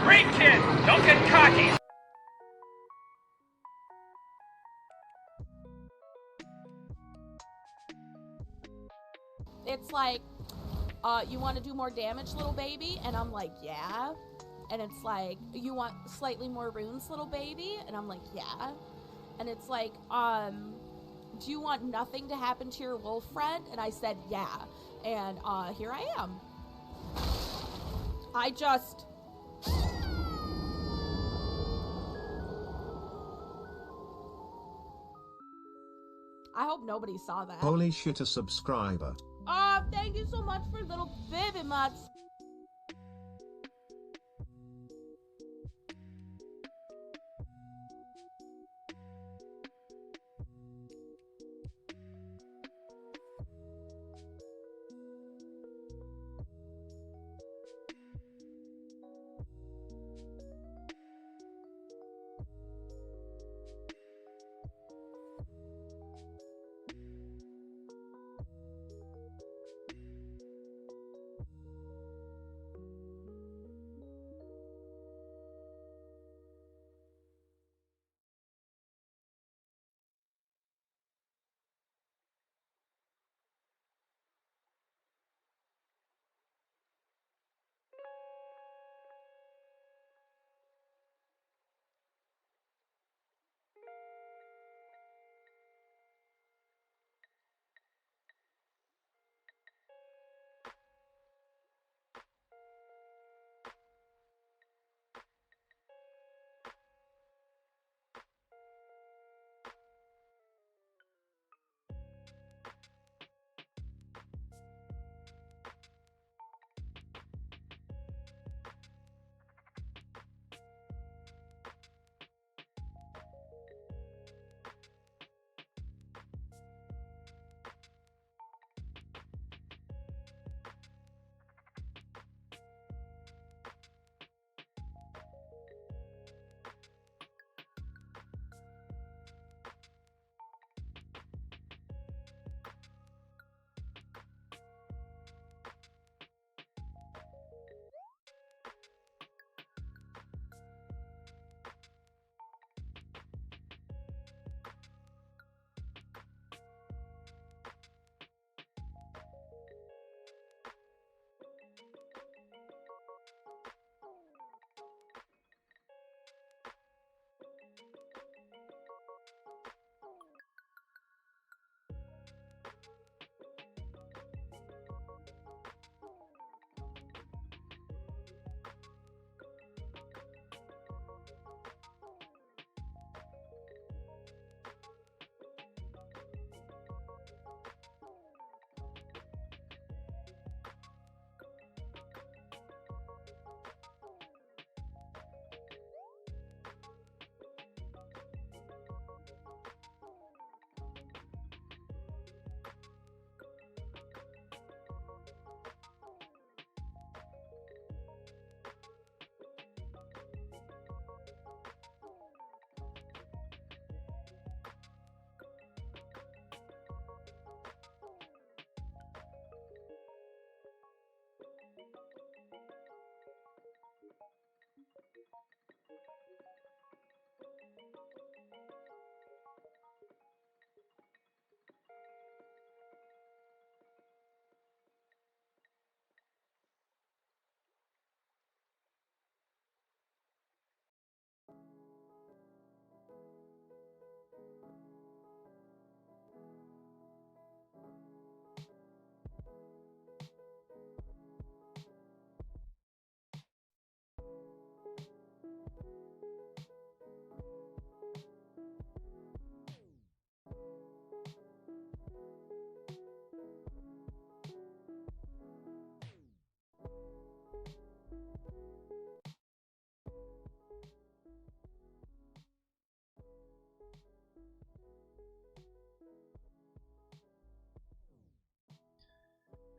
Great kid! Don't get cocky! It's like, you want to do more damage, little baby? And I'm like, yeah. And it's like, you want slightly more runes, little baby? And I'm like, yeah. And it's like, do you want nothing to happen to your wolf friend? And I said, yeah. And here I am. I just... I hope nobody saw that. Holy shit, a subscriber. Thank you so much for little baby mutts.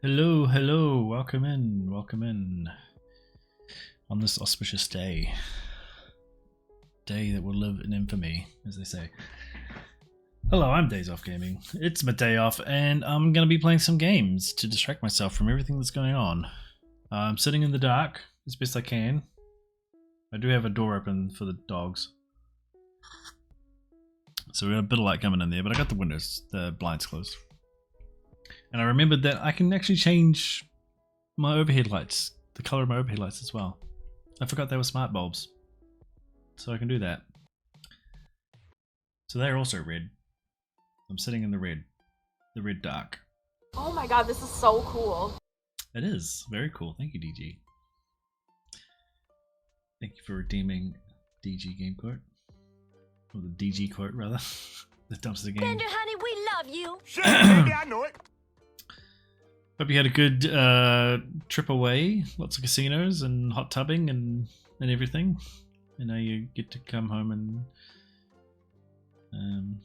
Hello, hello, welcome in on this auspicious day that will live in infamy, as they say. Hello, I'm Days Off Gaming. It's my day off, and I'm gonna be playing some games to distract myself from everything that's going on. I'm sitting in the dark as best I can. I do have a door open for the dogs. So we got a bit of light coming in there, but I got the windows, the blinds closed. And I remembered that I can actually change my overhead lights, the color of my overhead lights as well. I forgot they were smart bulbs. So I can do that. So they're also red. I'm sitting in the red dark. Oh my god, this is so cool. It is very cool. Thank you, DG. Thank you for redeeming DG game quote. Or the DG quote, rather. The dumpster game. Bender, honey, we love you. Shit, baby, I know it. Hope you had a good trip away. Lots of casinos and hot tubbing and everything. And now you get to come home and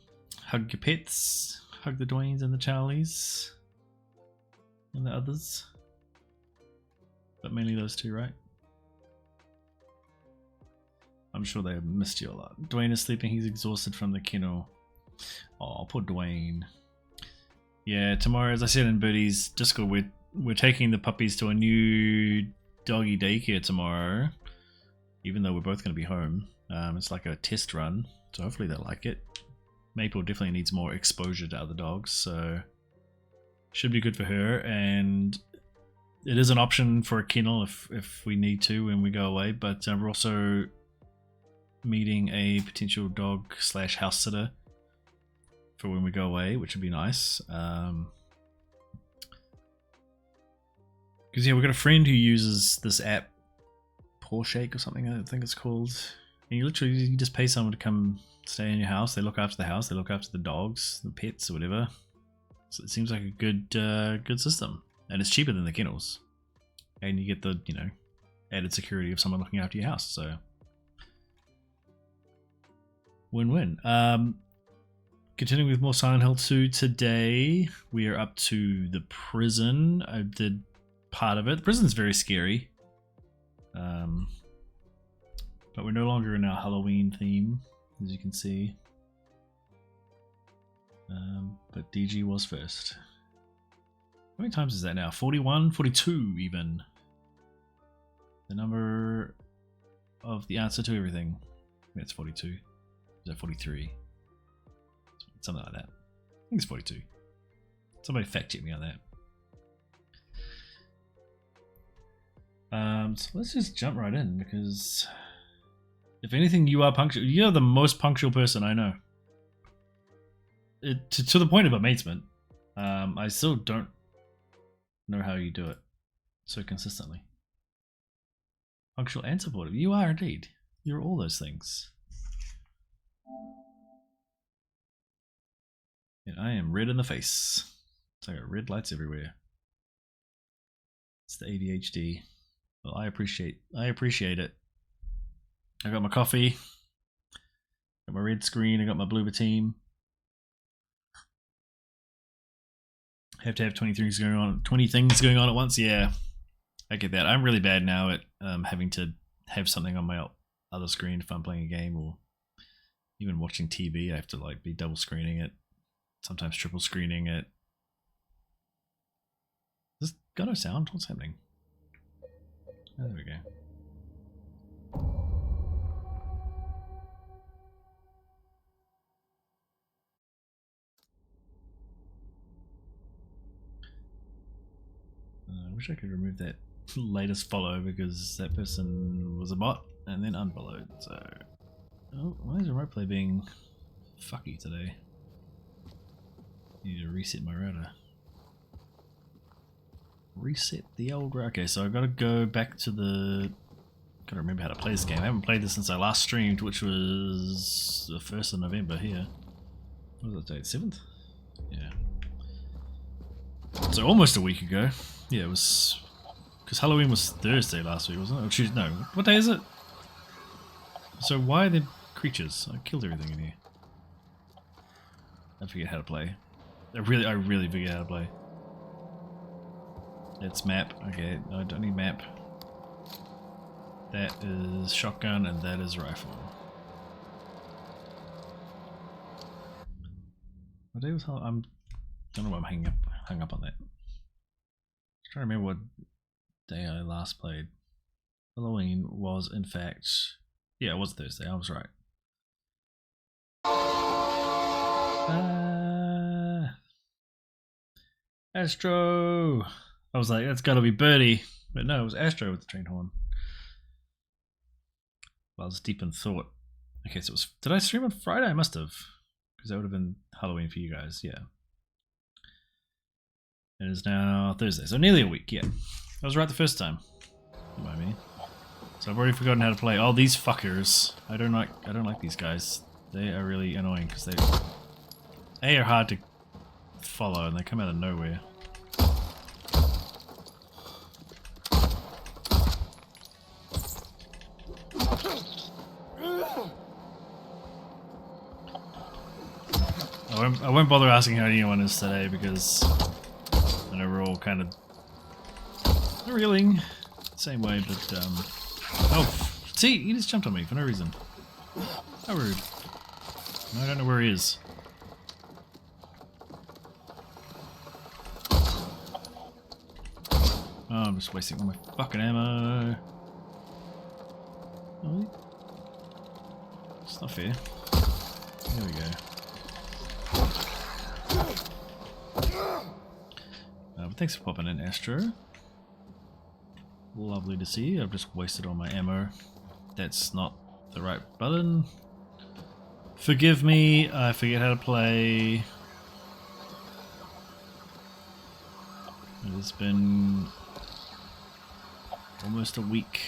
hug your pets. Hug the Dwaynes and the Charlies. And the others. But mainly those two, right? I'm sure they have missed you a lot. Dwayne is sleeping. He's exhausted from the kennel. Oh, poor Dwayne. Yeah, tomorrow, as I said in Birdie's Discord, we're taking the puppies to a new doggy daycare tomorrow. Even though we're both going to be home. It's like a test run, so hopefully they'll like it. Maple definitely needs more exposure to other dogs, so should be good for her. And it is an option for a kennel if we need to when we go away, but we're also meeting a potential dog / house sitter for when we go away, which would be nice. Because yeah, we've got a friend who uses this app, Paw Shake or something, I think it's called. And you just pay someone to come stay in your house. They look after the house, they look after the dogs, the pets, or whatever. So it seems like a good system, and it's cheaper than the kennels, and you get the added security of someone looking after your house. So win-win. Continuing with more Silent Hill 2 today, we are up to the prison. I did part of it. The prison's very scary. But we're no longer in our Halloween theme, as you can see. But DG was first. How many times is that now? 41? 42 even. The number of the answer to everything. I think it's 42. Is that 43? Something like that. I think it's 42. Somebody fact check me on that. So let's just jump right in, because if anything, you are punctual. You're the most punctual person I know. To the point of amazement. I still don't know how you do it so consistently. Punctual and supportive. You are indeed. You're all those things. And I am red in the face. So I got red lights everywhere. It's the ADHD. Well, I appreciate it. I got my coffee. Got my red screen. I got my Bloober team. Have to have 20 things going on at once. Yeah, I get that. I'm really bad now at having to have something on my other screen if I'm playing a game, or even watching TV. I have to be double screening it, sometimes triple screening it. This got no sound. What's happening? Oh, there we go. I wish I could remove that latest follow, because that person was a bot and then unfollowed. So, oh, why is remote play being fucky today? Need to reset my router. Reset the old router. Okay, so I've got to go back to the. Gotta remember how to play this game. I haven't played this since I last streamed, which was the 1st of November here. What was that date? 7th? Yeah. So almost a week ago. Yeah, it was. Because Halloween was Thursday last week, wasn't it? Or Tuesday? No. What day is it? So why are there creatures? I killed everything in here. I forget how to play. I really forget how to play. It's map. Okay, no, I don't need map. That is shotgun and that is rifle. What day was Halloween? I don't know why I'm hung up on that. I'm trying to remember what day I last played. Halloween was in fact Yeah, it was Thursday. I was right. Astro. I was like, that's got to be Birdie, but no, it was Astro with the train horn. Well, I was deep in thought. Okay, so it was. Did I stream on Friday? I must have, because that would have been Halloween for you guys. Yeah. It is now Thursday, so nearly a week. Yeah, I was right the first time. You know what I mean? So I've already forgotten how to play. Oh, these fuckers! I don't like these guys. They are really annoying because they are hard to follow and they come out of nowhere. I won't bother asking how anyone is today because I know we're all kind of reeling same way, but oh, see, he just jumped on me for no reason. How rude. I don't know where he is. Oh, I'm just wasting all my fucking ammo. Oh, it's not fair. There we go. But thanks for popping in, Astro. Lovely to see. I've just wasted all my ammo. That's not the right button. Forgive me, I forget how to play. It has been almost a week.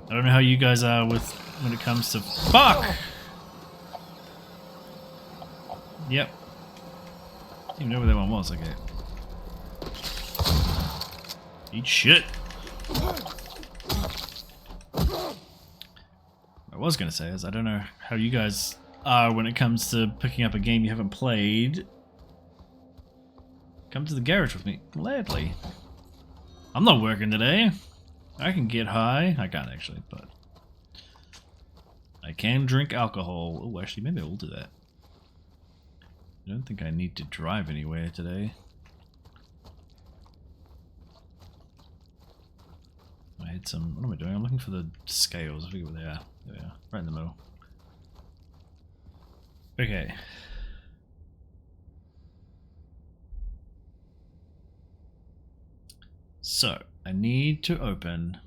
I don't know how you guys are with when it comes to fuck. Yep. Didn't even know where that one was. Okay. Eat shit. What I was gonna say is I don't know how you guys are when it comes to picking up a game you haven't played. Come to the garage with me, gladly. I'm not working today. I can get high. I can't actually, but I can drink alcohol. Oh, actually, maybe I will do that. I don't think I need to drive anywhere today. I had some. What am I doing? I'm looking for the scales. I forget where they are. There they are. Right in the middle. Okay. So, I need to open.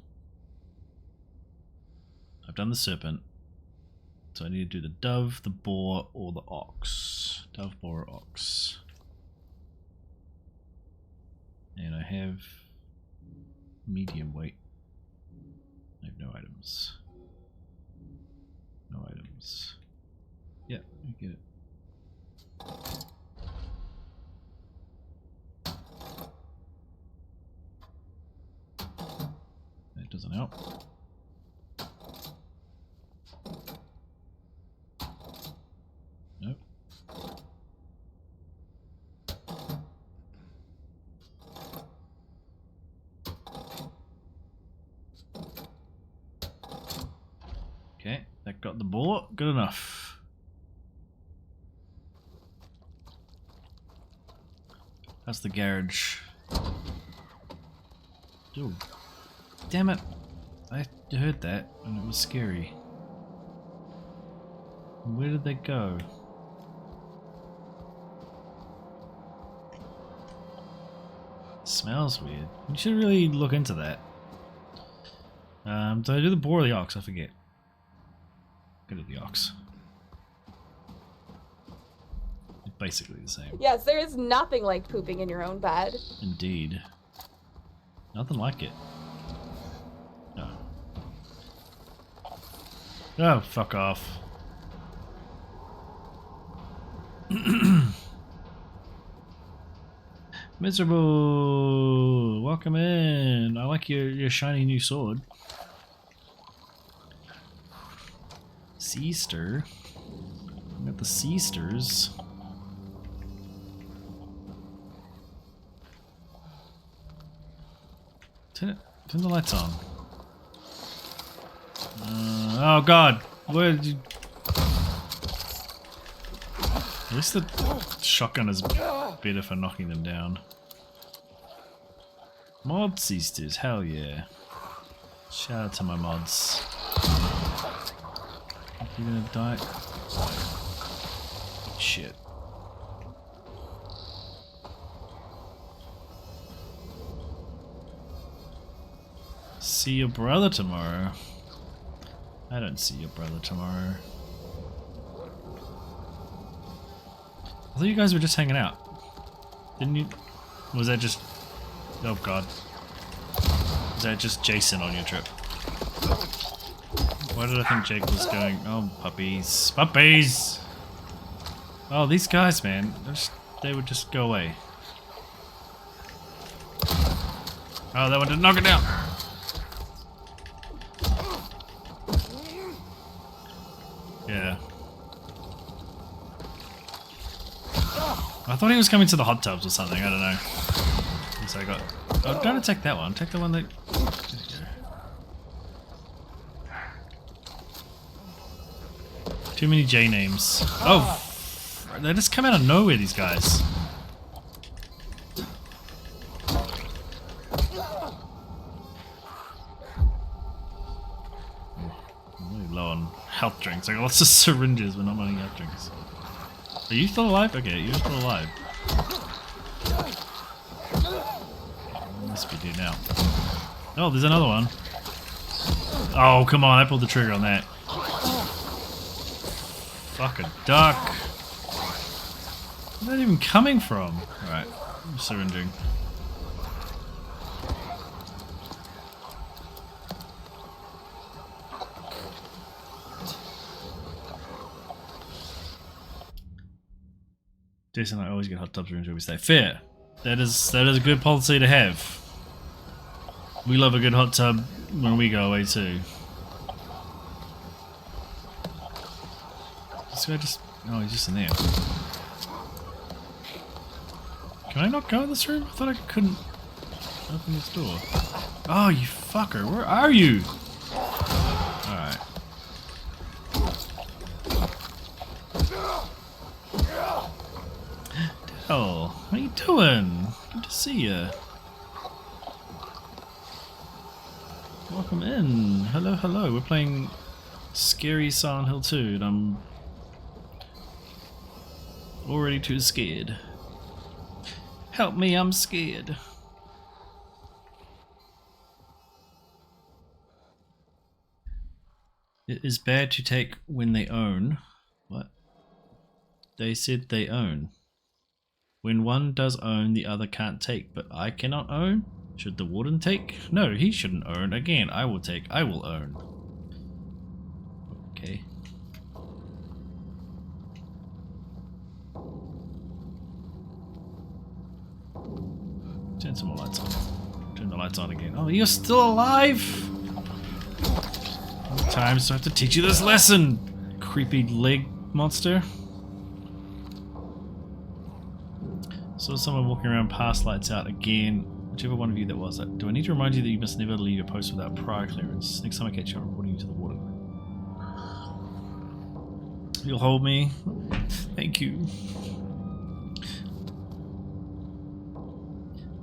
I've done the serpent. So I need to do the dove, the boar, or the ox. Dove, boar, or ox. And I have medium weight. I have no items. No items. Yeah, I get it. That doesn't help. Nope. Okay, that got the boar. Good enough. That's the garage. Dude. Damn it. I heard that and it was scary. Where did they go? It smells weird. You should really look into that. Did I do the boar or the ox? I forget. Go to the ox. It's basically the same. Yes, there is nothing like pooping in your own bed. Indeed. Nothing like it. No. Oh, fuck off. Miserable! Welcome in. I like your shiny new sword. Seaster. I got the Seasters. Turn the lights on. Oh god, where did you... At least the shotgun is better for knocking them down. Mod Seasters, hell yeah. Shout out to my mods. You gonna die? Shit. See your brother tomorrow. I don't see your brother tomorrow. I thought you guys were just hanging out. Didn't you? Was that just... Oh god. Was that just Jason on your trip? Why did I think Jake was going... Oh, puppies. Puppies! Oh, these guys, man. They would just go away. Oh, that one didn't knock it down. Yeah. I thought he was coming to the hot tubs or something, I don't know. So I got... Oh, don't attack that one. Attack the one that... Too many J names. Oh! They just come out of nowhere, these guys. I'm really low on health drinks. I got lots of syringes, but not many health drinks. Are you still alive? Okay, you're still alive. Must be dead now. Oh, there's another one. Oh, come on, I pulled the trigger on that. Fucking duck. Where's that even coming from? Alright, I'm syringing. Jason and I always get hot tubs rooms where we stay. Fair. That is a good policy to have. We love a good hot tub when we go away too. This guy just... Oh, he's just in there. Can I not go in this room? I thought I couldn't open this door. Oh, you fucker. Where are you? Alright. Oh, what are you doing? Good to see you. Welcome in. Hello, hello. We're playing Scary Silent Hill 2 and I'm already too scared. Help me, I'm scared. It is bad to take when they own. What? They said they own. When one does own, the other can't take, but I cannot own? Should the warden take? No, he shouldn't own. Again, I will take. I will own. Okay. Turn some more lights on. Turn the lights on again. Oh, you're still alive? How many times do I have to teach you this lesson? Creepy leg monster. Saw someone walking around past lights out again. Whichever one of you that was. Do I need to remind you that you must never leave your post without prior clearance? Next time I catch you, I'm reporting you to the warden. You'll hold me? Thank you.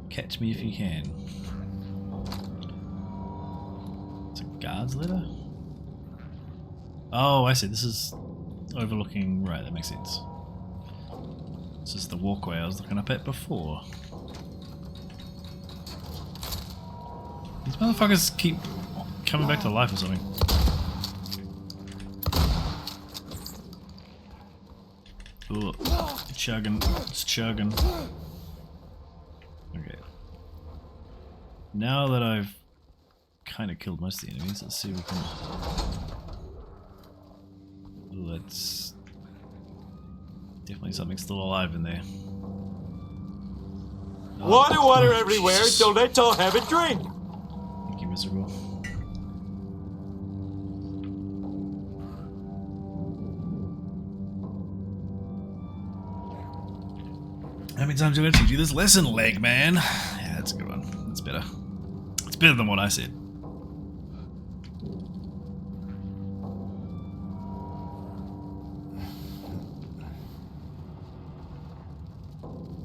Catch me if you can. It's a guard's letter? Oh, I see. This is overlooking... Right, that makes sense. This is the walkway I was looking up at before. These motherfuckers keep coming back to life or something. Ooh, chugging. It's chugging. Okay. Now that I've kind of killed most of the enemies, let's see if we can... Let's... Definitely something still alive in there. Oh, water everywhere, Jesus. So let's all have a drink. Thank you, miserable. How many times do I teach you this lesson, leg man? Yeah, that's a good one. That's better. It's better than what I said.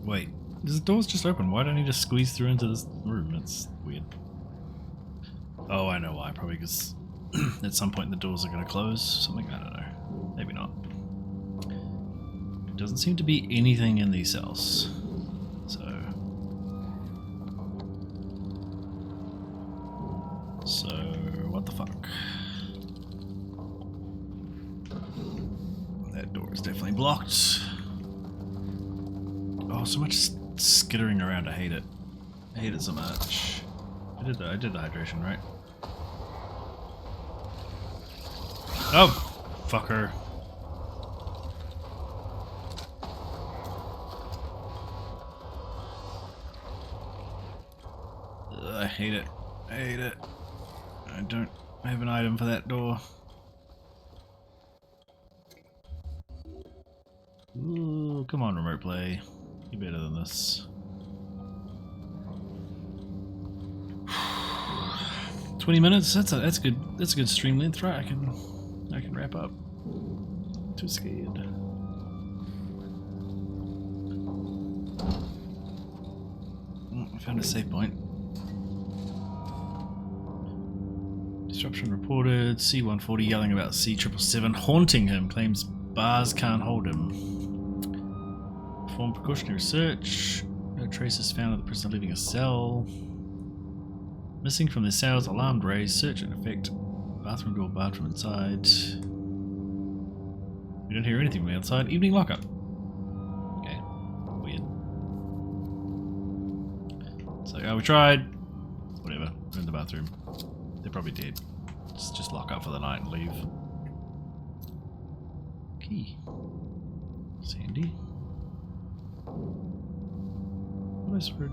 Wait, the door's just open. Why don't you just squeeze through into this room? It's weird. Oh, I know why. Probably because at some point the doors are going to close. Something, I don't know. Maybe not. Doesn't seem to be anything in these cells. So what the fuck? That door is definitely blocked. Oh, so much skittering around. I hate it. I hate it so much. I did the hydration, right? Oh, fucker. Ugh, I hate it. I hate it. I don't have an item for that door. Ooh, come on, remote play. You're better than this. 20 minutes. That's good. That's a good stream length, right? I can wrap up. Too scared. I found a save point. Disruption reported. C-140 yelling about C-777 haunting him. Claims bars can't hold him. Perform precautionary search. No traces found of the prisoner leaving a cell. Missing from the cells. Alarmed raised. Search in effect. Bathroom door barred from inside. We don't hear anything from the outside. Evening lockup. Okay. Weird. So, we tried. Whatever. We're in the bathroom. They're probably dead. Just lock up for the night and leave. Key. Sandy. What is for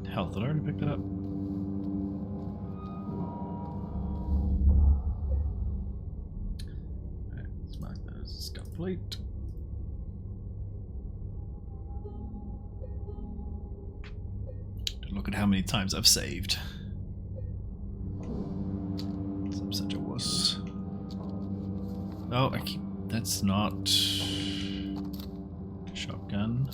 health? Did I already pick that up? Alright, let's mark that as complete. Don't look at how many times I've saved. I'm such a wuss. Oh, that's not shotgun.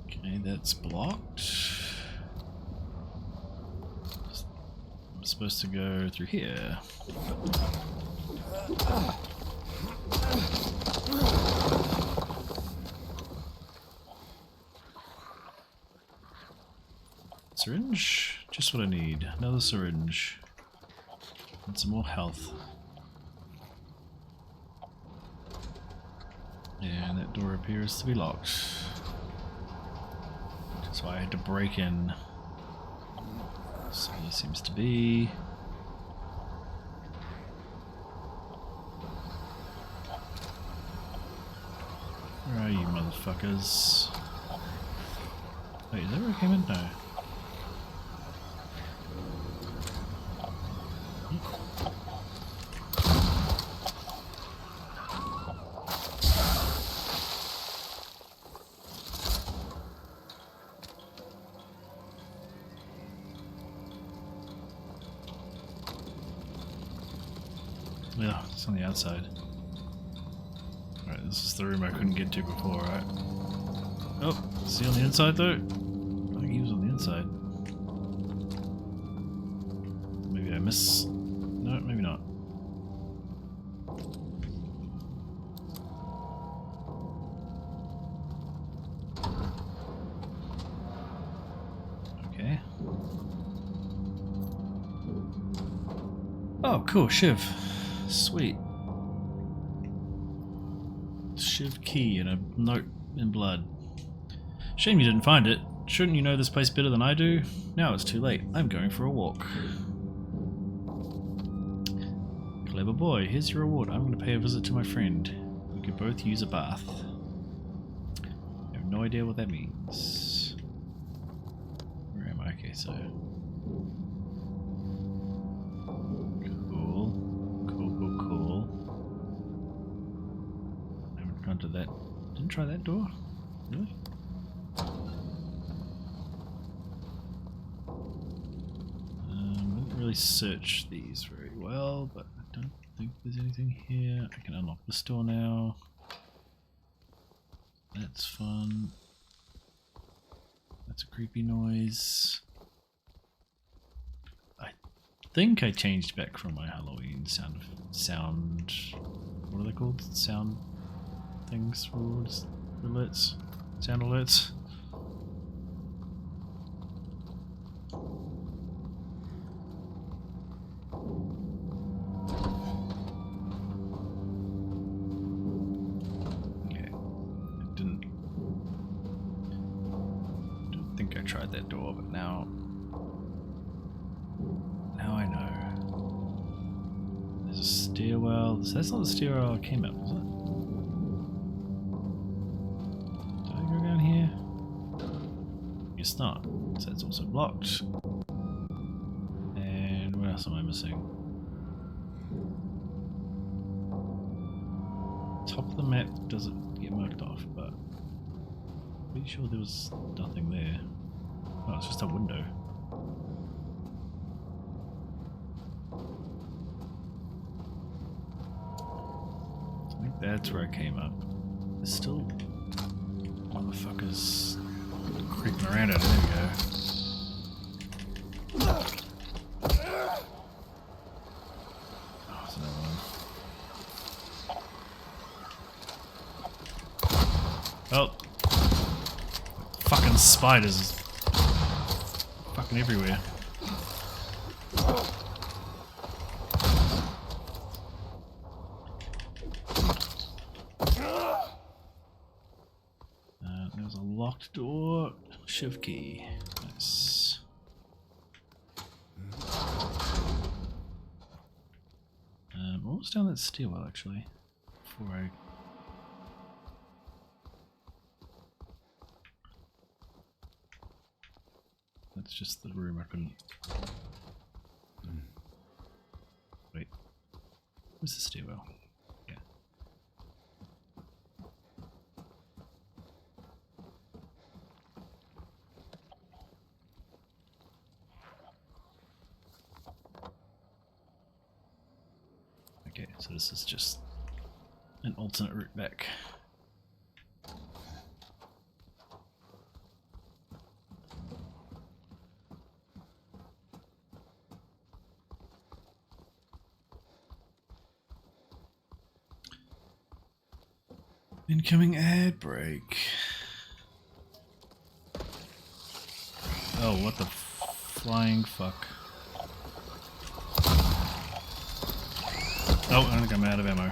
Okay, that's blocked. I'm supposed to go through here. Syringe? Just what I need. Another syringe. And some more health. And that door appears to be locked. Which is why I had to break in. So he seems to be. Where are you, motherfuckers? Wait, is that where I came in? No. Yeah, it's on the outside. Alright, this is the room I couldn't get to before, right? Oh, is he on the inside though? I think he was on the inside. Maybe I miss... No, maybe not. Okay. Oh, cool, Shiv. Sweet. Shiv key and a note in blood. Shame you didn't find it. Shouldn't you know this place better than I do? Now it's too late. I'm going for a walk. Clever boy. Here's your reward. I'm going to pay a visit to my friend. We could both use a bath. I have no idea what that means. Where am I? Okay, so... Cool. I haven't gone to that. Didn't try that door? Really? Didn't really search these very well, but I don't think there's anything here. I can unlock this door now. That's fun. That's a creepy noise. think I changed back from my Halloween sound. What are they called? Sound things? Alerts? Sound alerts? I tried that door, but now I know. There's a stairwell. That's not the stairwell I came up, is it? Did I go down here? Guess not. So it's also blocked. And what else am I missing? Top of the map doesn't get marked off, but I'm pretty sure there was nothing there. Oh, it's just a window. I think that's where I came up. There's still motherfuckers creeping around it. There we go. Oh, there's another one. Oh! Fucking spiders. Fucking everywhere. There's a locked door. Shift key. Nice. What was down that stairwell actually? Before I. That's just the room I couldn't. Wait. Where's the stairwell? Yeah. Okay, so this is just an alternate route back. Incoming ad break. Oh, what the flying fuck. Oh, I think I'm out of ammo.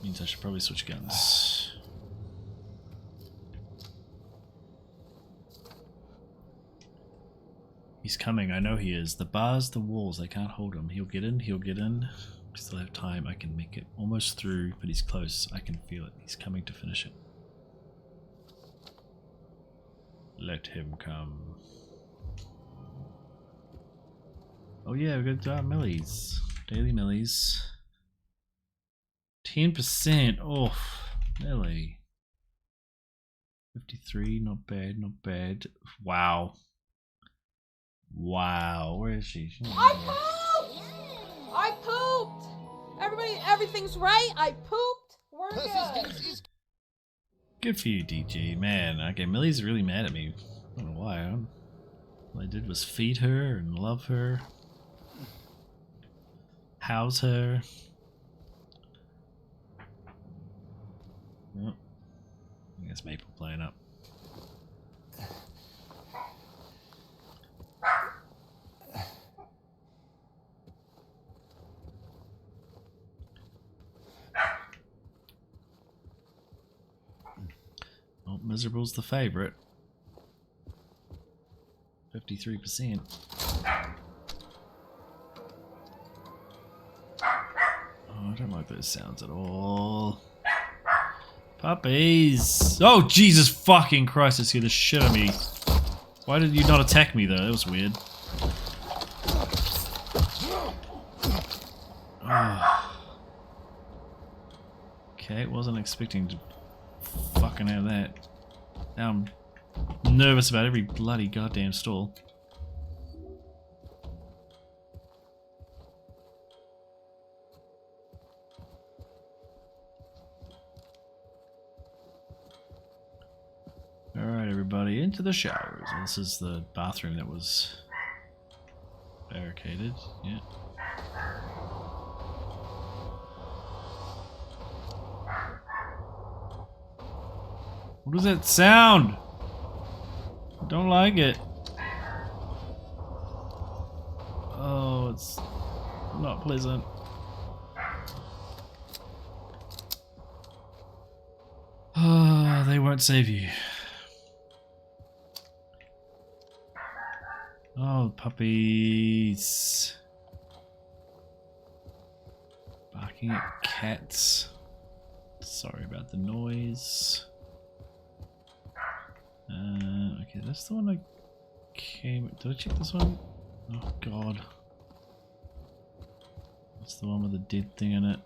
Means I should probably switch guns. He's coming, I know he is. The bars, the walls, they can't hold him. He'll get in, he'll get in. We still have time, I can make it almost through, but he's close. I can feel it. He's coming to finish it. Let him come. Oh yeah, we've got millies. Daily millies. 10%. Oh, Millie. 53, not bad, not bad. Wow. Wow, where is she? I pooped! I pooped! Everybody, everything's right. I pooped. We're good. Good for you, DJ. Man, okay, Millie's really mad at me. I don't know why. All I did was feed her and love her. House her. Oh, I guess Maple playing up. Oh, Miserable's the favorite. 53%. Oh, I don't like those sounds at all. Puppies! Oh, Jesus fucking Christ, it scared the shit out of me. Why did you not attack me though? That was weird. Oh. Okay, wasn't expecting to fucking have that. Now I'm nervous about every bloody goddamn stall. Alright, everybody, into the showers. This is the bathroom that was barricaded. Yeah. What does that sound? I don't like it. Oh, it's not pleasant. Ah, they won't save you. Oh, puppies. Barking at cats. Sorry about the noise. Okay, that's the one I came... Did I check this one? Oh god. That's the one with the dead thing in it.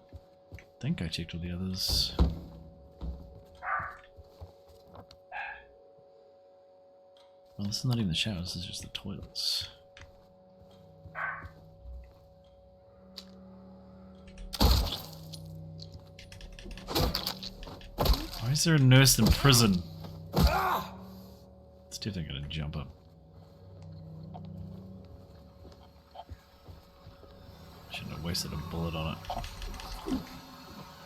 I think I checked all the others. Well, this is not even the showers, this is just the toilets. Why is there a nurse in prison? It's definitely gonna jump up. Shouldn't have wasted a bullet on it.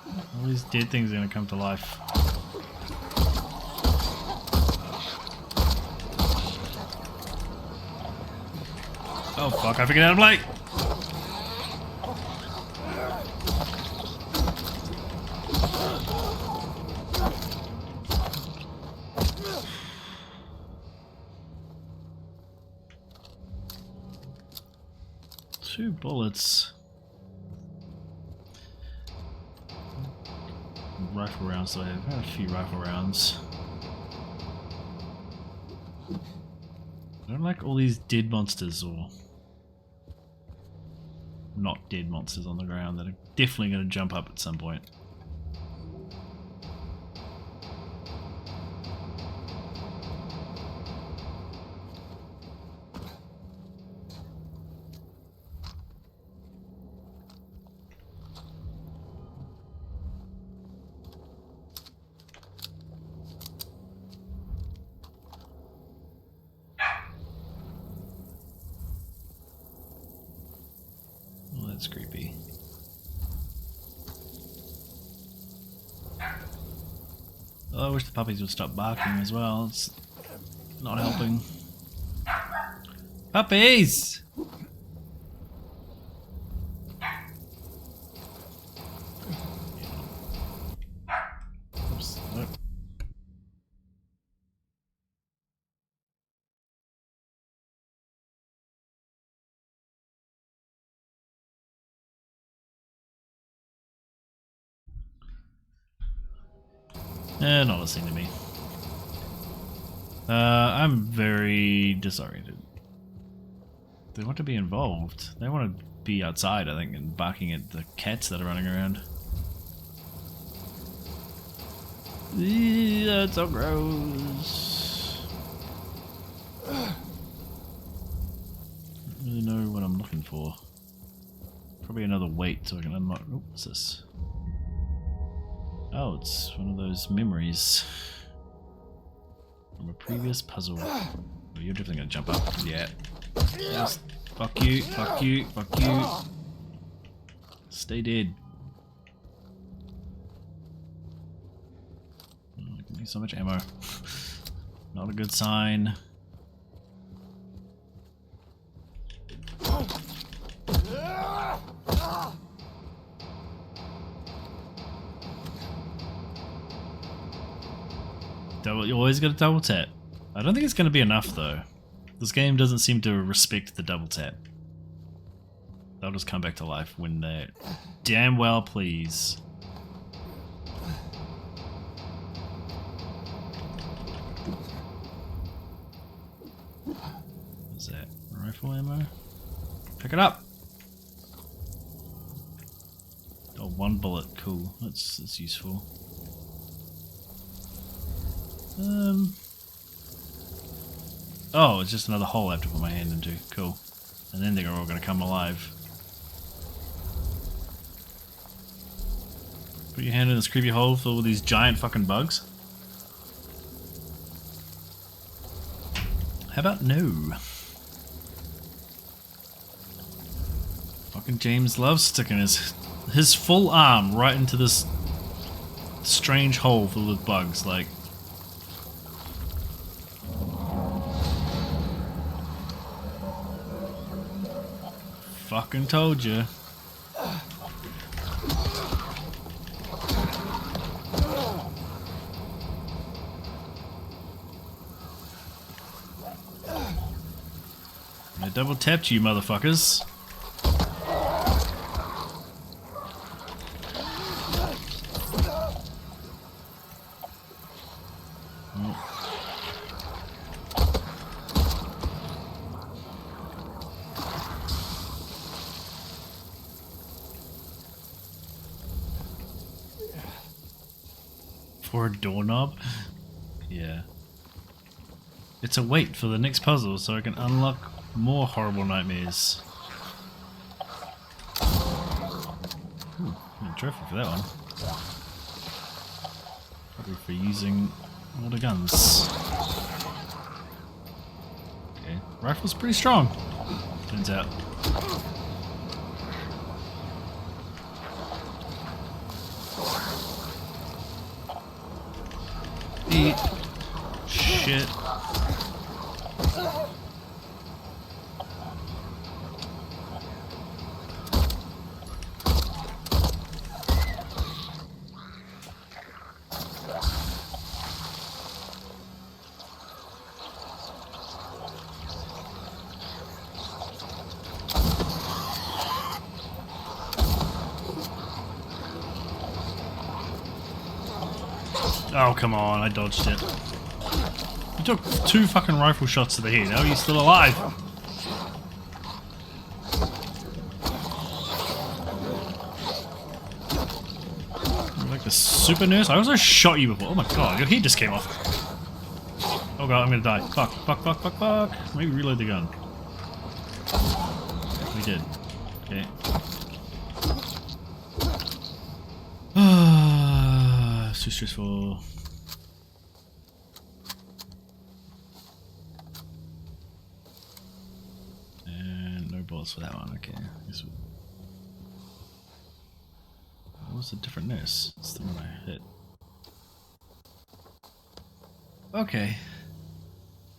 All these dead things are gonna come to life. Oh fuck, I figured out a blade! Two bullets. Rifle rounds, so I've had a few rifle rounds. I don't like all these dead monsters, or not dead monsters on the ground that are definitely going to jump up at some point. That's creepy. Oh, I wish the puppies would stop barking as well. It's not helping. Puppies! Oops. Nope. Not listening to me. I'm very disoriented. They want to be involved. They want to be outside, I think, and barking at the cats that are running around. That's so gross. I don't really know what I'm looking for. Probably another weight so I can unlock. Oh, what's this? Oh, it's one of those memories from a previous puzzle. Oh, you're definitely gonna jump up. Yeah. Yes. Fuck you, fuck you, fuck you. Stay dead. Oh, give me so much ammo. Not a good sign. You always got to double tap. I don't think it's going to be enough though. This game doesn't seem to respect the double tap. They'll just come back to life when they damn well please. What's that? Rifle ammo? Pick it up! Oh, one bullet. Cool. That's useful. Oh, it's just another hole I have to put my hand into. Cool. And then they're all going to come alive. Put your hand in this creepy hole filled with these giant fucking bugs. How about no? Fucking James loves sticking his full arm right into this strange hole full of bugs, like. Fucking told you. I double tapped you, motherfuckers. For a doorknob? Yeah. It's a wait for the next puzzle so I can unlock more horrible nightmares. Ooh, a trophy for that one. Probably for using all the guns. Okay, rifle's pretty strong, turns out. Eat shit. Oh, come on, I dodged it. You took 2 fucking rifle shots to the head. How are you still alive? You're like the super nurse? I also shot you before. Oh my god, your head just came off. Oh god, I'm gonna die. Fuck, fuck, fuck, fuck, fuck. Maybe reload the gun. We did. Okay. Too stressful. And no bullets for that one. Okay. What was the different nurse? It's the one I hit. Okay.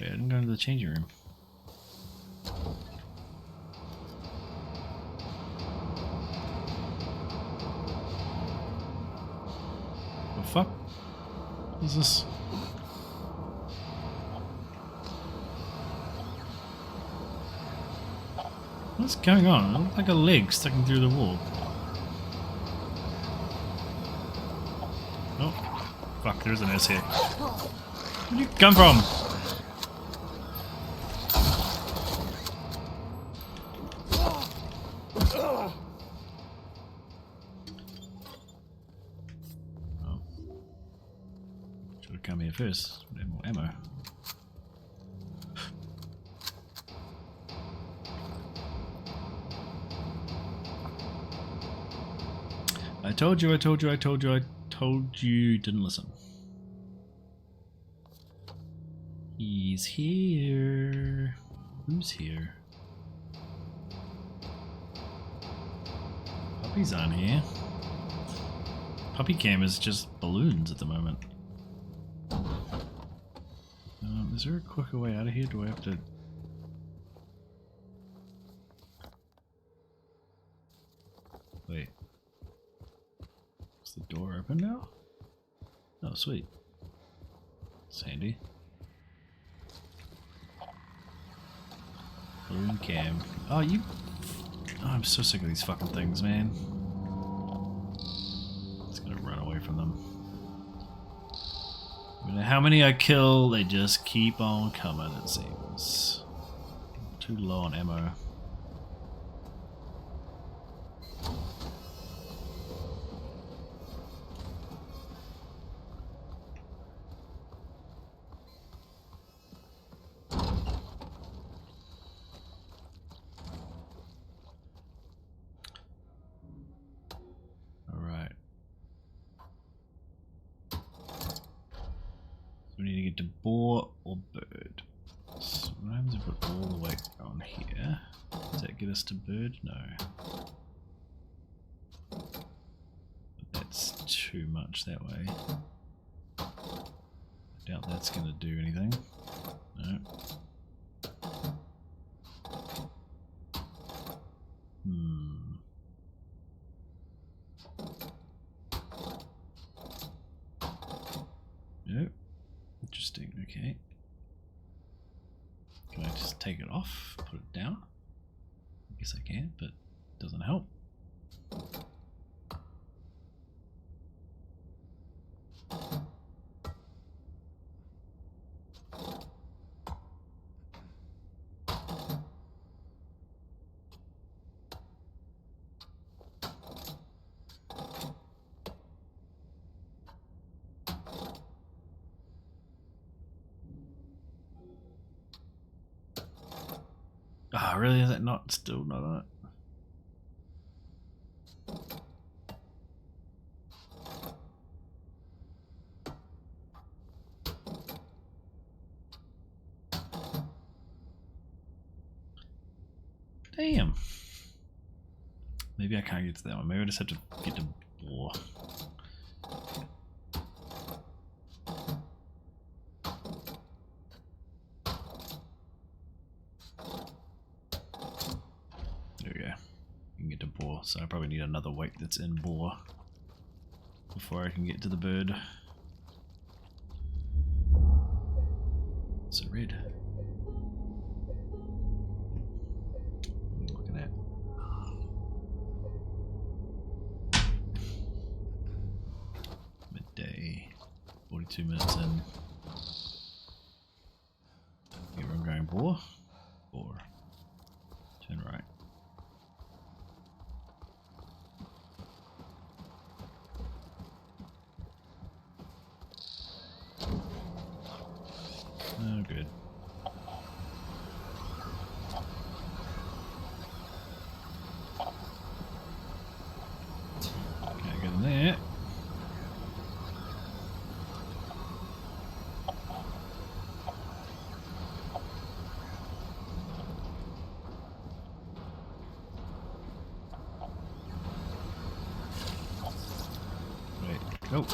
Wait, I didn't go into the changing room. Fuck? What is this? What's going on? It looks like a leg sticking through the wall. Oh, fuck, there's an S here. Where'd you come from? Come here first. We have more ammo. I told you, I told you, I told you, I told you, didn't listen. He's here. Who's here? Puppy's on here. Puppy cam is just balloons at the moment. Is there a quicker way out of here? Do I have to... Wait. Is the door open now? Oh, sweet. Sandy. Balloon cam. Oh, you... Oh, I'm so sick of these fucking things, man. Just gonna run away from them. No matter how many I kill, they just keep on coming, it seems. Too low on ammo. We need to get to boar or bird. Sweet. What happens if we put all the weight on here? Does that get us to bird? No. But that's too much that way. I doubt that's going to do anything. No. Nope. Interesting, okay. Can I just take it off, put it down? I guess I can, but it doesn't help. Ah, oh, really? Is it not still not on it? Damn. Maybe I can't get to that one. Maybe I just have to get to boar. There we go. You can get to boar, so I probably need another weight that's in boar before I can get to the bird. It's a red. Midday, 42 minutes in. Everyone going boar? Boar. Turn right. Oh, good. Can't get in there. Wait. Oh.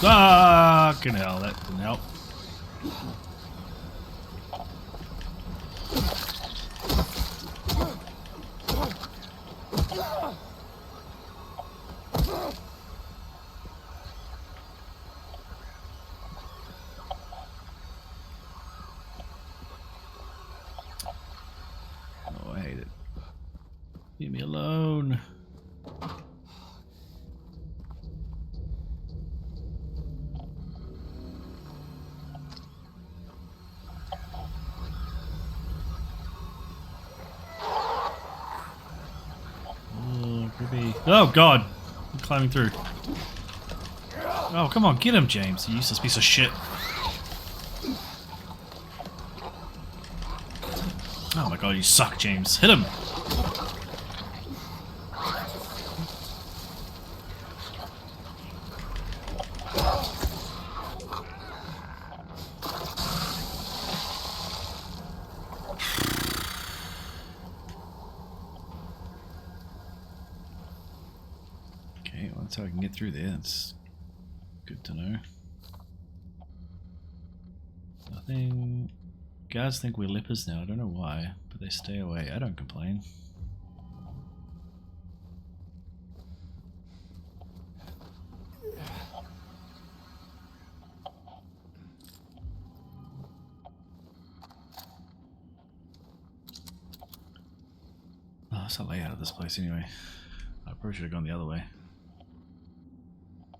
Ah, fucking hell, that didn't help. Oh, I hate it. Leave me alone. Oh, creepy. Oh god! I'm climbing through. Oh, come on, get him, James, you useless piece of shit. Oh my god, you suck, James. Hit him! Okay, well, that's how I can get through there. That's good to know. Nothing. Guards think we're lepers now. I don't know why, but they stay away. I don't complain. Oh, that's the layout of this place anyway. I probably should have gone the other way.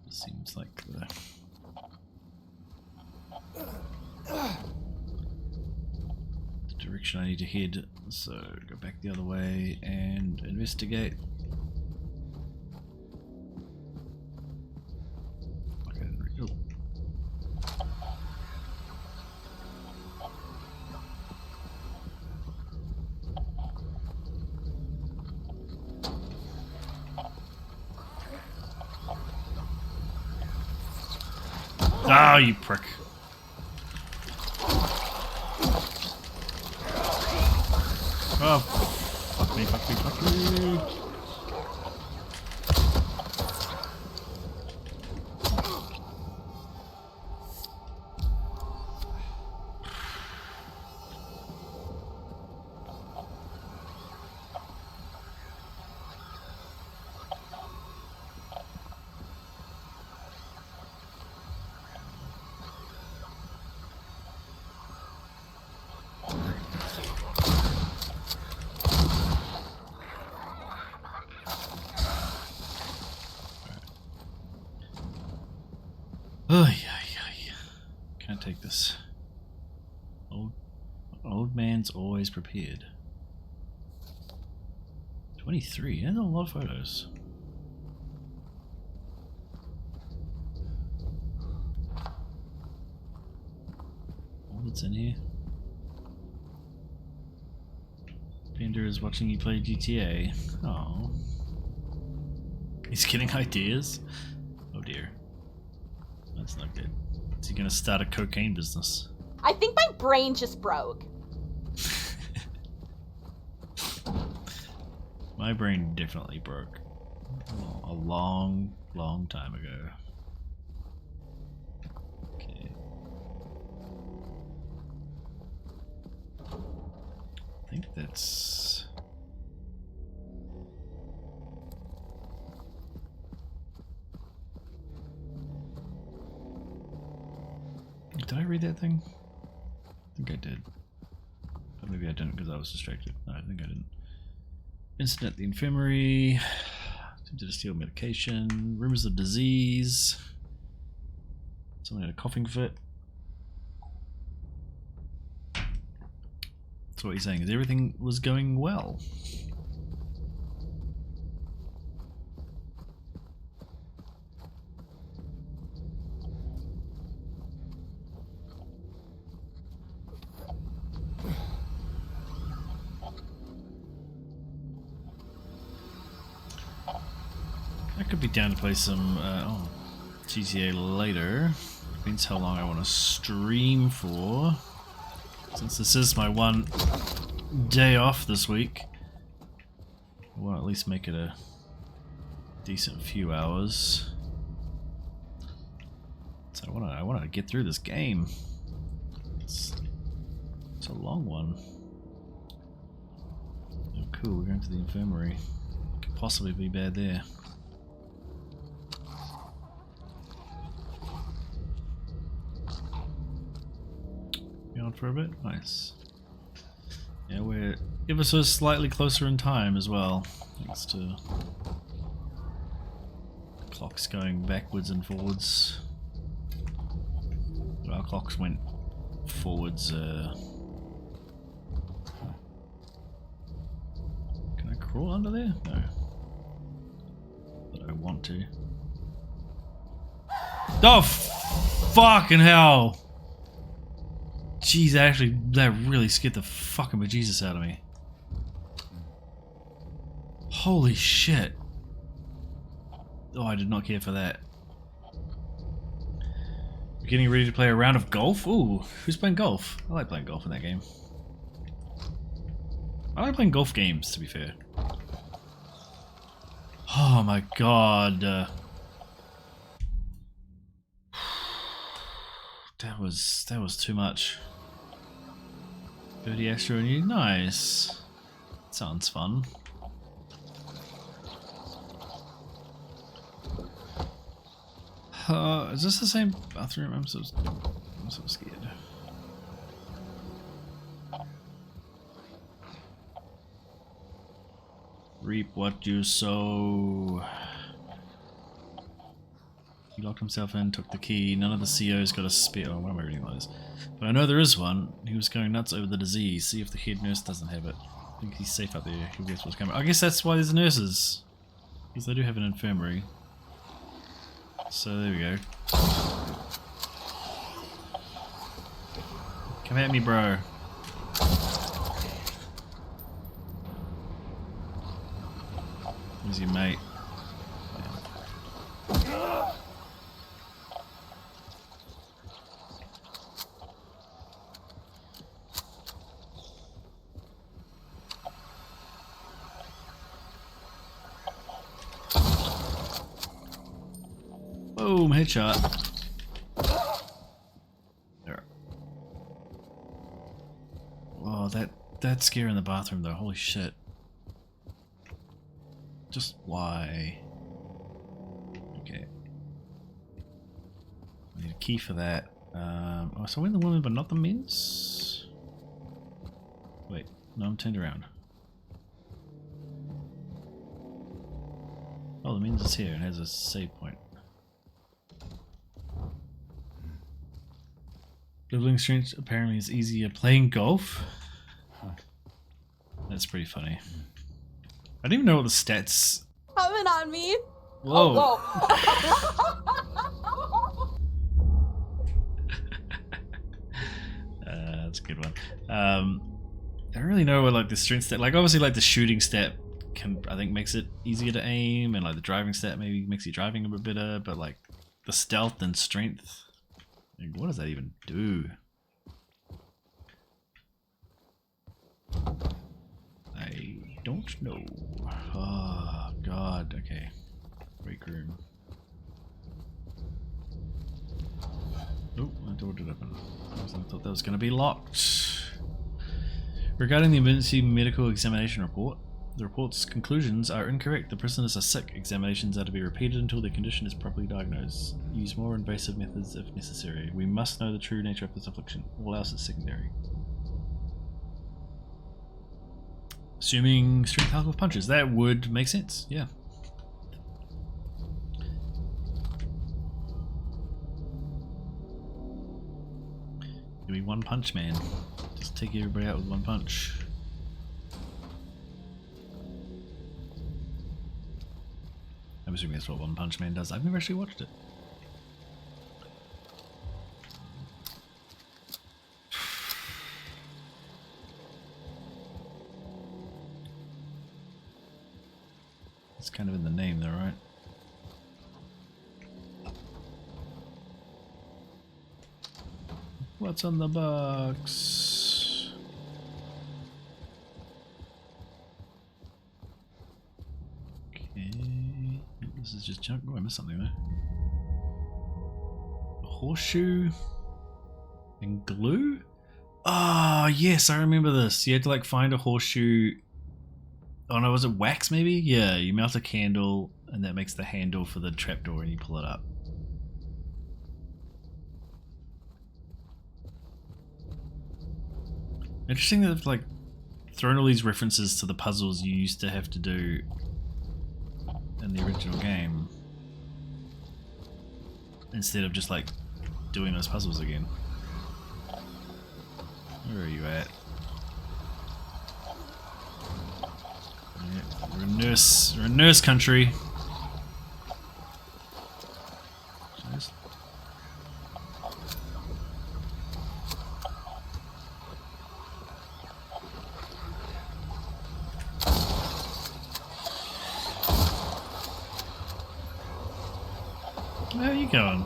It seems like the... direction I need to head, so go back the other way and investigate. Okay, oh. Ah, you prick. take this? Old man's always prepared. 23. That's a lot of photos. All that's in here. Panda is watching you play GTA. Oh. He's getting ideas? Oh dear. That's not good. Is he gonna start a cocaine business? I think my brain just broke. My brain definitely broke. A long, long time ago. Okay. I think that's... Did I read that thing? I think I did. But maybe I didn't because I was distracted. No, I think I didn't. Incident at the infirmary. Attempted to steal medication. Rumors of disease. Someone had a coughing fit. That's what he's saying, is everything was going well. I could be down to play some GTA later. Depends how long I want to stream for. Since this is my one day off this week, I want to at least make it a decent few hours. So I want to get through this game. It's a long one. Oh, cool, we're going to the infirmary. Could possibly be bad there. On for a bit? Nice. Yeah, we're ever so slightly closer in time as well, thanks to clocks going backwards and forwards. Our clocks went forwards. Can I crawl under there? No. But I want to. Oh, fucking hell! Jeez, that really scared the fucking bejesus out of me. Holy shit. Oh, I did not care for that. We're getting ready to play a round of golf? Ooh, who's playing golf? I like playing golf in that game. I like playing golf games, to be fair. Oh my god. That was too much. Birdie Astro and you? Nice. Sounds fun. Is this the same bathroom? I'm so scared. Reap what you sow. He locked himself in, took the key. None of the COs got a spare. Oh, what am I reading like this? But I know there is one. He was going nuts over the disease. See if the head nurse doesn't have it. I think he's safe up there. He'll guess what's coming. I guess that's why there's nurses. Because they do have an infirmary. So there we go. Come at me, bro. Where's your mate? Boom, headshot. There. Oh, that scare in the bathroom though, holy shit. Just why? Okay. I need a key for that. Oh, so we're the women but not the men's? Wait, no, I'm turned around. Oh, the men's is here and has a save point. Leveling strength apparently is easier playing golf. That's pretty funny. I don't even know what the stats. Coming on me. Whoa. Oh, That's a good one. I don't really know what like the strength stat. Like obviously, like the shooting stat can I think makes it easier to aim, and like the driving stat maybe makes your driving a bit better. But like the stealth and strength, like, what does that even do? I don't know. Oh God. Okay. Break room. Oh, my door did open. I thought that was going to be locked. Regarding the emergency medical examination report, the report's conclusions are incorrect. The prisoners are sick. Examinations are to be repeated until their condition is properly diagnosed. Use more invasive methods if necessary. We must know the true nature of this affliction. All else is secondary. Assuming strength health with punches. That would make sense, yeah. Give me one punch, man. Just take everybody out with one punch. I'm assuming that's what One Punch Man does. I've never actually watched it. It's kind of in the name though, right? What's on the box? Okay. This is just junk. Oh, I missed something there. A horseshoe and glue? Oh, yes, I remember this. You had to like find a horseshoe. Oh no, was it wax maybe? Yeah, you melt a candle and that makes the handle for the trapdoor and you pull it up. Interesting that they've like thrown all these references to the puzzles you used to have to do in the original game instead of just like doing those puzzles again. Where are you at? Yeah, we're a nurse country. Just where are you going?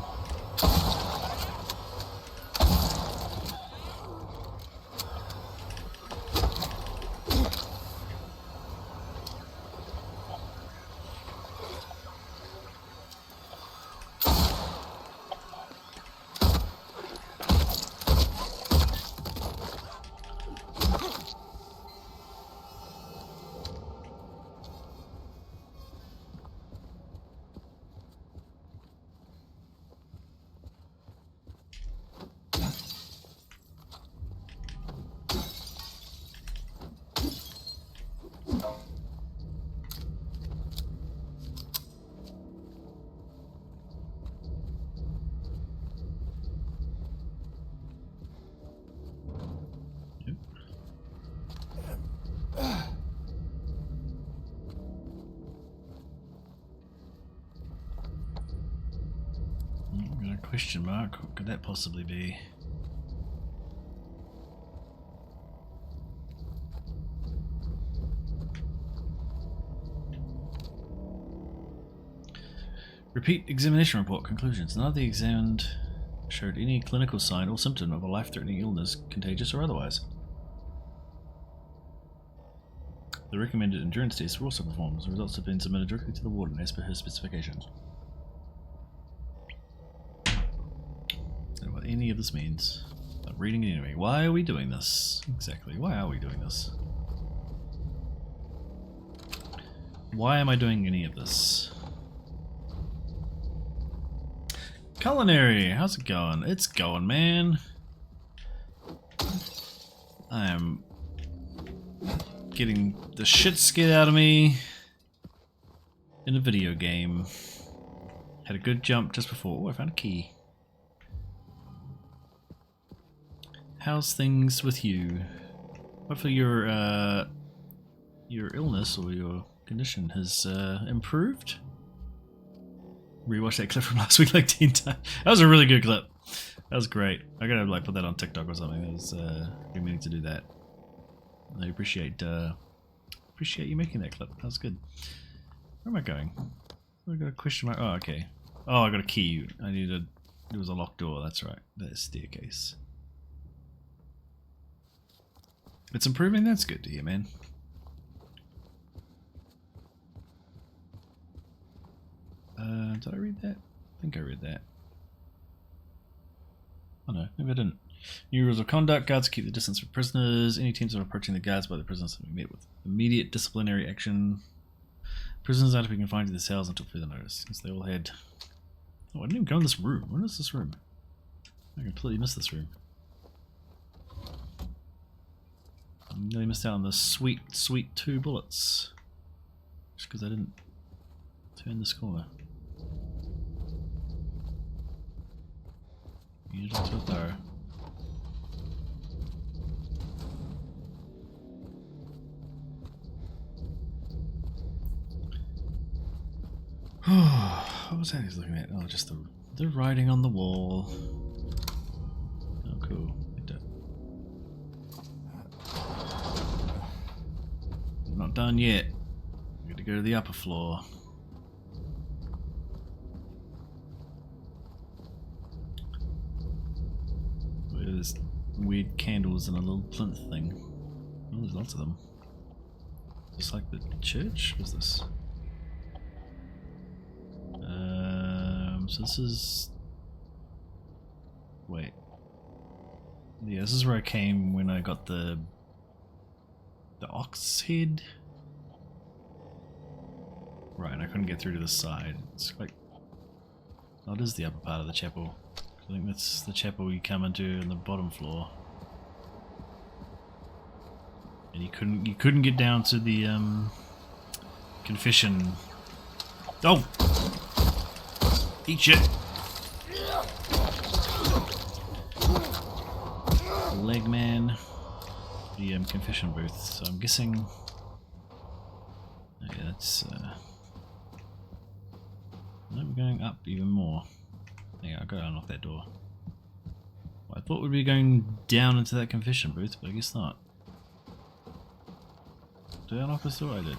Question mark, what could that possibly be? Repeat examination report conclusions. None of the examined showed any clinical sign or symptom of a life-threatening illness, contagious or otherwise. The recommended endurance tests were also performed. The results have been submitted directly to the warden as per her specifications. What any of this means. I'm reading it anyway. Why are we doing this? Exactly. Why are we doing this? Why am I doing any of this? Culinary, how's it going? It's going, man. I am getting the shit scared out of me in a video game. Had a good jump just before. Oh, I found a key. How's things with you? Hopefully your illness or your condition has improved. Rewatched that clip from last week like 10 times. That was a really good clip. That was great. I gotta like put that on TikTok or something. That was been meaning to do that. I appreciate you making that clip. That was good. Where am I going? I got a question mark. Oh, okay. Oh, I got a key. I needed. It was a locked door. That's right. That staircase. It's improving. That's good to hear, man. Did I read that? I think I read that. Oh no, maybe I didn't. New rules of conduct. Guards keep the distance from prisoners. Any teams that are approaching the guards by the prisoners will be met with immediate disciplinary action. Prisoners are to be confined to the cells until further notice. Since they all had... Oh, I didn't even go in this room. Where is this room? I completely missed this room. I nearly missed out on the sweet 2 bullets. Just because I didn't turn this corner. You just took there. What was that he was looking at? Oh, just the writing on the wall. Oh, cool. I'm not done yet. I'm going to go to the upper floor. There's weird candles and a little plinth thing. Oh, there's lots of them. Just like the church? What's this? So this is... Wait. Yeah, this is where I came when I got the ox head. Right, and I couldn't get through to the side. It's quite... Oh, it is the upper part of the chapel. I think that's the chapel you come into on the bottom floor. And you couldn't get down to the confession. Oh! Eat shit! Leg man. The confession booth. So I'm guessing. Yeah, that's. No, we're going up even more. Yeah, I've got to unlock that door. Well, I thought we'd be going down into that confession booth, but I guess not. Did I unlock this door? I did.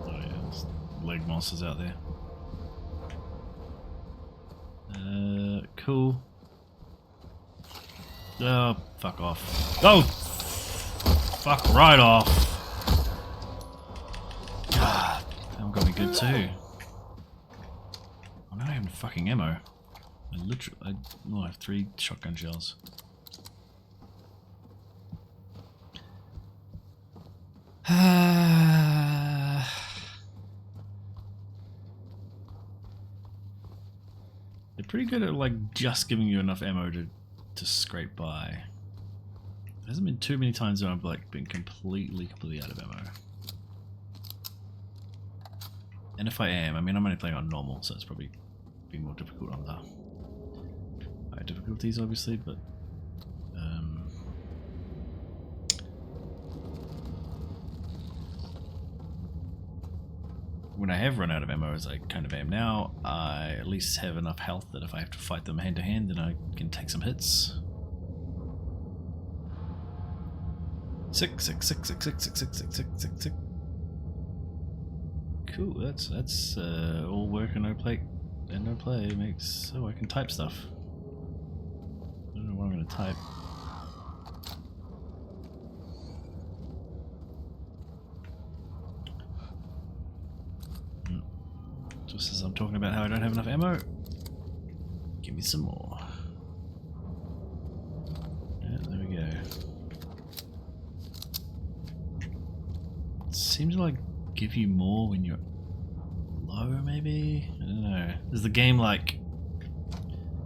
Oh yeah, there's leg monsters out there. Cool. Oh, fuck off. Oh! Fuck right off! God, that one got me good too. I'm not having fucking ammo. I have 3 shotgun shells. They're pretty good at like just giving you enough ammo to scrape by. There hasn't been too many times where I've like been completely out of ammo. And if I am, I mean I'm only playing on normal, so it's probably be more difficult on the higher difficulties obviously, but when I have run out of ammo, as I kind of am now, I at least have enough health that if I have to fight them hand to hand, then I can take some hits. 6, 6, 6, 6, 6, 6, 6, 6, 6, 6, 6. Cool. That's all work and no play makes. Oh, I can type stuff. I don't know what I'm gonna type. Just as I'm talking about how I don't have enough ammo, give me some more. Yeah, there we go. It seems to like give you more when you're low, maybe? I don't know. Is the game like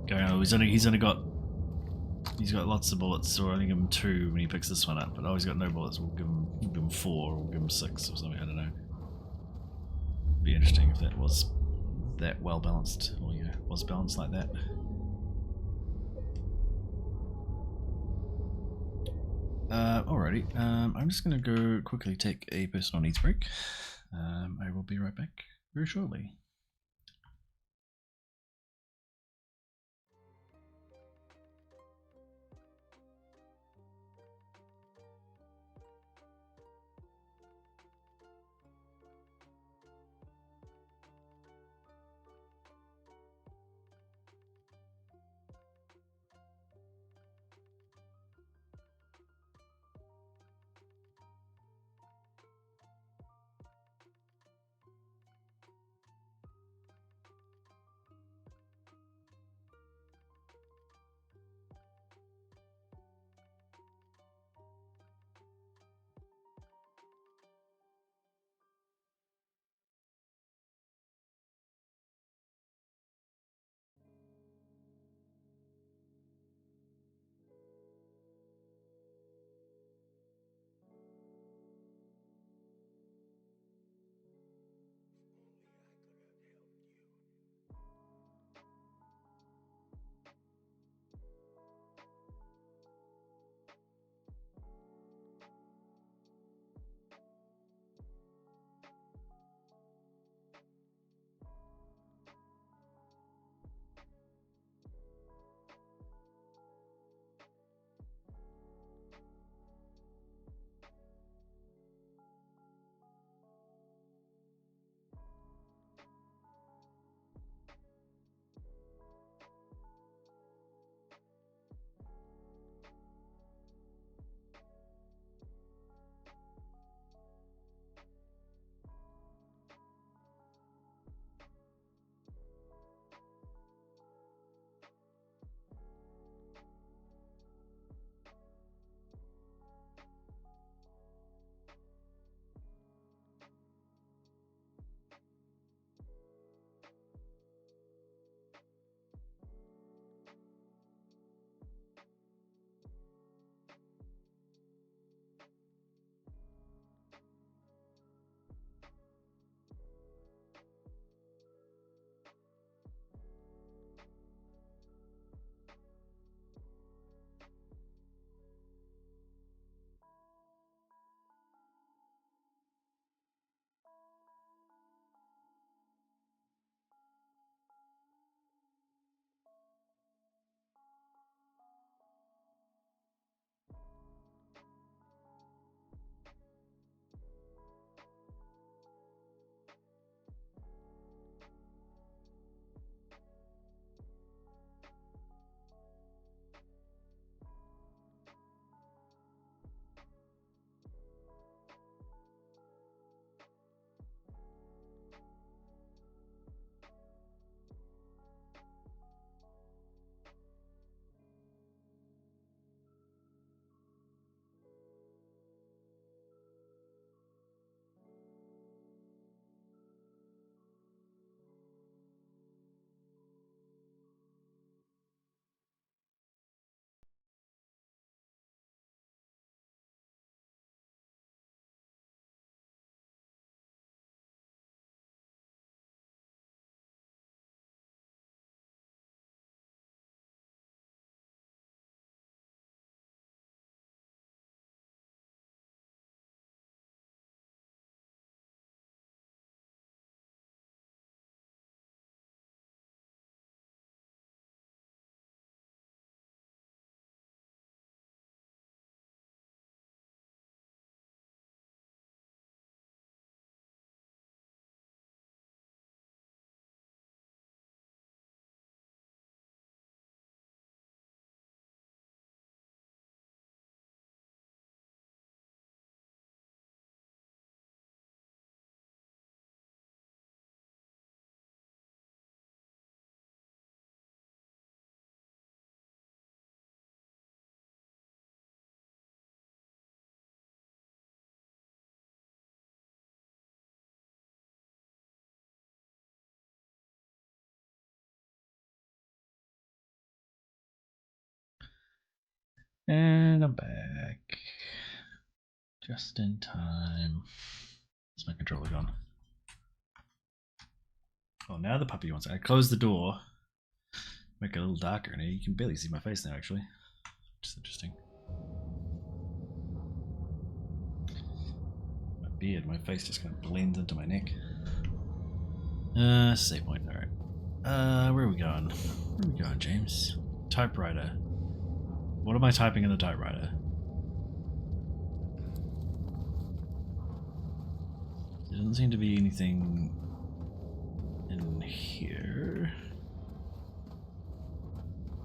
going, oh, he's got lots of bullets, or I only give him 2 when he picks this one up, but oh, he's got no bullets, we'll give him 4, or we'll give him 6 or something, I don't know. Be interesting if that was that well balanced, or yeah, was balanced like that. Alrighty. I'm just gonna go quickly take a personal needs break. I will be right back very shortly. And I'm back. Just in time. Where's my controller gone? Oh, now the puppy wants it. I closed the door. Make it a little darker in here. You can barely see my face now, actually. Which is interesting. beard. My face just kind of blends into my neck. Save point. Alright. Where are we going? Where are we going, James? Typewriter. What am I typing in the typewriter? There doesn't seem to be anything in here.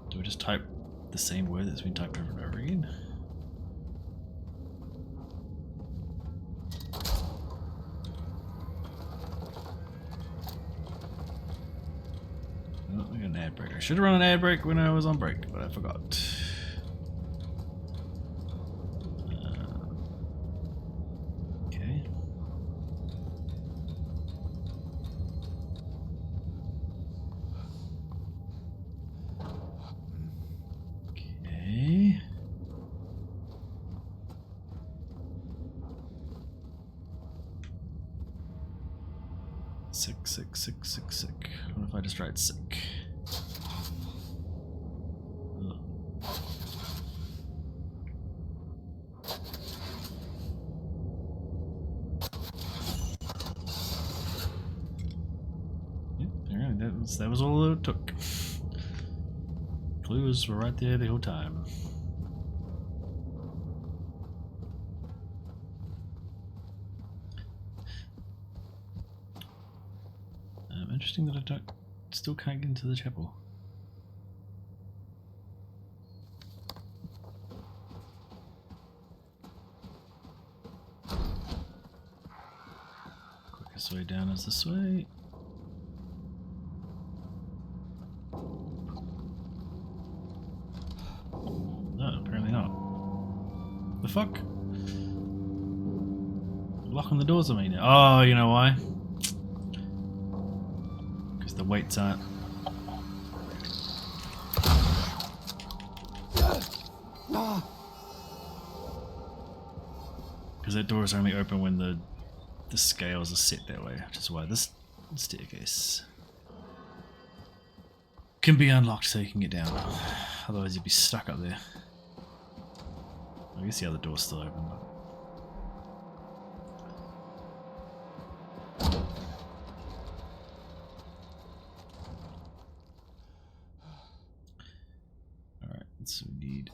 Do I just type the same word that's been typed over and over again? Oh, we got an ad break. I should have run an ad break when I was on break, but I forgot. Okay. Okay. Sick. What if I just write sick? Ugh. Yep, alright, that was all it took. Clues were right there the whole time. Interesting that I still can't get into the chapel. Quickest way down is this way. No, apparently not. The fuck? Locking the doors on me now. Oh, you know why? The weights aren't. Because that door is only open when the scales are set that way, which is why this staircase can be unlocked so you can get down. Otherwise you'd be stuck up there. I guess the other door's still open. But so we need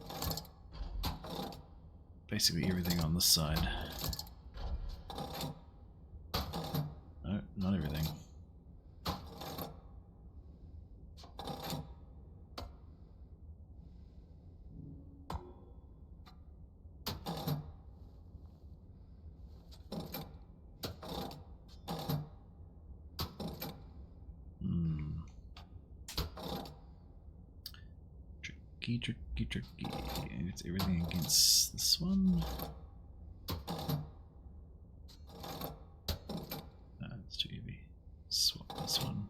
basically everything on this side. No, not everything. Tricky. It's everything against this one. It's too heavy. Swap this one.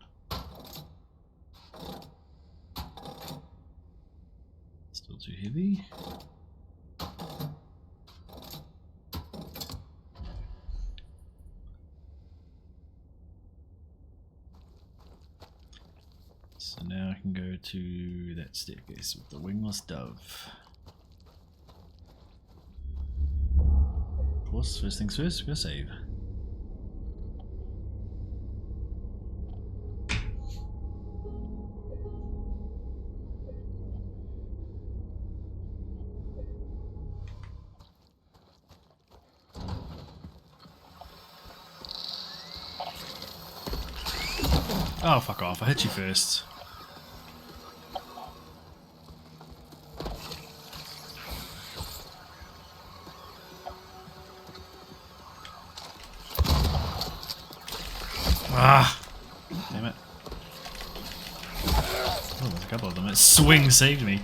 Still too heavy. So now I can go to that staircase with the wingless dove. Of course, first things first, we're gonna save. Oh, fuck off, I hit you first. Ah! Damn it. Oh, there's a couple of them. That swing saved me.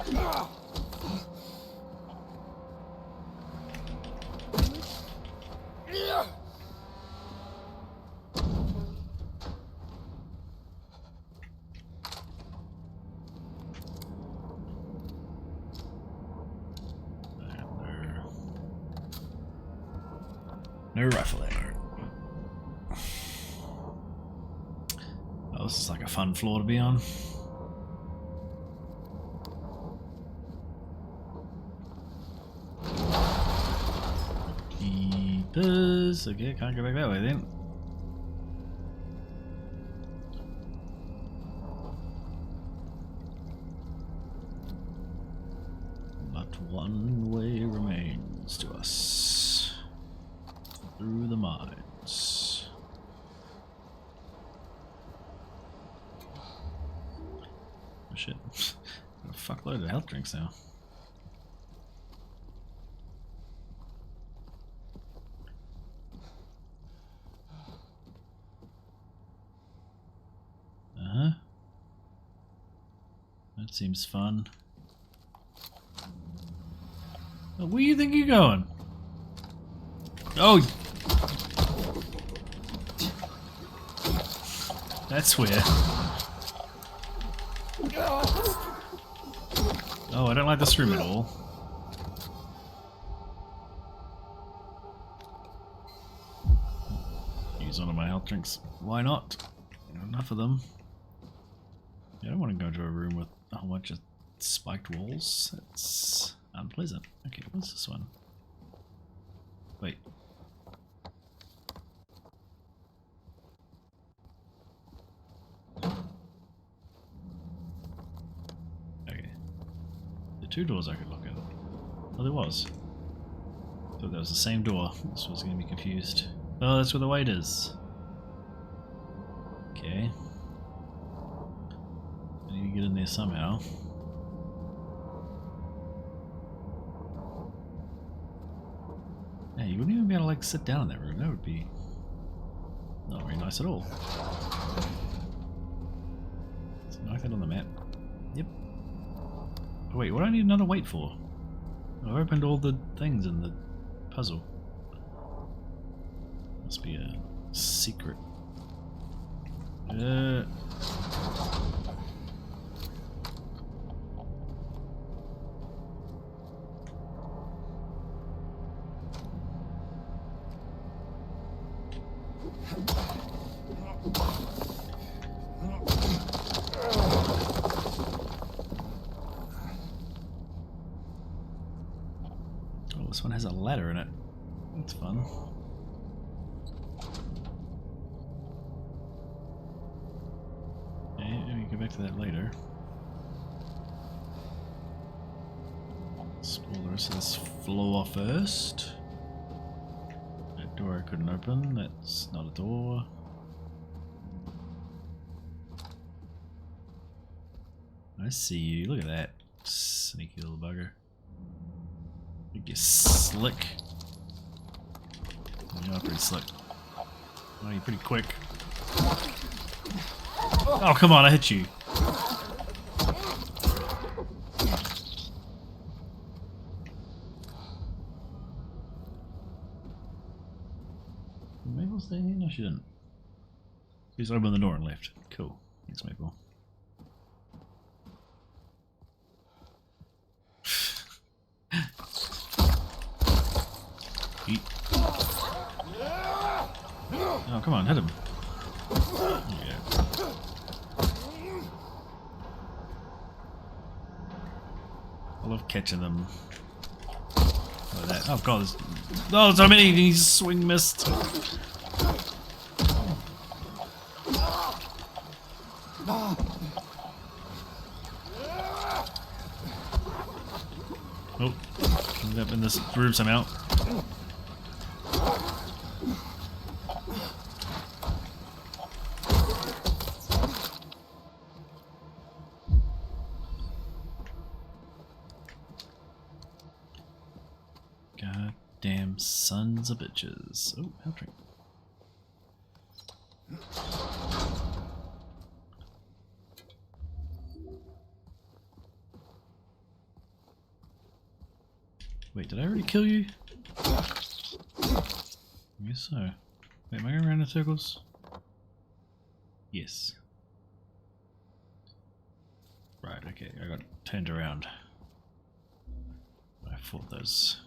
No rifle ammo. Oh, this is like a fun floor to be on. does. Okay, can't go back that way then. But one way remains to us. Through the mines. Oh shit. Got a fuckload of health drinks now. Uh-huh. That seems fun. Oh, where do you think you're going? Oh! That's weird. Oh, I don't like this room at all. Use one of my health drinks. Why not? Enough of them. Yeah, I don't want to go into a room with a whole bunch of spiked walls. That's unpleasant. Okay, what's this one? Wait. Okay. There are two doors I could look at. Oh, there was. Thought that was the same door. This was going to be confused. Oh, that's where the weight is. Okay. I need to get in there somehow. Yeah, you wouldn't even be able to like sit down in that room. That would be not very nice at all. Let's knock that on the map. Yep. Oh, wait, what do I need another weight for? I've opened all the things in the puzzle. Must be a secret. Oh, this one has a ladder in it. That's fun. Okay, let me go back to that later. Explore the rest of this floor first. That door I couldn't open. That's not a door. I see you. Look at that. Sneaky little bugger. You get slick. You're not pretty slick. Oh, you're pretty quick. Oh, come on, I hit you. Did Maple stay here? No, she didn't. She's opened the door and left. Cool. Thanks, Maple. Eat. Oh, come on, hit him. Yeah. I love catching them. Like that. Oh god, there's so many. He's swing missed. Oh, ended up in this room somehow. Goddamn sons of bitches. Oh, health drink. Wait, did I already kill you? I guess so. Wait, am I going around in circles? Yes. Right, okay, I got turned around. I fought those.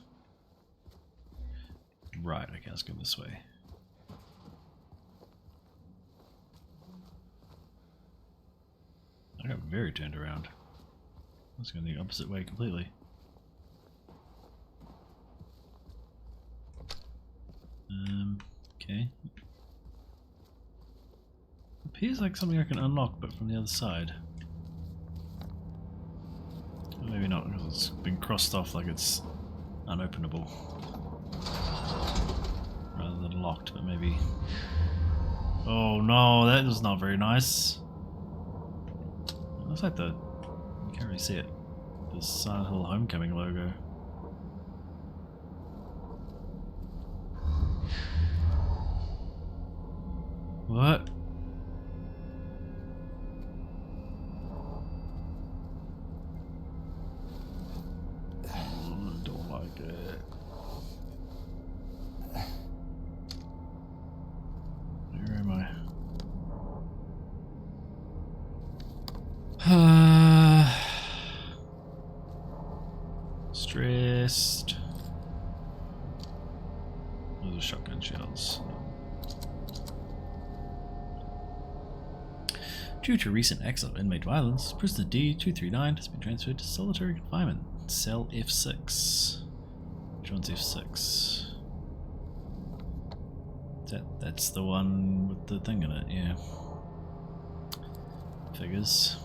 Right, okay, let's go this way. I got very turned around. Let's go the opposite way completely. appears like something I can unlock, but from the other side. Or maybe not, because it's been crossed off like it's unopenable. Rather than locked, but maybe... Oh no, that was not very nice. It looks like the... You can't really see it. The Silent Hill Homecoming logo. What? I don't like it. Where am I? Stressed. Those are shotgun shells. Due to recent acts of inmate violence, prisoner D239 has been transferred to solitary confinement, cell F6. Which one's F6? That's the one with the thing in it, yeah. Figures.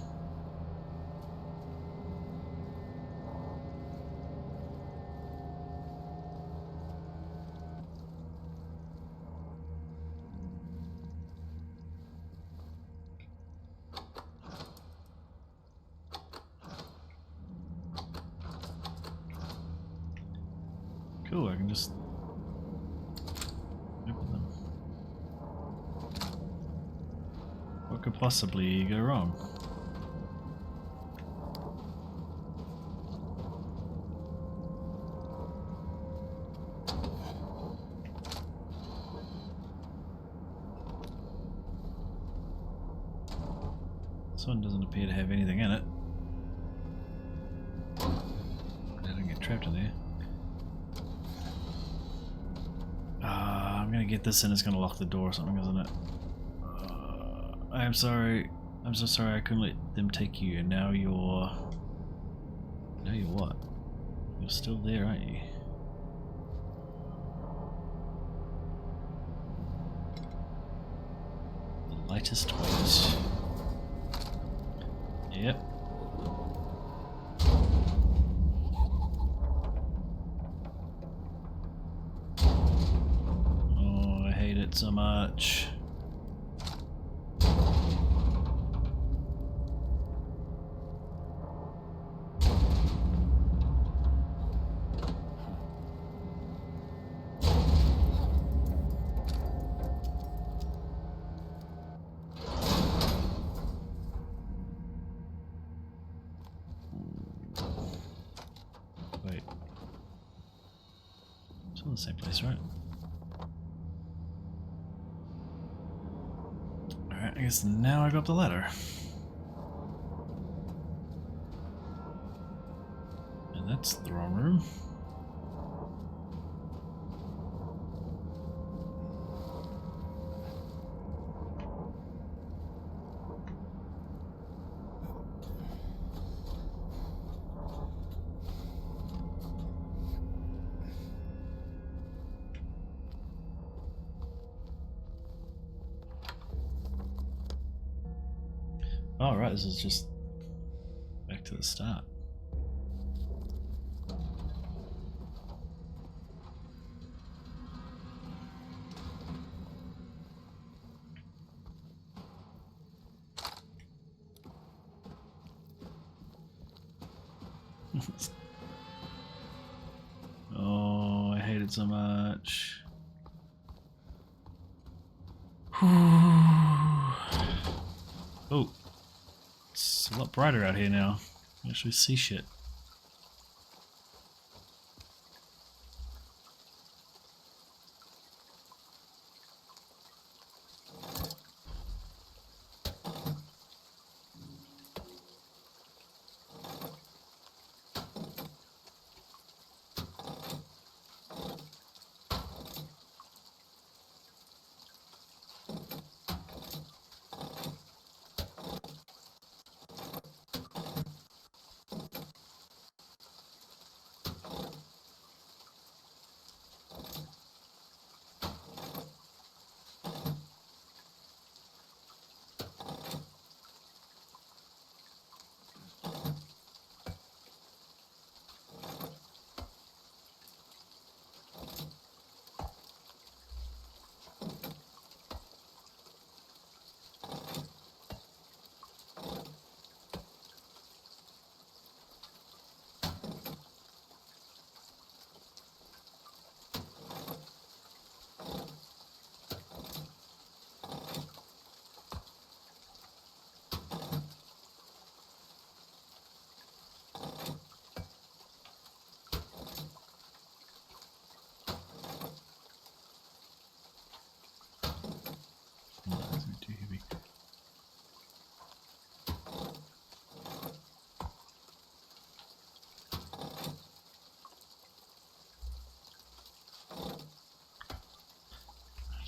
Cool, I can just open them. What could possibly go wrong? This one doesn't appear to have anything in it. I didn't get trapped in there. I'm gonna get this in, it's gonna lock the door or something, isn't it? I am sorry. I'm so sorry I couldn't let them take you, and now you're... Now you're what? You're still there, aren't you? The lightest weight. Yep. So much. Wait. It's all the same place, right? I guess now I go up the ladder. And that's the wrong room. Oh, right, this is just back to the start. Oh, I hate it so much. Oh. It's a lot brighter out here now. You can actually see shit.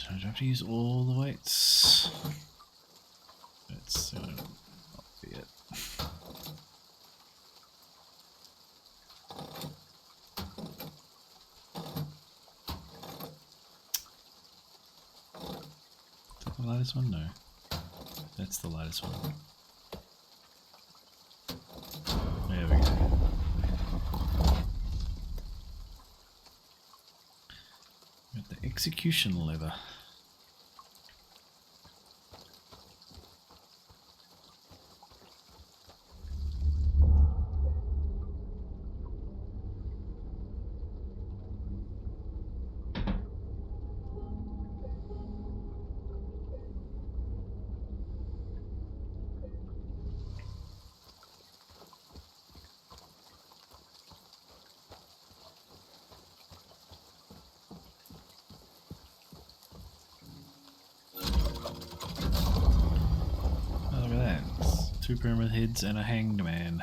So I have to use all the weights. That's not be it. Is that the lightest one? No. That's the lightest one. There we go. Got the execution lever. Oh, look at that. It's 2 pyramid heads and a hanged man.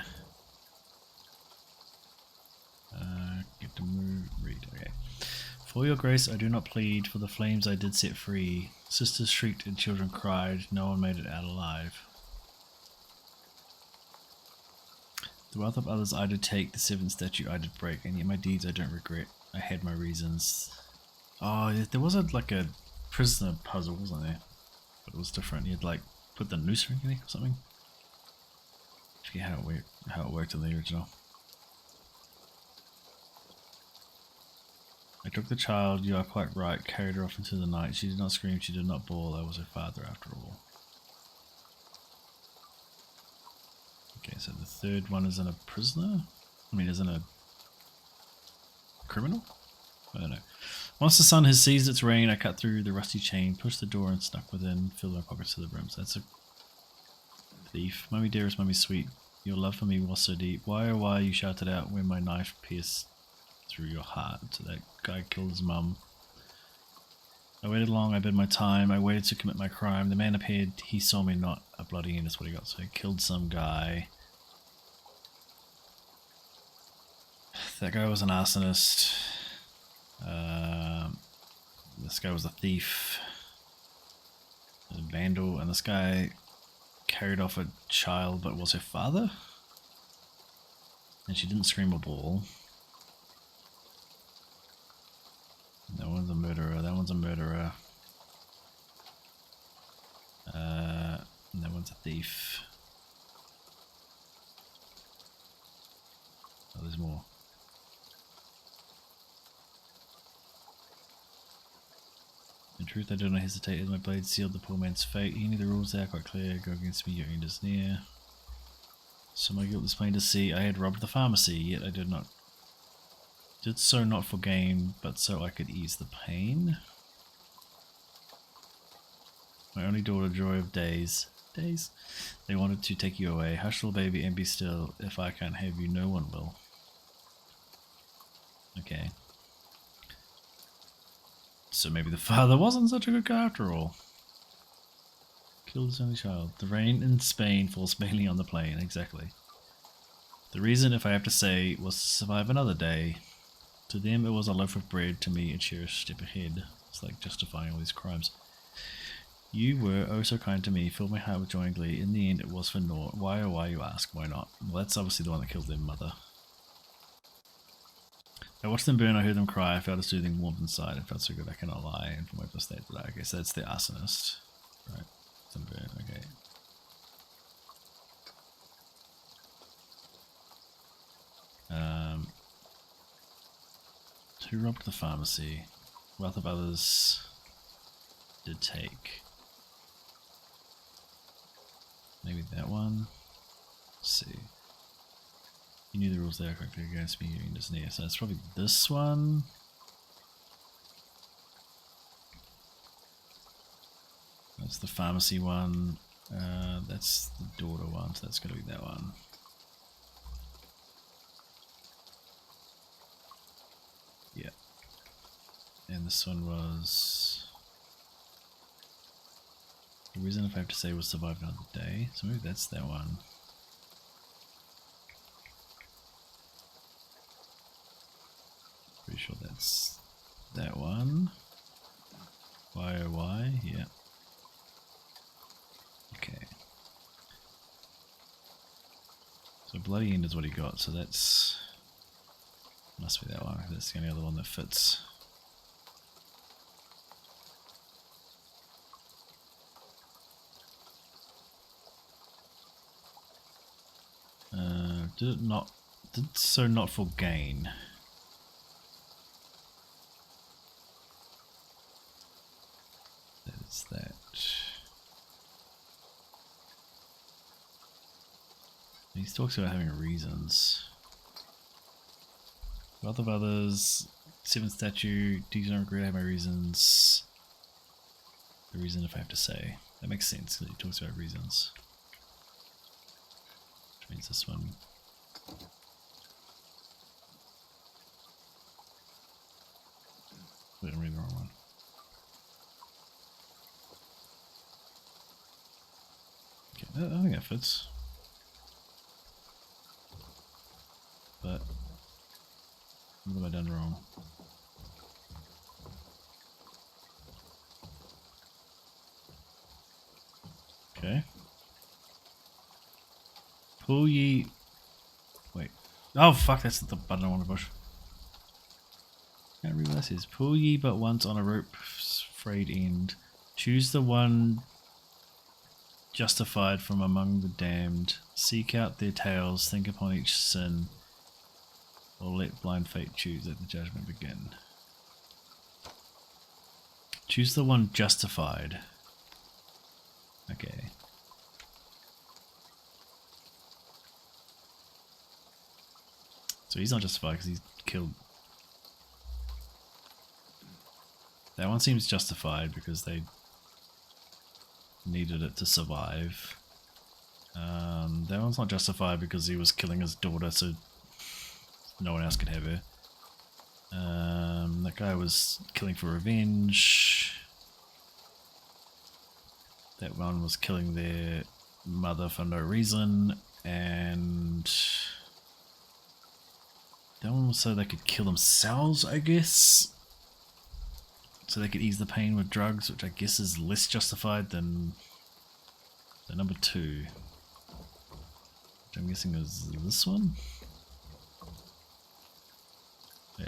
Get to move, read, okay. For your grace I do not plead, for the flames I did set free. Sisters shrieked and children cried, no one made it out alive. The wealth of others I did take, the 7th statue I did break, and yet my deeds I don't regret. I had my reasons. Oh, there was like a prisoner puzzle, wasn't there? But it was different. You'd like put the noose ring in or something. I forget how it worked in the original. I took the child, you are quite right, carried her off into the night. She did not scream, she did not bawl, I was her father after all. Okay, so the third one isn't a prisoner? I mean, isn't a criminal? I don't know. Once the sun has seized its reign, I cut through the rusty chain, pushed the door and snuck within, filled my pockets to the brim. So that's a thief. Mummy dearest, mummy sweet, your love for me was so deep. Why oh why you shouted out when my knife pierced through your heart. So that guy killed his mum. I waited long, I bid my time, I waited to commit my crime. The man appeared, he saw me not, a bloody end is what he got. So he killed some guy. That guy was an arsonist. This guy was a thief. A vandal, and this guy carried off a child but was her father? And she didn't scream or bawl. That one's a murderer, that one's a murderer. And that one's a thief. Oh, there's more. In truth, I did not hesitate as my blade sealed the poor man's fate. He knew the rules there quite clear. Go against me, your end is near. So my guilt was plain to see. I had robbed the pharmacy, yet I did so not for gain, but so I could ease the pain. My only daughter, joy of days. They wanted to take you away. Hush, little baby, and be still. If I can't have you, no one will. Okay. So maybe the father wasn't such a good guy after all. Killed his only child. The rain in Spain falls mainly on the plain. Exactly. The reason, if I have to say, was to survive another day. To them it was a loaf of bread, to me a cherished step ahead. It's like justifying all these crimes. You were oh so kind to me, filled my heart with joy and glee. In the end it was for naught. Why oh why, you ask, why not? Well, that's obviously the one that killed their mother. I watched them burn, I heard them cry, I felt a soothing warmth inside, it felt so good I cannot lie, and from my state that I guess that's the arsonist. Right, them burn, okay. Who robbed the pharmacy? Wealth of others did take. Maybe that one? Let's see. You knew the rules there quickly against me, you just near. So it's probably this one. That's the pharmacy one. That's the daughter one, so that's gotta be that one. Yeah. And this one was... The reason, if I have to say, was survive another day. So maybe that's that one. Pretty sure that's that one. YOY, yeah. Okay. So Bloody End is what he got, so that's... Must be that one, that's the only other one that fits. Did it not... Did so not for gain? There's that. He talks about having reasons. Wealth of others, 7th statue, do not regret having my reasons. The reason if I have to say. That makes sense because he talks about reasons. Which means this one. Wait, I'm reading the wrong one. Okay, I think that fits. But what have I done wrong? Okay. Pull ye. Wait. Oh fuck! That's the button I want to push. Can't read what that says. Pull ye but once on a rope's frayed end. Choose the one justified from among the damned. Seek out their tales. Think upon each sin. Or let blind fate choose. Let the judgment begin. Choose the one justified. Okay. So he's not justified because he's killed. That one seems justified because they needed it to survive. That one's not justified because he was killing his daughter so no one else could have her. That guy was killing for revenge. That one was killing their mother for no reason. And that one was so they could kill themselves, I guess. So they could ease the pain with drugs, which I guess is less justified than the number 2. Which I'm guessing is this one? Yeah.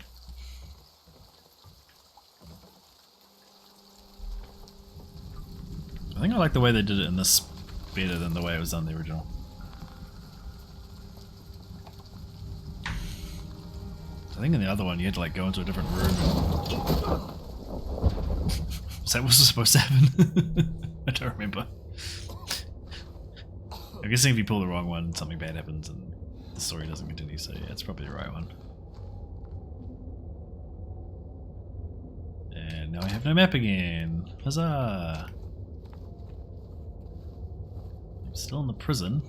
I think I like the way they did it in this better than the way it was done in the original. I think in the other one you had to like go into a different room and... Is that what was supposed to happen? I don't remember. I'm guessing if you pull the wrong one, something bad happens and the story doesn't continue, so yeah, it's probably the right one. And now I have no map again. Huzzah! I'm still in the prison,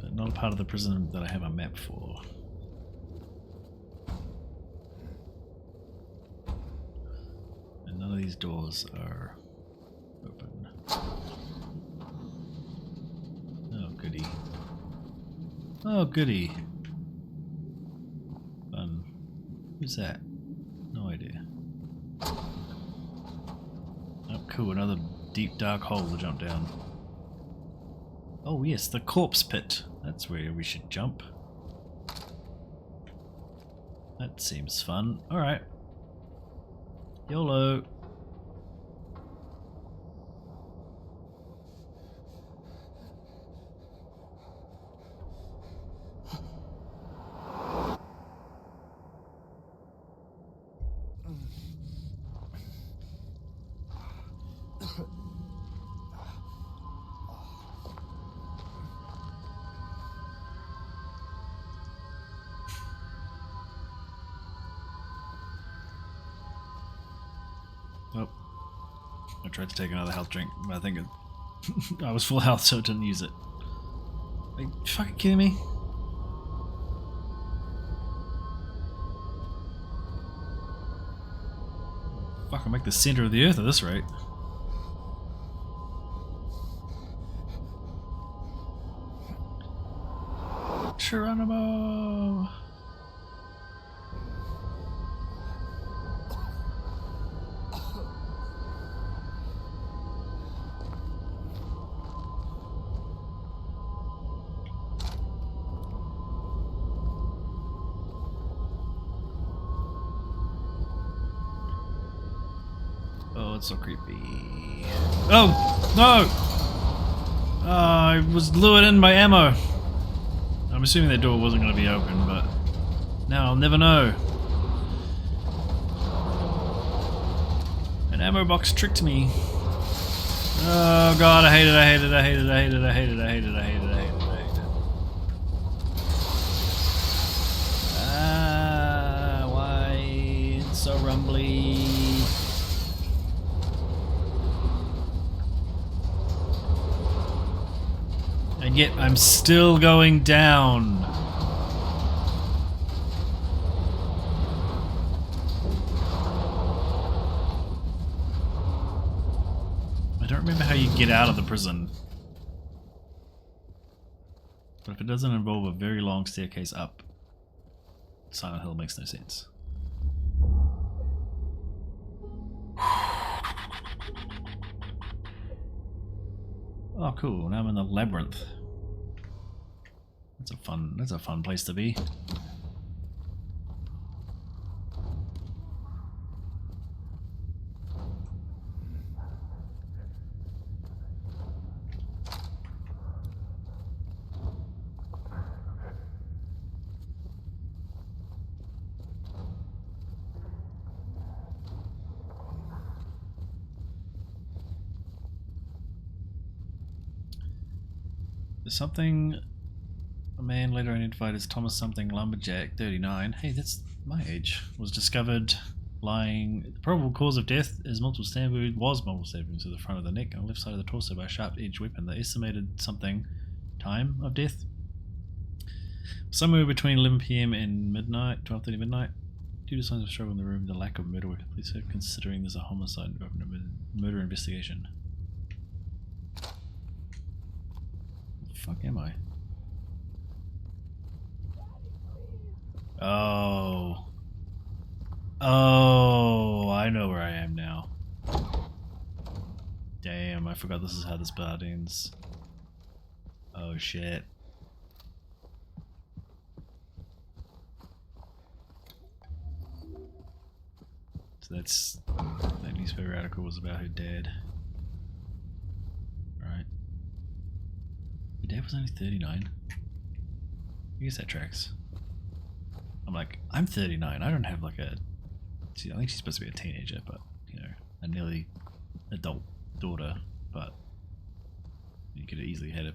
but not a part of the prison that I have a map for. And none of these doors are open. Oh goody. Oh goody. Fun. Who's that? No idea. Oh cool, another deep dark hole to jump down. Oh yes, the corpse pit. That's where we should jump. That seems fun. Alright. YOLO. Oh, I tried to take another health drink, but I think I was full health, so it didn't use it. Are you fucking kidding me? Fuck, I'll make the center of the earth at this rate. Geronimo! it's so creepy. Oh! No! I was lured in by ammo. I'm assuming that door wasn't going to be open, but now I'll never know. An ammo box tricked me. Oh god, I hate it, I hate it, I hate it, I hate it, I hate it, I hate it, I hate it, I hate it, I hate it. Ah, why it's so rumbly? And yet I'm still going down. I don't remember how you get out of the prison. But if it doesn't involve a very long staircase up, Silent Hill makes no sense. Oh cool, now I'm in the labyrinth. That's a fun place to be. There's something a man later identified as Thomas something Lumberjack 39. Hey, that's my age. Was discovered lying. The probable cause of death is multiple stab wounds to the front of the neck and left side of the torso by a sharp-edged weapon. The estimated something time of death somewhere between 11 PM and midnight, 12:30 midnight. Due to signs of struggle in the room, the lack of murder weapon, police are considering this a homicide and open a murder investigation. Where the fuck am I? Oh. Oh, I know where I am now. Damn, I forgot this is how this part ends. Oh shit. So that newspaper article was about her dad. Right. Her dad was only 39. I guess that tracks. I'm like, I'm 39. I don't have like a. See, I think she's supposed to be a teenager, but you know, a nearly adult daughter. But you could have easily had her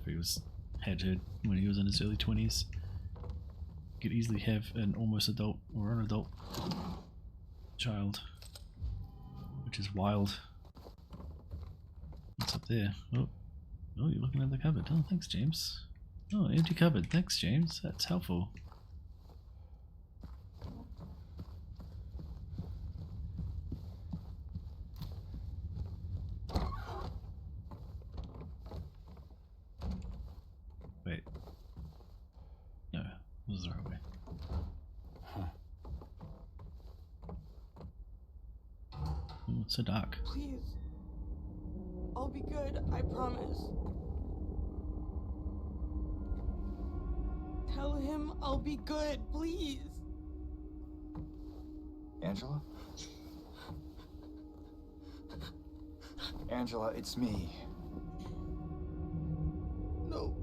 when he was in his early 20s. You could easily have an almost adult or an adult child, which is wild. What's up there? Oh, you're looking at the cupboard. Oh, thanks, James. Oh, empty cupboard. Thanks, James. That's helpful. Wait. No, this is the right way. Ooh, it's so dark. Please. I'll be good, I promise. Tell him I'll be good, please. Angela? Angela, it's me. No.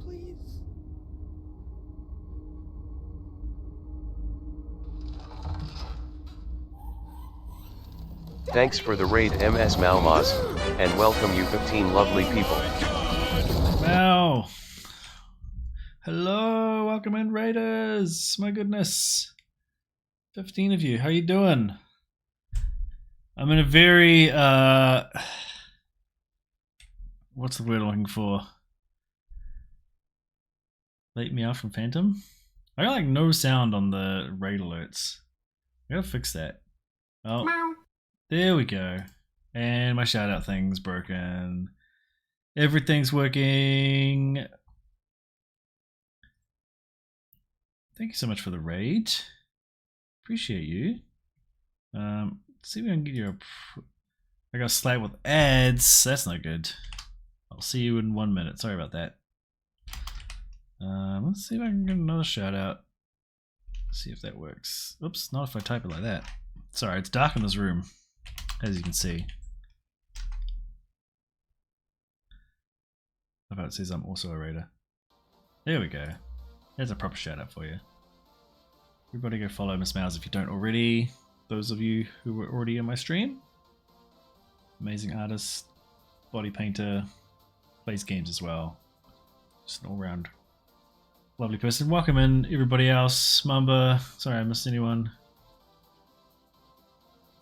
Please. Thanks for the raid, MS Malmas, and welcome you 15 lovely people. Wow. Hello, welcome in, Raiders. My goodness. 15 of you. How you doing? I'm in a very what's the word I'm looking for? Late meow from Phantom? I got like no sound on the raid alerts. I gotta fix that. Oh. Meow. There we go. And my shout out thing's broken. Everything's working. Thank you so much for the raid. Appreciate you. Let's see if I can get you I got slapped with ads. That's not good. I'll see you in 1 minute. Sorry about that. Let's see if I can get another shout out. See if that works. Oops, not if I type it like that. Sorry, it's dark in this room. as you can see. I thought it says I'm also a raider. There we go. There's a proper shout out for you. Everybody go follow Miss Mouse if you don't already. Those of you who were already in my stream. Amazing artist, body painter, plays games as well. Just an all-round lovely person. Welcome in everybody else. Mamba, sorry I missed anyone.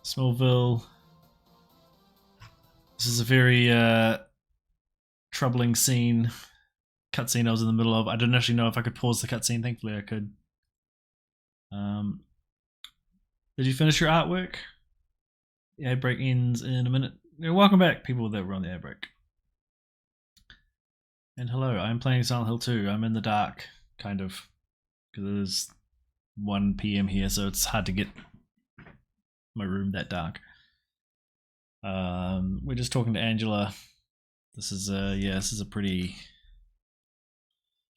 Smallville. This is a very troubling scene. Cutscene I was in the middle of. I didn't actually know if I could pause the cutscene. Thankfully I could. Did you finish your artwork? The air break ends in a minute. Yeah, welcome back, people that were on the air break. And hello, I'm playing Silent Hill 2. I'm in the dark, kind of, because it is 1 PM here, so it's hard to get my room that dark. We're just talking to Angela. This is this is a pretty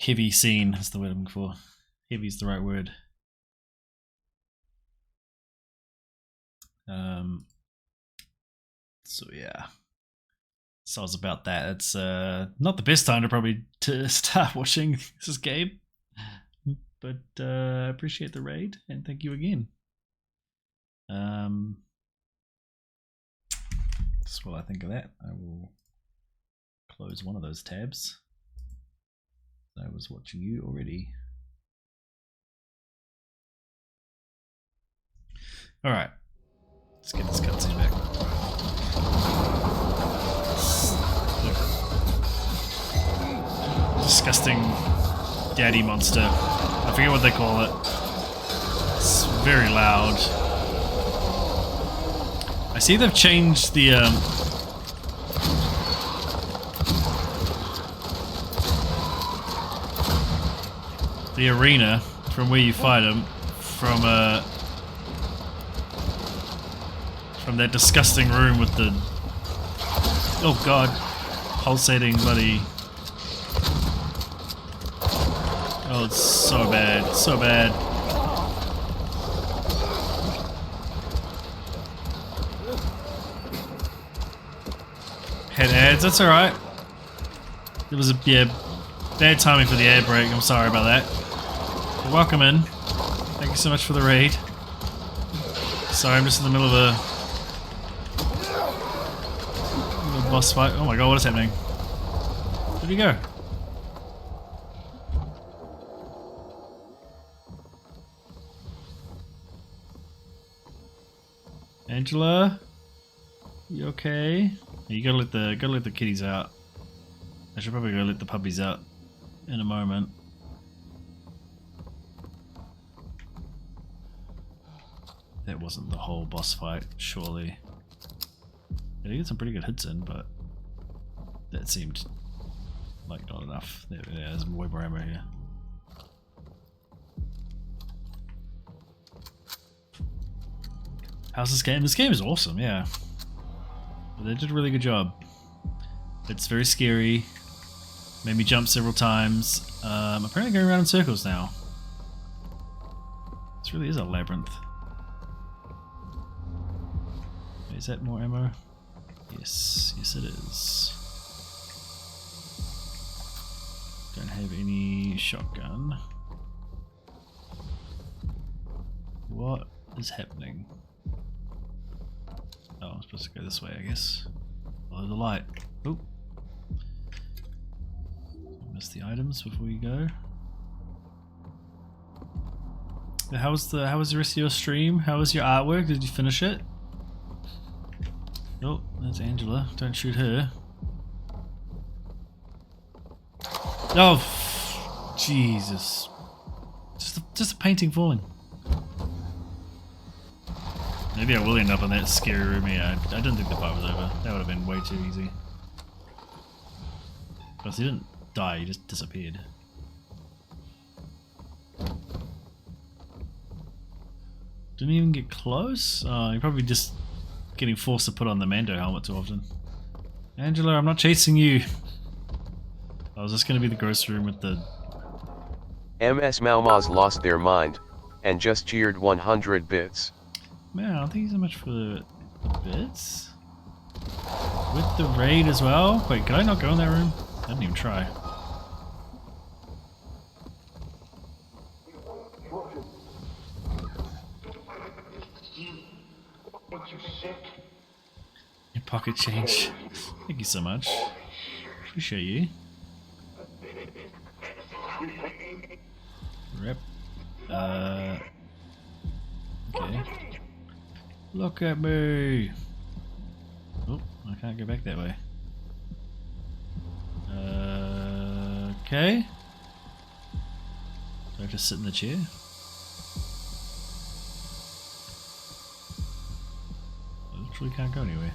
heavy scene. That's the word I'm looking for. Heavy is the right word. So yeah, so I was about that. It's not the best time to probably start watching this game, but I appreciate the raid and thank you again. That's what I think of that. I will close one of those tabs. I was watching you already. All right. Let's get this cutscene back. Disgusting daddy monster. I forget what they call it. It's very loud. I see they've changed the arena from where you fight them from that disgusting room with the, oh god, pulsating bloody, oh it's so bad, so bad. Head ads, that's alright. It was bad timing for the air break, I'm sorry about that. But welcome in. Thank you so much for the raid. Sorry, I'm just in the middle of a boss fight. Oh my god, what is happening? Where'd he go? Angela? You okay? You gotta let the kitties out. I should probably go let the puppies out in a moment. That wasn't the whole boss fight, surely. Yeah, he got some pretty good hits in, but that seemed like not enough. There's way more ammo here. How's this game? This game is awesome, yeah. They did a really good job. It's very scary. Made me jump several times. Apparently going around in circles now. This really is a labyrinth. Is that more ammo? Yes, yes it is. Don't have any shotgun. What is happening? Oh, I'm supposed to go this way, I guess. Follow the light. Oop. Miss the items before you go. How was the rest of your stream? How was your artwork? Did you finish it? Oh, that's Angela. Don't shoot her. Oh, Jesus! Just a painting falling. Maybe I will end up in that scary room. Yeah, I didn't think the fight was over. That would have been way too easy. Plus, he didn't die. He just disappeared. Didn't even get close. Oh, he probably just getting forced to put on the Mando helmet too often. Angela, I'm not chasing you. I was just going to be the grocery room with the... MS Malmaz lost their mind, and just cheered 100 bits. Man, thank you so much for bits. With the raid as well. Wait, could I not go in that room? I didn't even try. Your pocket change. Thank you so much. Appreciate you. Rip. Okay. Look at me. Oh, I can't go back that way. Okay. Do I just sit in the chair? I literally can't go anywhere.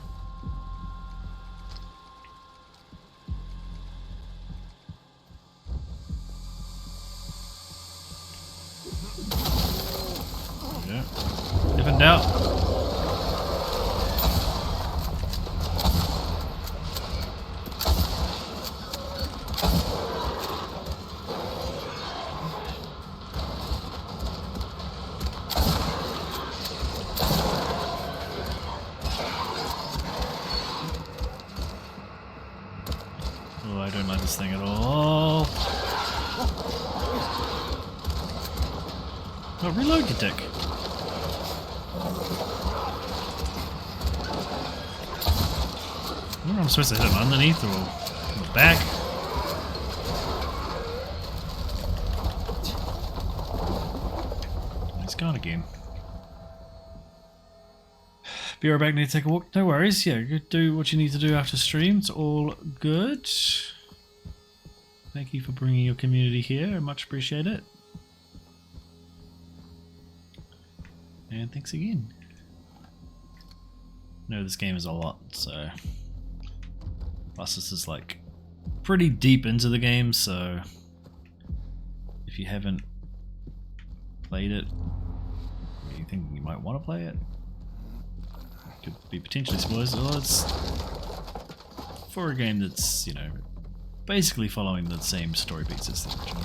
Yeah. If in doubt. Oh, I don't like this thing at all. Oh, reload, you dick. I don't know if I'm supposed to hit him underneath or in the back. He's gone again. Be right back, need to take a walk. No worries, yeah, go do what you need to do after stream. It's all good. Thank you for bringing your community here. I much appreciate it. And thanks again. No, this game is a lot, so... Plus this is like pretty deep into the game, so... If you haven't played it, or you think you might want to play it, could be potentially spoilers. Well, it's for a game that's, you know, basically following the same story beats as the original.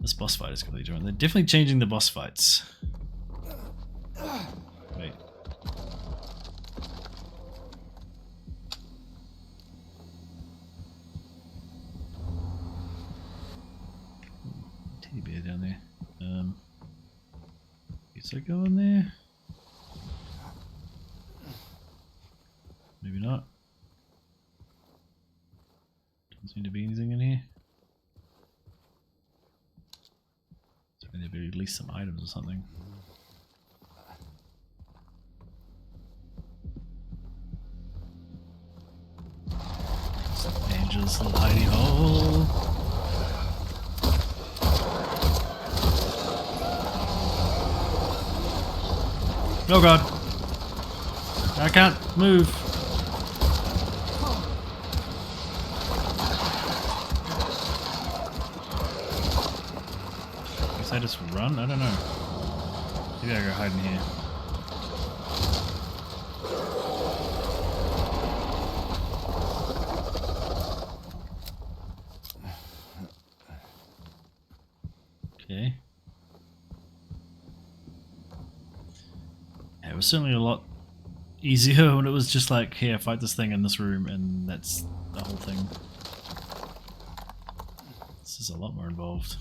This boss fight is completely different. They're definitely changing the boss fights. Wait. Teddy bear down there. Guess I go in there? Maybe not. Doesn't seem to be anything in here. So maybe there'll be at least some items or something. Angel's little hidey hole. Oh god. I can't move. Guess I just run? I don't know. Maybe I go hide in here. Okay. Yeah, it was certainly a lot easier when it was just like, here, fight this thing in this room, and that's the whole thing. This is a lot more involved.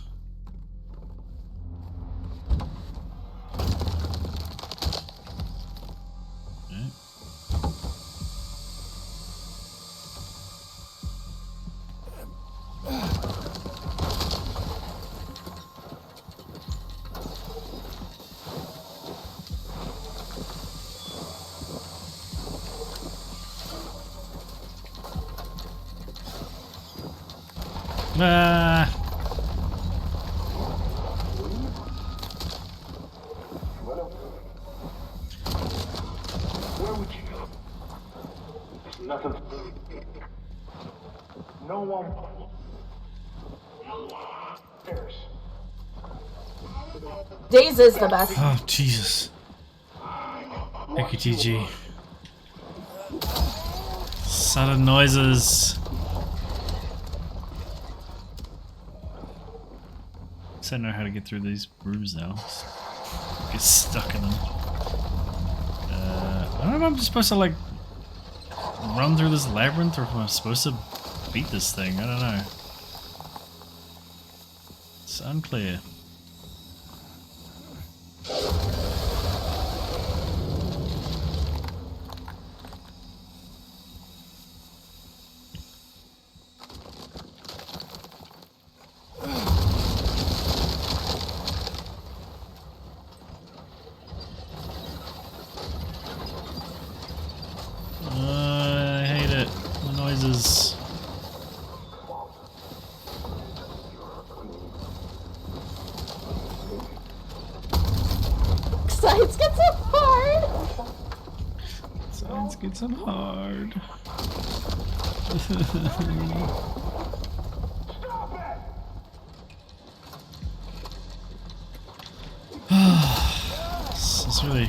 Okay. Ah. Where would you go? There's nothing. No one. There's. Days is the best. Oh, Jesus. Thank you, TG. Sudden noises. I don't know how to get through these rooms now. Get stuck in them. don't know if I'm just supposed to like run through this labyrinth or if I'm supposed to beat this thing. I don't know. It's unclear. I hate it. The noises. Science gets so hard. Science gets on hard. This is really.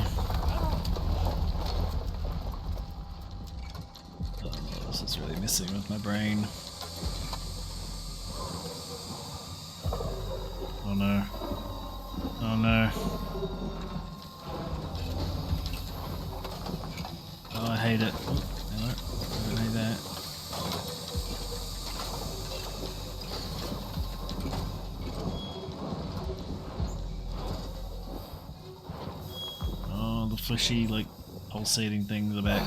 Oh, this is really messing with my brain. Oh no. Oh no. Oh, I hate it. Oh, hello. I don't hate that. Oh, the fleshy, like, pulsating thing in the back.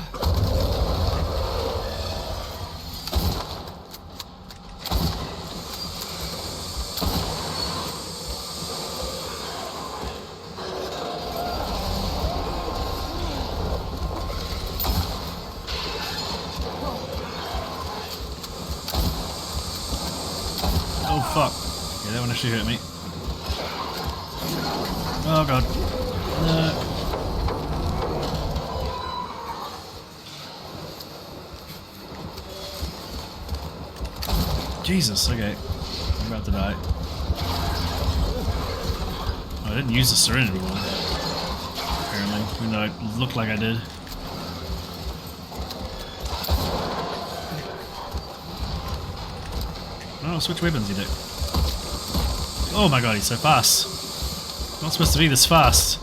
Oh fuck. Yeah, that one actually hurt me. Oh god. Jesus, okay. I'm about to die. Oh, I didn't use the Serenity Wall. Apparently, even though it looked like I did. Oh, switch weapons, you dick. Oh my god, he's so fast. Not supposed to be this fast.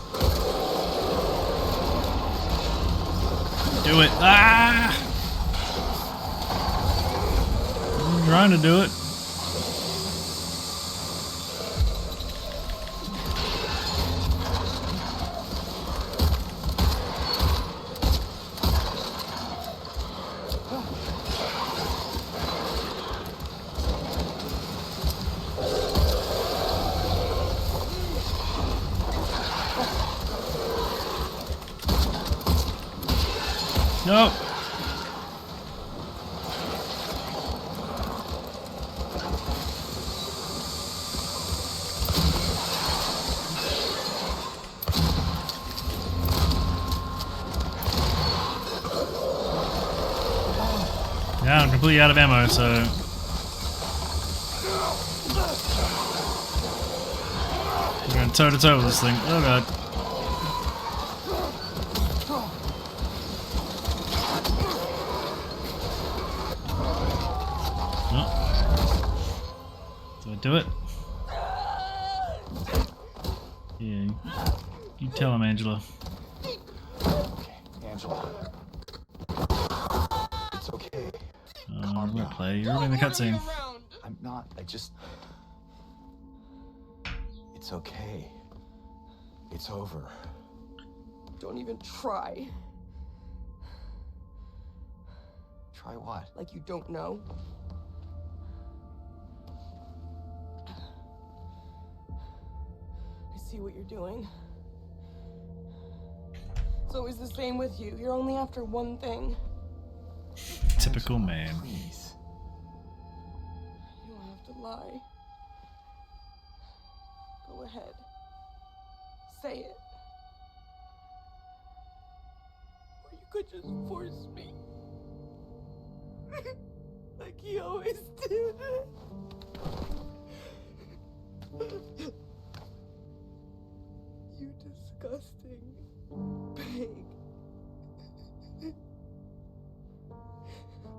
Do it. Ah! I'm trying to do it. No. Yeah, I'm completely out of ammo, so we're going toe to toe with this thing. Oh god. Do I do it? Yeah. You tell him, Angela. Angela. It's okay. I'm gonna play. You're ruining the cutscene. I'm not. I just. It's okay. It's over. Don't even try. Try what? Like you don't know. I see what you're doing. It's always the same with you. You're only after one thing. Typical man. Please. You don't have to lie. Go ahead. Say it. Or you could just force me. Like he always did. You disgusting pig.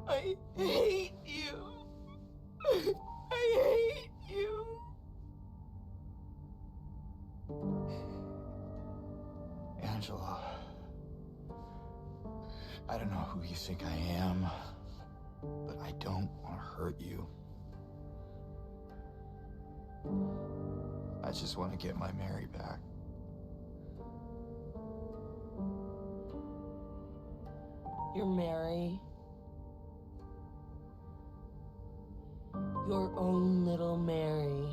I hate you. I hate you. Angela. I don't know who you think I am, but I don't want to hurt you. I just want to get my Mary back. You're Mary. Your own little Mary.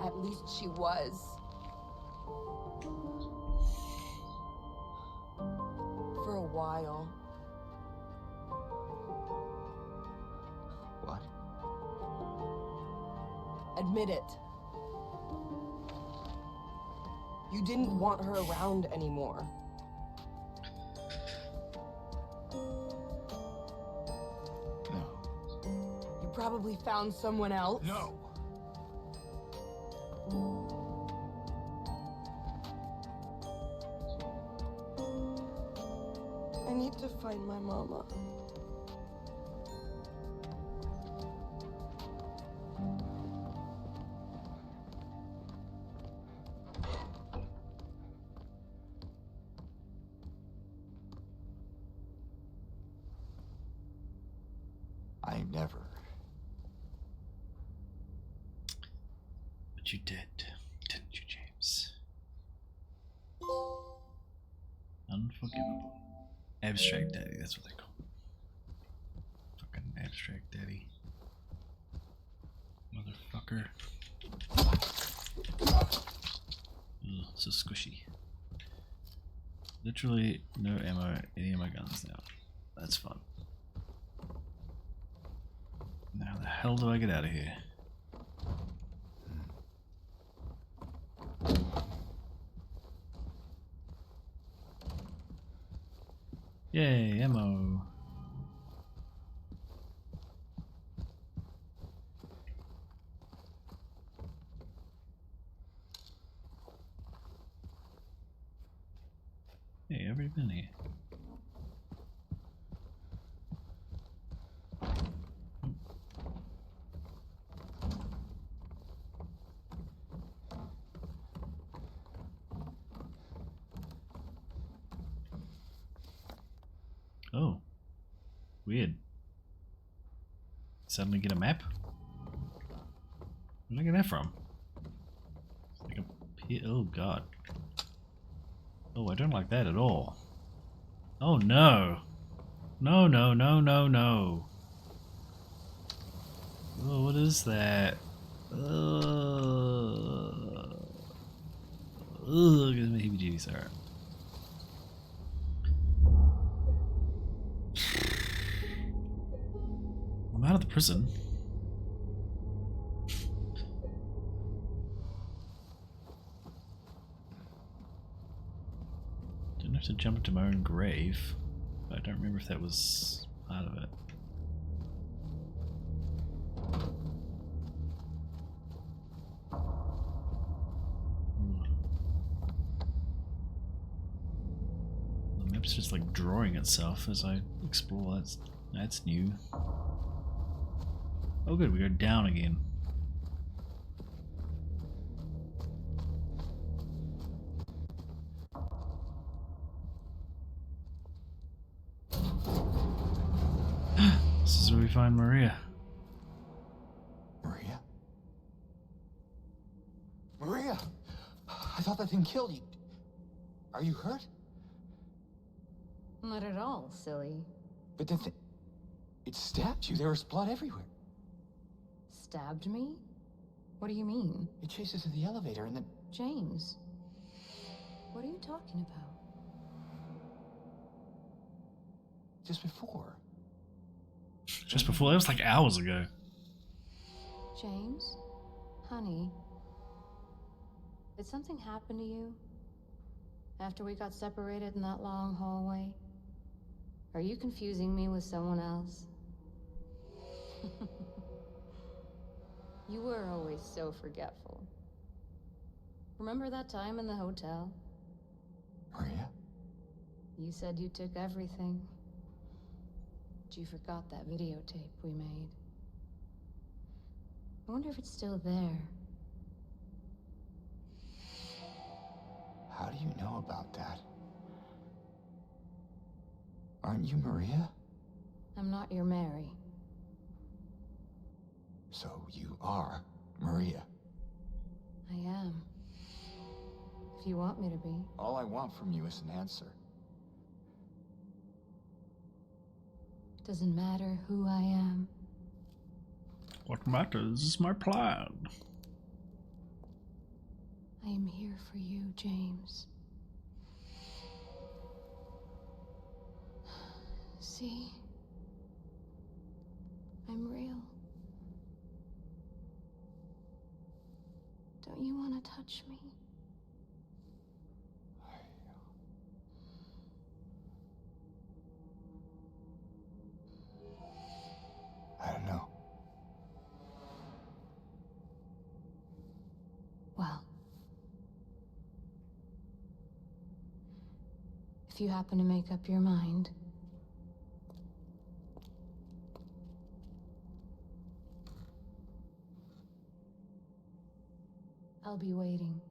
At least she was. For a while. What? Admit it. You didn't want her around anymore. No. You probably found someone else. No! I need to find my mama. I never. But you did, didn't you, James? Unforgivable. Abstract Daddy, that's what they call him. Fucking Abstract Daddy. Motherfucker. Ugh, so squishy. Literally no ammo, any of my guns now. That's fun. Now the hell do I get out of here? Yay, ammo. Hey, I've already been here. Oh, weird. Suddenly get a map? Where did I get that from? It's like a oh god. Oh, I don't like that at all. Oh no. No, no, no, no, no. Oh, what is that? Ugh, give me heebie-jeebies, alright. I'm out of the prison. Didn't have to jump into my own grave, but I don't remember if that was part of it. The map's just like drawing itself as I explore. That's new. Oh good, we go down again. This is where we find Maria. Maria? Maria! I thought that thing killed you. Are you hurt? Not at all, silly. But the thing... It stabbed you. There was blood everywhere. Stabbed me? What do you mean? It chased us in the elevator and then... James, what are you talking about? Just before. Just before, that was like hours ago. James? Honey? Did something happen to you? After we got separated in that long hallway? Are you confusing me with someone else? You were always so forgetful. Remember that time in the hotel? Maria? You said you took everything. But you forgot that videotape we made. I wonder if it's still there. How How do you know about that? Aren't you Maria? I'm not your Mary. So you are Maria. I am. If you want me to be. All I want from you is an answer. Doesn't matter who I am. What matters is my plan. I am here for you, James. See? I'm real. Don't you want to touch me? I don't know. Well, if you happen to make up your mind, I'll be waiting.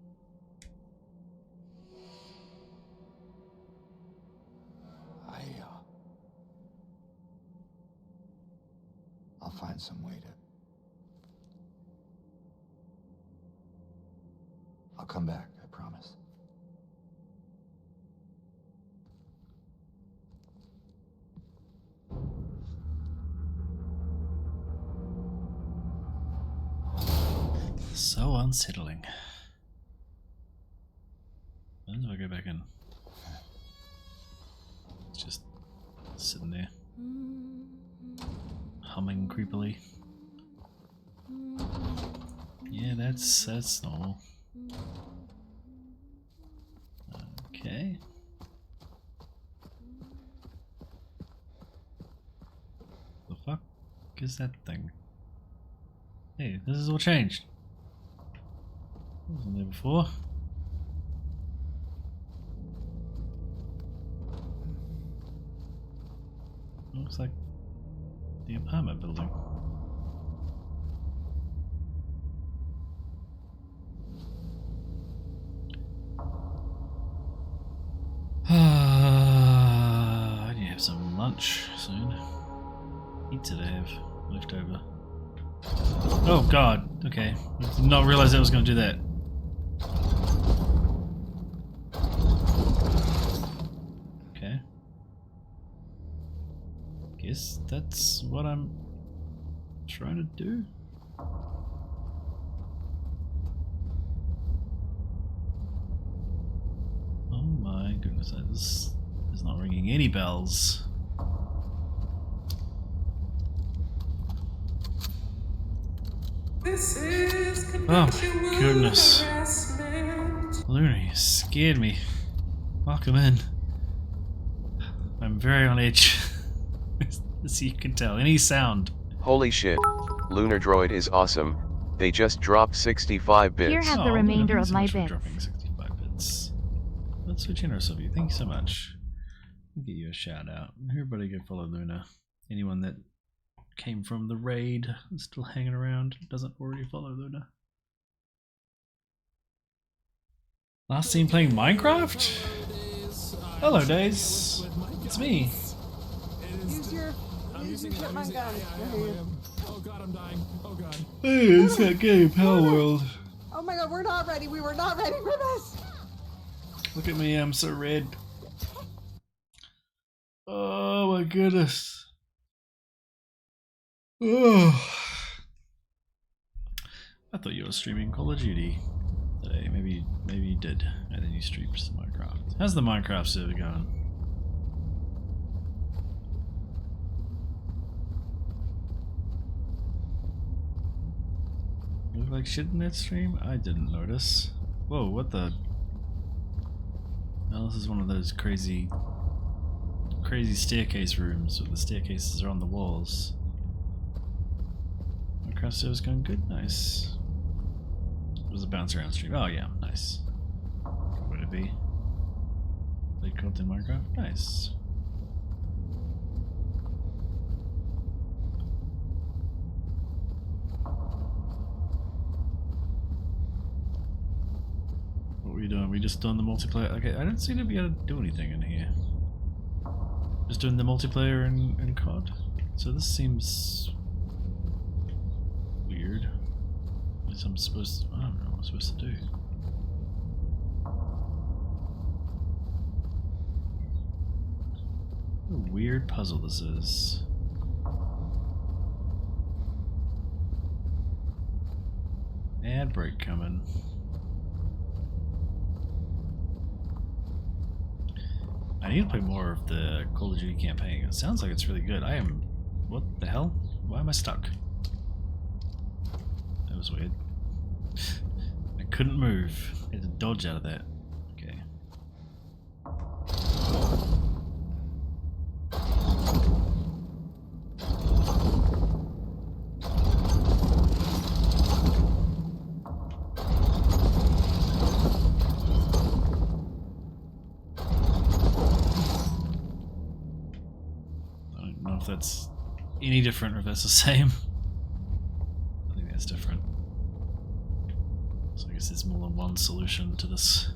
I'll find some way to... I'll come back, I promise. So unsettling. When do I go back in? It's just sitting there, humming creepily. Yeah, that's normal. Okay. The fuck is that thing? Hey, this is all changed. Wasn't there before? Looks like the apartment building. I need to have some lunch soon. Pizza to have left over. Oh god, okay. I did not realize I was going to do that. Okay. Guess that's what I'm trying to do. Oh my goodness, this is not ringing any bells. This is Oh my goodness. Luna, you scared me. Welcome in. I'm very on edge. As you can tell, any sound. Holy shit. Lunar Droid is awesome. They just dropped 65 bits. Here have the remainder of my bits. Dropping 65 bits. That's so generous of you. Thank you so much. I'll get you a shout out. Everybody go follow Luna. Anyone that came from the raid is still hanging around, doesn't already follow Luna. Last seen playing Minecraft? Hello, Days. It's me. Use your chipmunk gun. Oh god, I'm dying. Oh god. Hey, it's that game, Power World. Oh my god, we're not ready. We were not ready for this. Look at me, I'm so red. Oh my goodness. Oh. I thought you were streaming Call of Duty today. Maybe you did, and then you streamed some Minecraft. How's the Minecraft server going? Look like shit in that stream? I didn't notice. Whoa, what the? Well, this is one of those crazy staircase rooms where the staircases are on the walls. Minecraft server's going good, nice. It was a bounce around stream. Oh yeah, nice. Good way to be. Play content Minecraft, nice. What were you doing? We just doing the multiplayer? Okay, I don't seem to be able to do anything in here. Just doing the multiplayer in COD. So this seems weird. I guess I'm supposed to, I don't know what I'm supposed to do. What a weird puzzle this is. Ad break coming. I need to play more of the Call of Duty campaign. It sounds like it's really good. I am... What the hell? Why am I stuck? That was weird. I couldn't move. I had to dodge out of that. Okay. That's any different or if that's the same. I think that's different. So I guess there's more than one solution to this.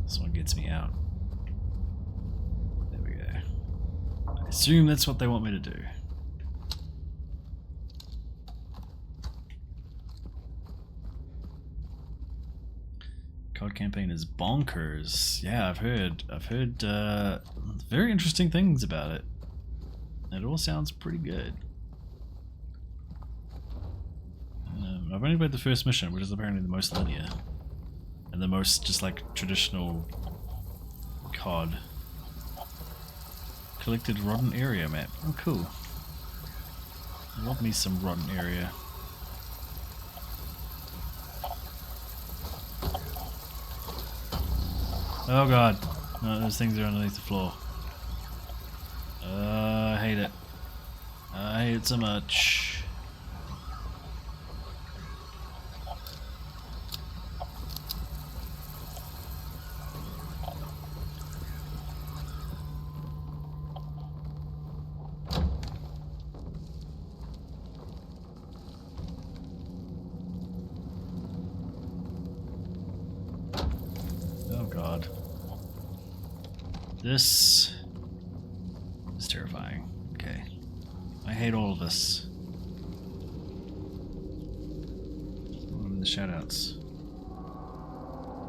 This one gets me out. There we go. I assume that's what they want me to do. COD campaign is bonkers. Yeah, I've heard very interesting things about it. It all sounds pretty good. I've only played the first mission, which is apparently the most linear and the most just like traditional COD. Collected rotten area map. Oh, cool. I love me some rotten area. Oh god, no, those things are underneath the floor. I hate it. I hate it so much. Oh god. This is terrifying. Okay. I hate all of this. The shoutouts.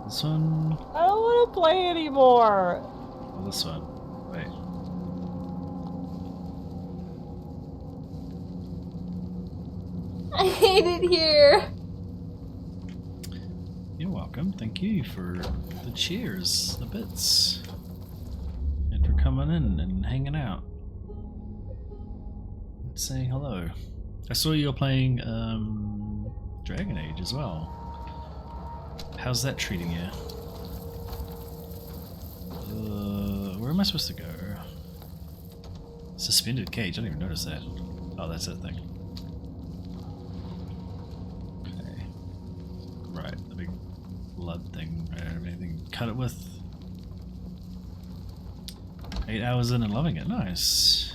This one. I don't want to play anymore. Oh, this one. Wait. I hate it here. You're welcome. Thank you for the cheers, the bits, and for coming in and hanging out and saying hello. I saw you were playing Dragon Age as well. How's that treating you? Where am I supposed to go? Suspended cage. I didn't even notice that. Oh, that's that thing. Okay. Right, the big blood thing. I don't have anything to cut it with. 8 hours in and loving it. Nice.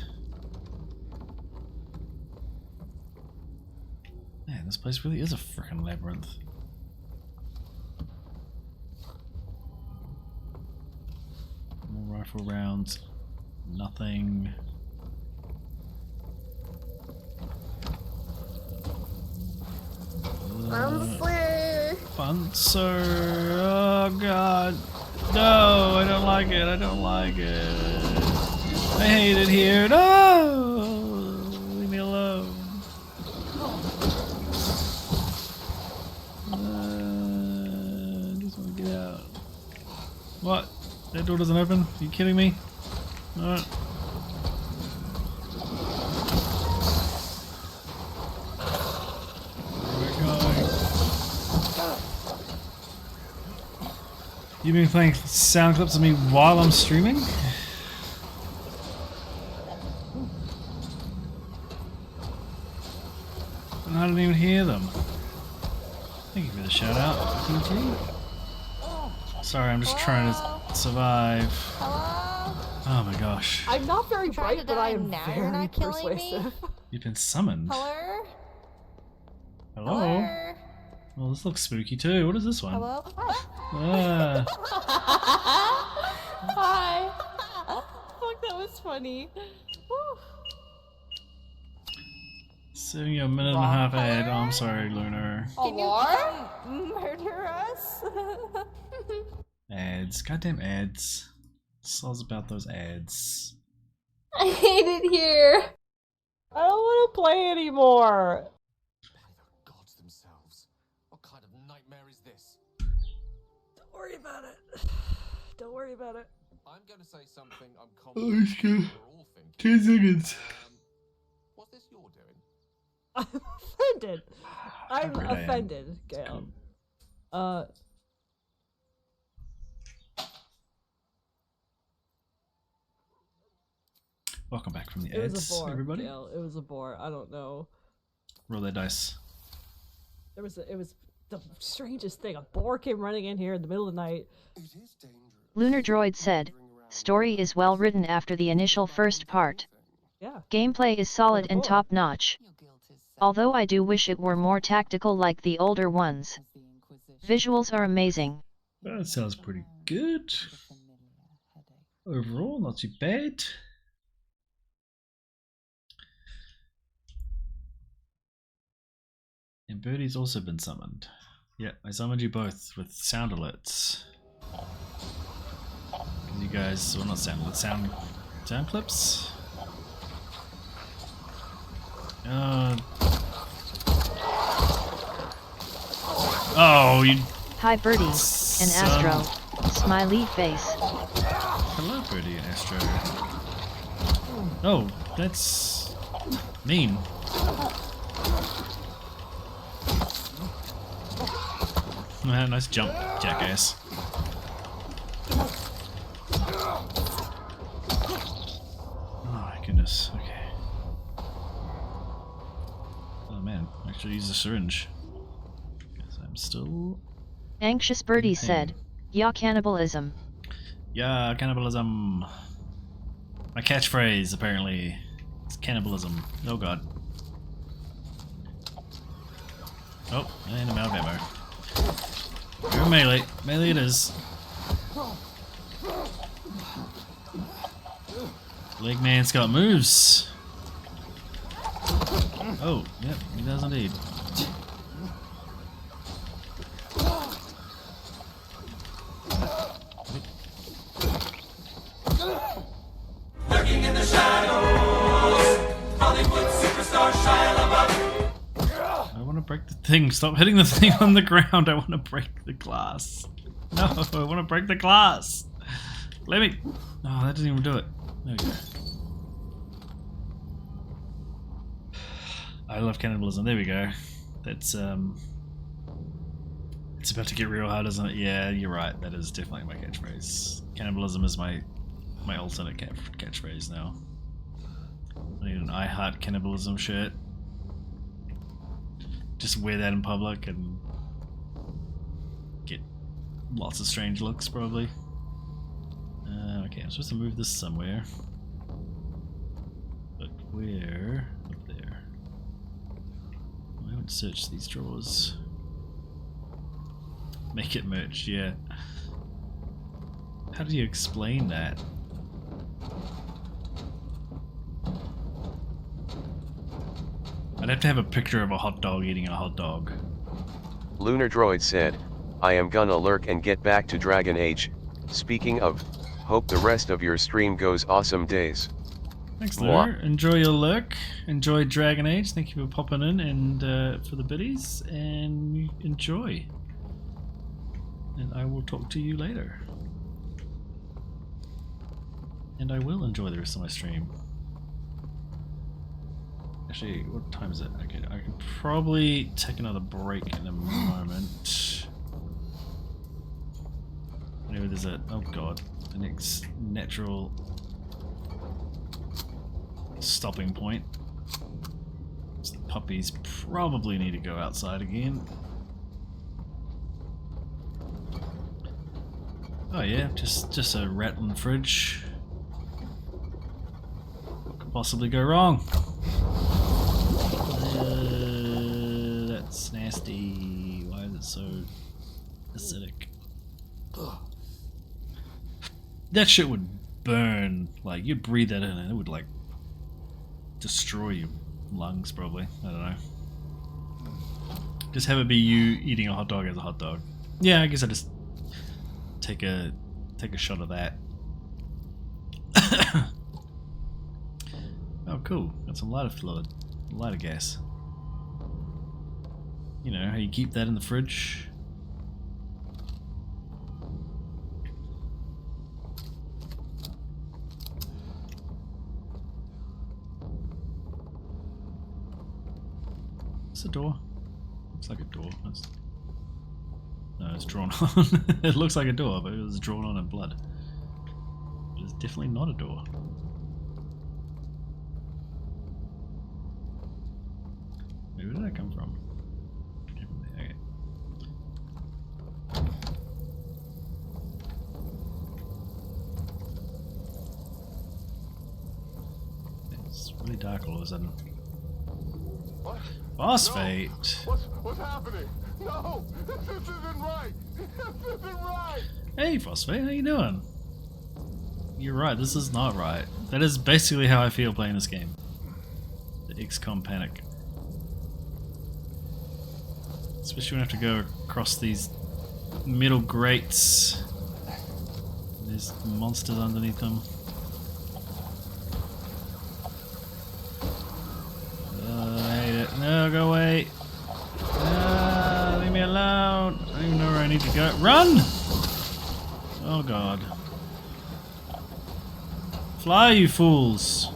Man, this place really is a freaking labyrinth. More rifle rounds. Nothing. Bunser. Oh god. No, I don't like it. I don't like it. I hate it here. No! Leave me alone. I just want to get out. What? That door doesn't open? Are you kidding me? No. You've been playing sound clips of me while I'm streaming? And I don't even hear them. Thank you for the shout out, PG. Sorry, I'm just trying to survive. Hello? Oh my gosh. I'm not very Trying to bright, but I die am now, very you're not killing me? persuasive. You've been summoned. Hello? Hello? Oh, this looks spooky too. What is this one? Hello? Ah, Hi. Fuck, that was funny. Woo. seeing you a minute and a half ahead. Oh, I'm sorry, Lunar. Can you come murder us? Ads. Goddamn ads. Soz about those ads. I hate it here. I don't want to play anymore. Gods themselves. What kind of nightmare is this? Don't worry about it. Don't worry about it. I'm going to say something I'm Oh, confident it's good. we're all thinking. 10 seconds. What's this you're doing? I'm offended. I'm Really, I am. offended, Gail. Welcome back from the It was ads, a bore, everybody. Gail. It was a bore. I don't know. Roll that dice. It was the strangest thing. A boar came running in here in the middle of the night. Lunar Droid said, "Story is well written after the initial first part. Yeah. Gameplay is solid and top notch. Although I do wish it were more tactical like the older ones. Visuals are amazing." That sounds pretty good. Overall, not too bad. And Birdie's also been summoned. Yeah, I summoned you both with sound alerts. Can you guys, well not sound alerts, sound clips? Oh, you... Hi Birdie, and Astro. Smiley face. Hello, Birdie and Astro. Oh, that's mean. Nice jump, jackass. Oh my goodness, okay. Oh man, I should use a syringe. Guess I'm still... Anxious Birdie said, "Ya cannibalism." Yeah, cannibalism. My catchphrase, apparently. It's cannibalism. Oh god. Oh, and I'm out of ammo. Go melee. Melee it is. Leg man's got moves. Oh, yep, he does indeed. Lurking in the shadows, Hollywood superstar Shia LaBeouf. I want to break the thing. Stop hitting the thing on the ground. I want to break the glass. No, I want to break the glass. Let me. Oh, that didn't even do it. There we go. I love cannibalism. There we go. That's it's about to get real hard, isn't it? Yeah, you're right. That is definitely my catchphrase. Cannibalism is my alternate catchphrase now. I need an I Heart Cannibalism shirt. Just wear that in public and get lots of strange looks, probably. Okay, I'm supposed to move this somewhere. But where? Up there. I haven't searched these drawers. Make it merch, yeah. How do you explain that? I'd have to have a picture of a hot dog eating a hot dog. Lunar Droid said, "I am gonna lurk and get back to Dragon Age. Speaking of, hope the rest of your stream goes awesome days." Thanks, Mwah. Lunar. Enjoy your lurk. Enjoy Dragon Age. Thank you for popping in and for the biddies. And enjoy. And I will talk to you later. And I will enjoy the rest of my stream. Actually, what time is it? Okay, I can probably take another break in a moment. Whenever there's a... oh god. The next natural stopping point. So the puppies probably need to go outside again. Oh yeah, just a rattling fridge. What could possibly go wrong? That's It's nasty. Why is it so acidic? That shit would burn. Like, you'd breathe that in and it would, like, destroy your lungs, probably. I don't know. Just have it be you eating a hot dog as a hot dog. Yeah, I guess I just take a shot of that. Oh, cool. Got some lighter fluid. Lighter gas. You know, how you keep that in the fridge. It's a door. Looks like a door. No, it's drawn on. It looks like a door, but it was drawn on in blood. It's definitely not a door. Where did that come from? Okay. It's really dark all of a sudden. What? Phosphate. No. What's happening? No, this isn't right. This isn't right. Hey, Phosphate, how you doing? You're right. This is not right. That is basically how I feel playing this game. The XCOM panic. Especially when I have to go across these metal grates. There's monsters underneath them. I hate it. No, go away. Leave me alone. I don't even know where I need to go. Run! Oh god. Fly, you fools!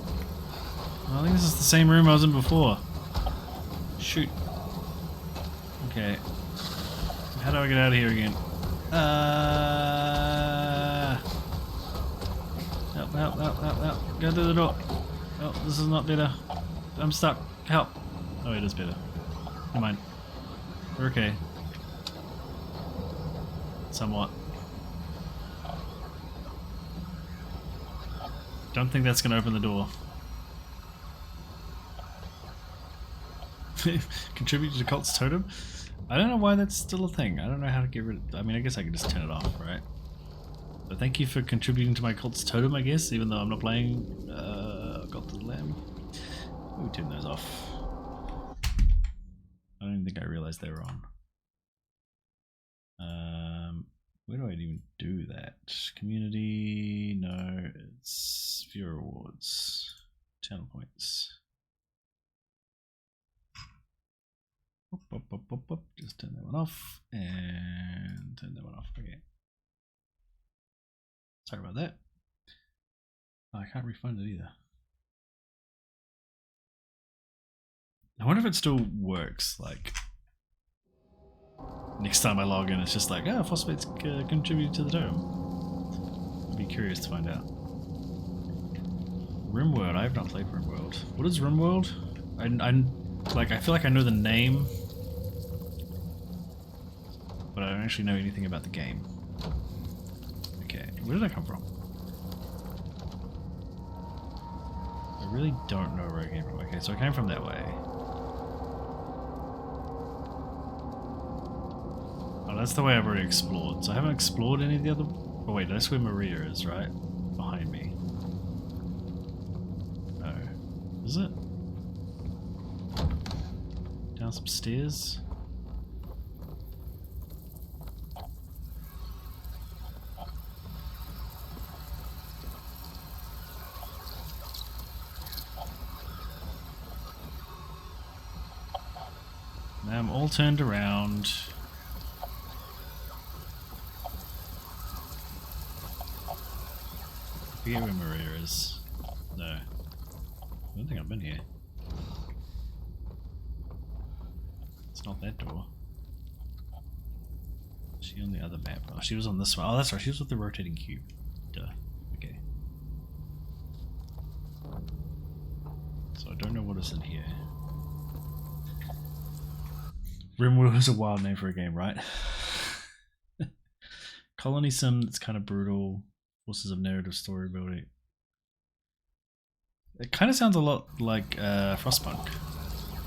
I think this is the same room I was in before. Shoot. Okay. How do I get out of here again? Help. Go through the door. Oh, this is not better. I'm stuck. Help. Oh, it is better. Never mind. We're okay. Somewhat. Don't think that's gonna open the door. Contribute to Cult's Totem? I don't know why that's still a thing. I don't know how to get rid of... I mean, I guess I could just turn it off, right? But thank you for contributing to my Cult's Totem, I guess, even though I'm not playing Cult of the Lamb. Let me turn those off. I don't even think I realized they were on. Where do I even do that? Community, no, it's viewer rewards, channel points. Just turn that one off and turn that one off. Okay. Sorry about that. Oh, I can't refund it either. I wonder if it still works. Like, next time I log in, it's just like, oh, Phosphate's contributed to the dome. I'd be curious to find out. RimWorld. I have not played RimWorld. What is RimWorld? I feel like I know the name, but I don't actually know anything about the game. Okay, where did I come from? I really don't know where I came from. Okay, so I came from that way. Oh, that's the way I've already explored. So I haven't explored any of the other... Oh wait, that's where Maria is, right? Behind me. No. Is it? Down some stairs? Now I'm all turned around. I forget where Maria is. No. I don't think I've been here. It's not that door. Is she on the other map? Oh, she was on this one. Oh, that's right. She was with the rotating cube. Duh. Okay. So I don't know what is in here. RimWorld is a wild name for a game, right? Colony sim that's kind of brutal. Forces of narrative story building. It kind of sounds a lot like Frostpunk,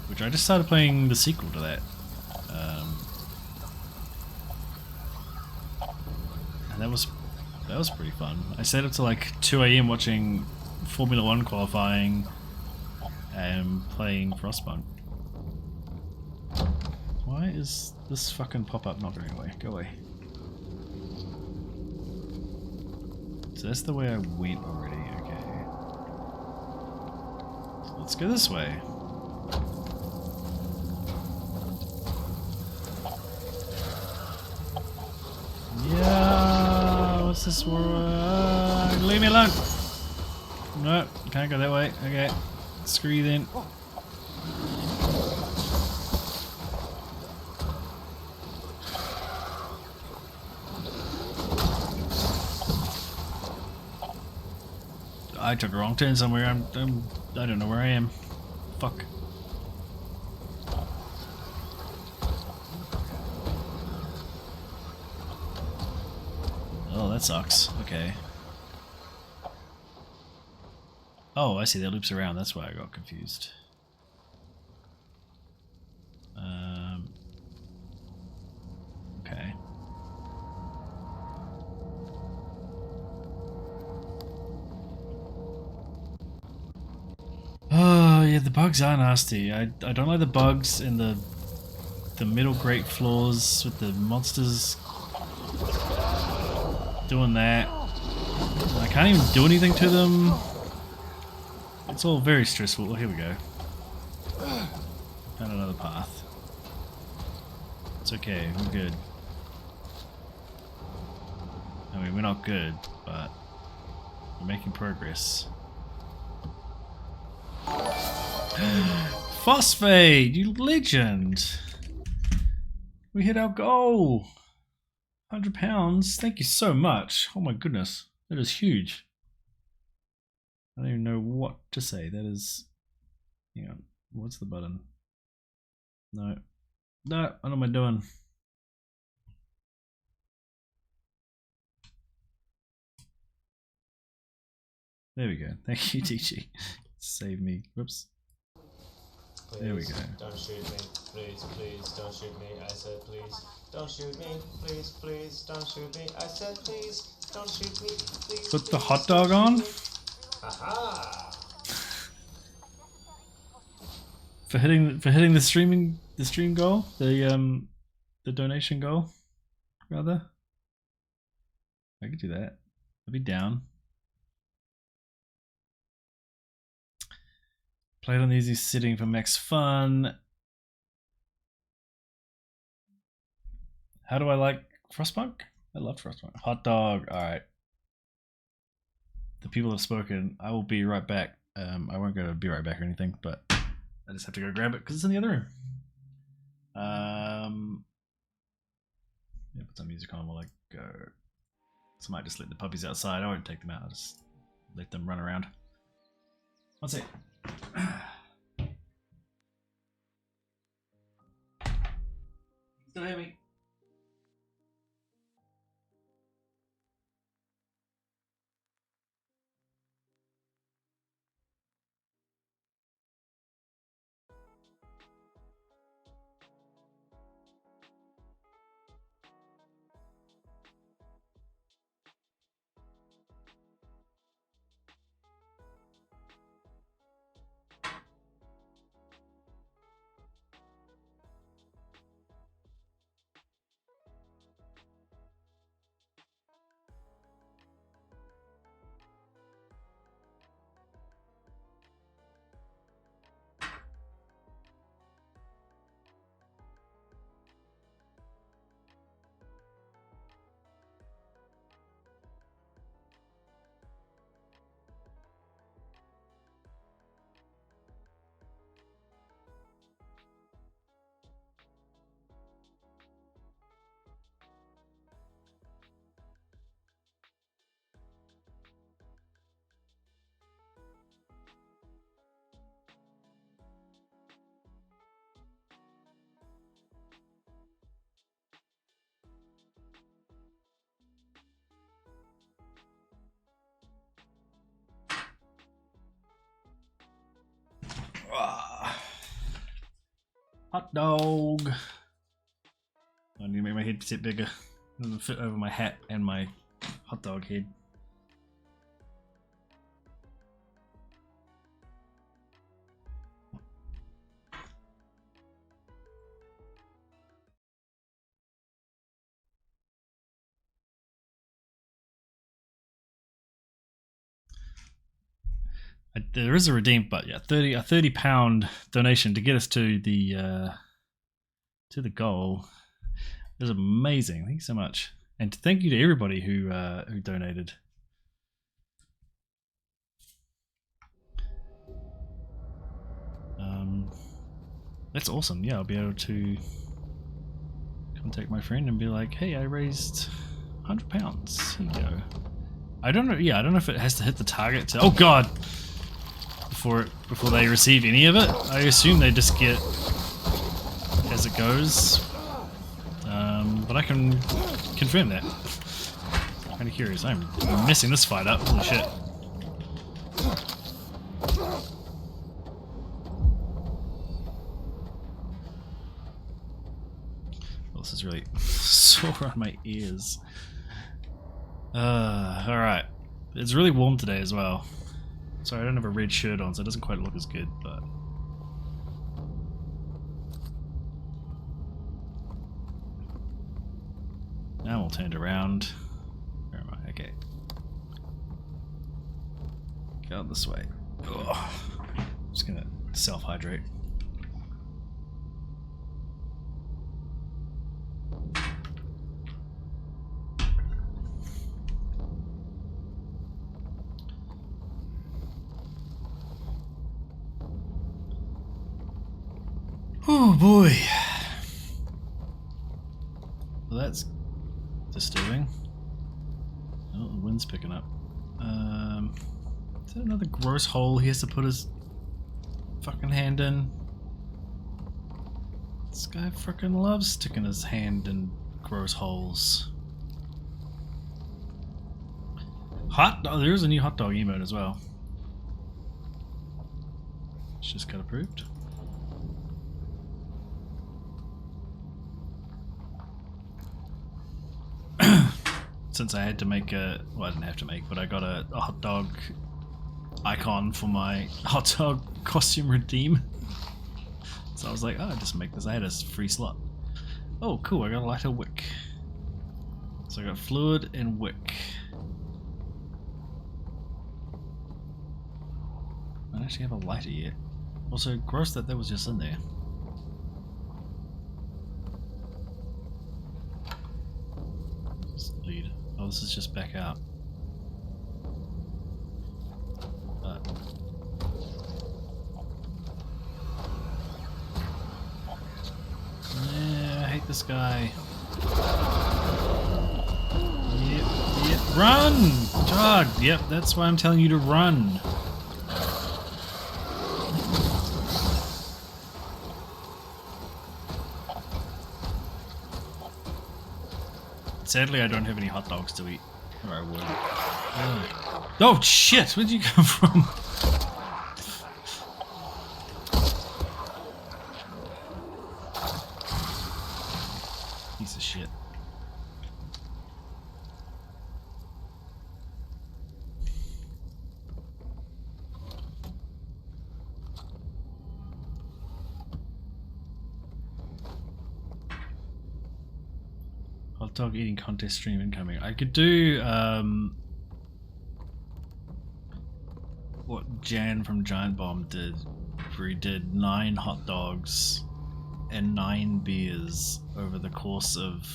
which I just started playing the sequel to that. that was pretty fun. I stayed up to like 2 AM watching Formula 1 qualifying and playing Frostpunk. Why is this fucking pop-up not going away? Go away. So that's the way I went already, okay. So let's go this way. Yeah, what's this word? Leave me alone! No, can't go that way. Okay, screw you then. I took a wrong turn somewhere. I don't know where I am. Fuck. Oh, that sucks. Okay. Oh, I see. That loops around. That's why I got confused. Okay. Oh yeah, the bugs are nasty. I don't like the bugs in the middle great floors with the monsters doing that. I can't even do anything to them. It's all very stressful. Oh, here we go. Found another path. It's okay, we're good. I mean, we're not good, but we're making progress. Phosphate, you legend! We hit our goal! £100, thank you so much. Oh my goodness, that is huge. I don't even know what to say. That is... Hang on, what's the button? No. No, what am I doing? There we go. Thank you, TG. Save me. Whoops. Please, there we go. Don't shoot me. Please, please, don't shoot me. I said please. Don't shoot me. Please, please, don't shoot me. I said please. Don't shoot me. Please. Put the hot dog on? Aha! For hitting the stream goal? The donation goal, rather? I could do that. I'd be down. Played on the easy sitting for max fun. How do I like Frostpunk? I love Frostpunk. Hot dog, alright. The people have spoken. I will be right back. I won't go to be right back or anything, but I just have to go grab it because it's in the other room. Yeah, put some music on while I go. So I might just let the puppies outside. I won't take them out. I'll just let them run around. One sec. Still hear me? Hot dog. I need to make my head sit bigger. It doesn't fit over my hat and my hot dog head. There is a redeem, but yeah, a £30 donation to get us to the goal. It was amazing. Thank you so much, and thank you to everybody who donated. That's awesome. Yeah, I'll be able to contact my friend and be like, "Hey, I raised £100. Here you go." I don't know. Yeah, I don't know if it has to hit the target to. Oh God! Before they receive any of it, I assume they just get as it goes. But I can confirm that. I'm kind of curious. I'm messing this fight up. Holy shit! Well, this is really sore on my ears. Alright. It's really warm today as well. Sorry, I don't have a red shirt on, so it doesn't quite look as good, but... Now we'll turn it around. Where am I? Okay. Go this way. Ugh. Just gonna self-hydrate. Oh boy. Well, that's disturbing. Oh, the wind's picking up. Is that another gross hole he has to put his fucking hand in? This guy freaking loves sticking his hand in gross holes. Oh, there's a new hot dog emote as well. It's just got approved. Since I had to make well, I didn't have to make, but I got a hot dog icon for my hot dog costume redeem. So I was like, oh, I'll just make this. I had a free slot. Oh, cool, I got a lighter wick. So I got fluid and wick. I don't actually have a lighter yet. Also, gross that was just in there. Lead. Oh, this is just back out. Yeah, I hate this guy. Yep, run! Dog! Yep, that's why I'm telling you to run. Sadly, I don't have any hot dogs to eat. Or I would. Oh shit! Where'd you come from? Piece of shit. Hot dog eating contest stream incoming. I could do what Jan from Giant Bomb did, where he did 9 hot dogs and 9 beers over the course of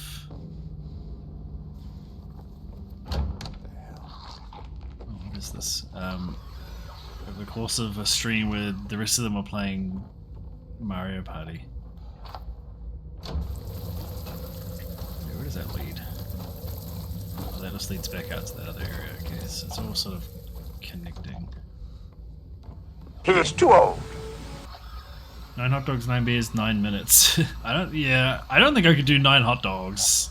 what is this? Over the course of a stream where the rest of them were playing Mario Party. Where does that lead? Oh, that just leads back out to that other area. Okay, so it's all sort of connecting. He is too old. 9 hot dogs, 9 beers, 9 minutes. I don't think I could do 9 hot dogs.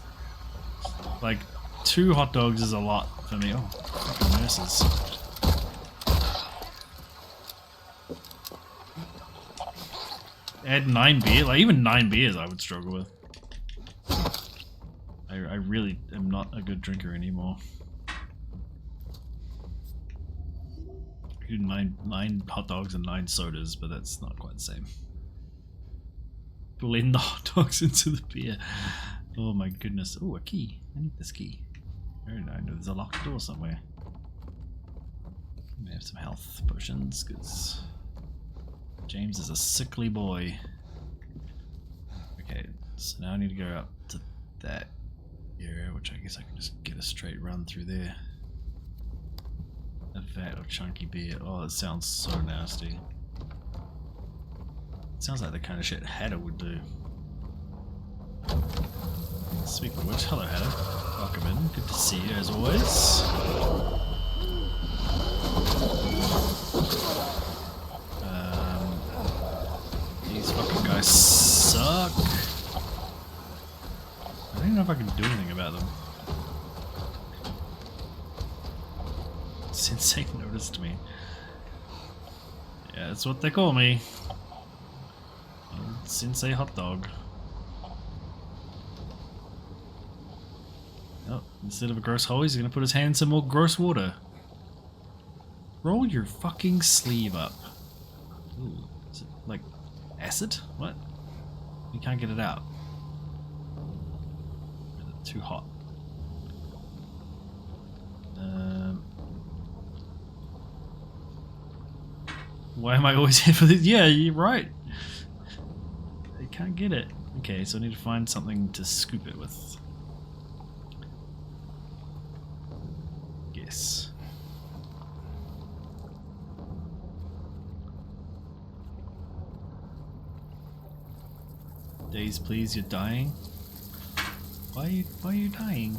Like, 2 hot dogs is a lot for me. Oh, fucking nurses. Add 9 beers, like even 9 beers I would struggle with. I really am not a good drinker anymore. You do nine hot dogs and 9 sodas, but that's not quite the same. Blend the hot dogs into the beer. Oh my goodness. Oh, a key. I need this key. Very nice. There's a locked door somewhere. May have some health potions, because James is a sickly boy. Okay, so now I need to go up to that area, which I guess I can just get a straight run through there. A vat of chunky beer. Oh, it sounds so nasty. It sounds like the kind of shit Hatter would do. Speaking of which, hello Hatter. Welcome in. Good to see you as always. These fucking guys suck. I don't even know if I can do anything about them. Sensei noticed me. Yeah, that's what they call me. Sensei hot dog. Oh, instead of a gross hole, he's gonna put his hand in some more gross water. Roll your fucking sleeve up. Ooh, is it like acid? What? You can't get it out. Is it too hot? Why am I always here for this? Yeah, you're right. I can't get it. Okay, so I need to find something to scoop it with. Yes. Days, please, you're dying. Why are you dying?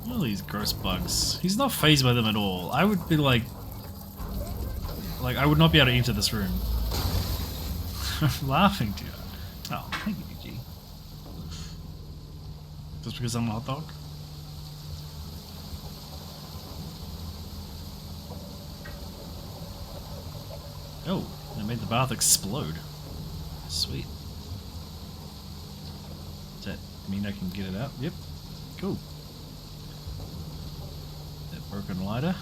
All these gross bugs. He's not fazed by them at all. I would be like I would not be able to enter this room. I'm laughing to you. Oh, thank you, DG. Just because I'm a hot dog? Oh, I made the bath explode. Sweet. Does that mean I can get it out? Yep. Cool. That broken lighter.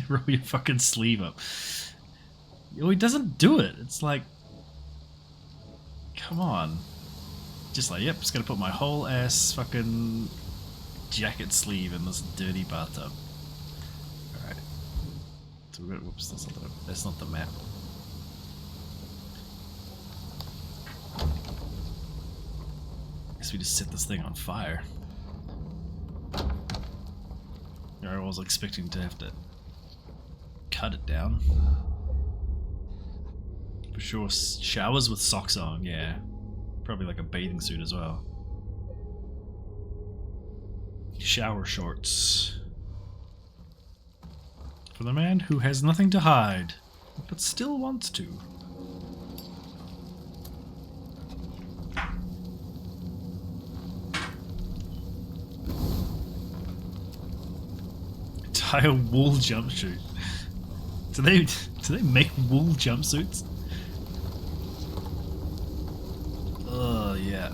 Roll your fucking sleeve up. Oh, he doesn't do it. It's like, come on. Just like, yep, just gonna put my whole ass fucking jacket sleeve in this dirty bathtub. Alright. So we're gonna, whoops, that's not the map. Guess we just set this thing on fire. I was expecting to have to cut it down. For sure, showers with socks on, yeah. Probably like a bathing suit as well. Shower shorts. For the man who has nothing to hide, but still wants to. Entire wool jumpsuit. Do they make wool jumpsuits? Oh yeah,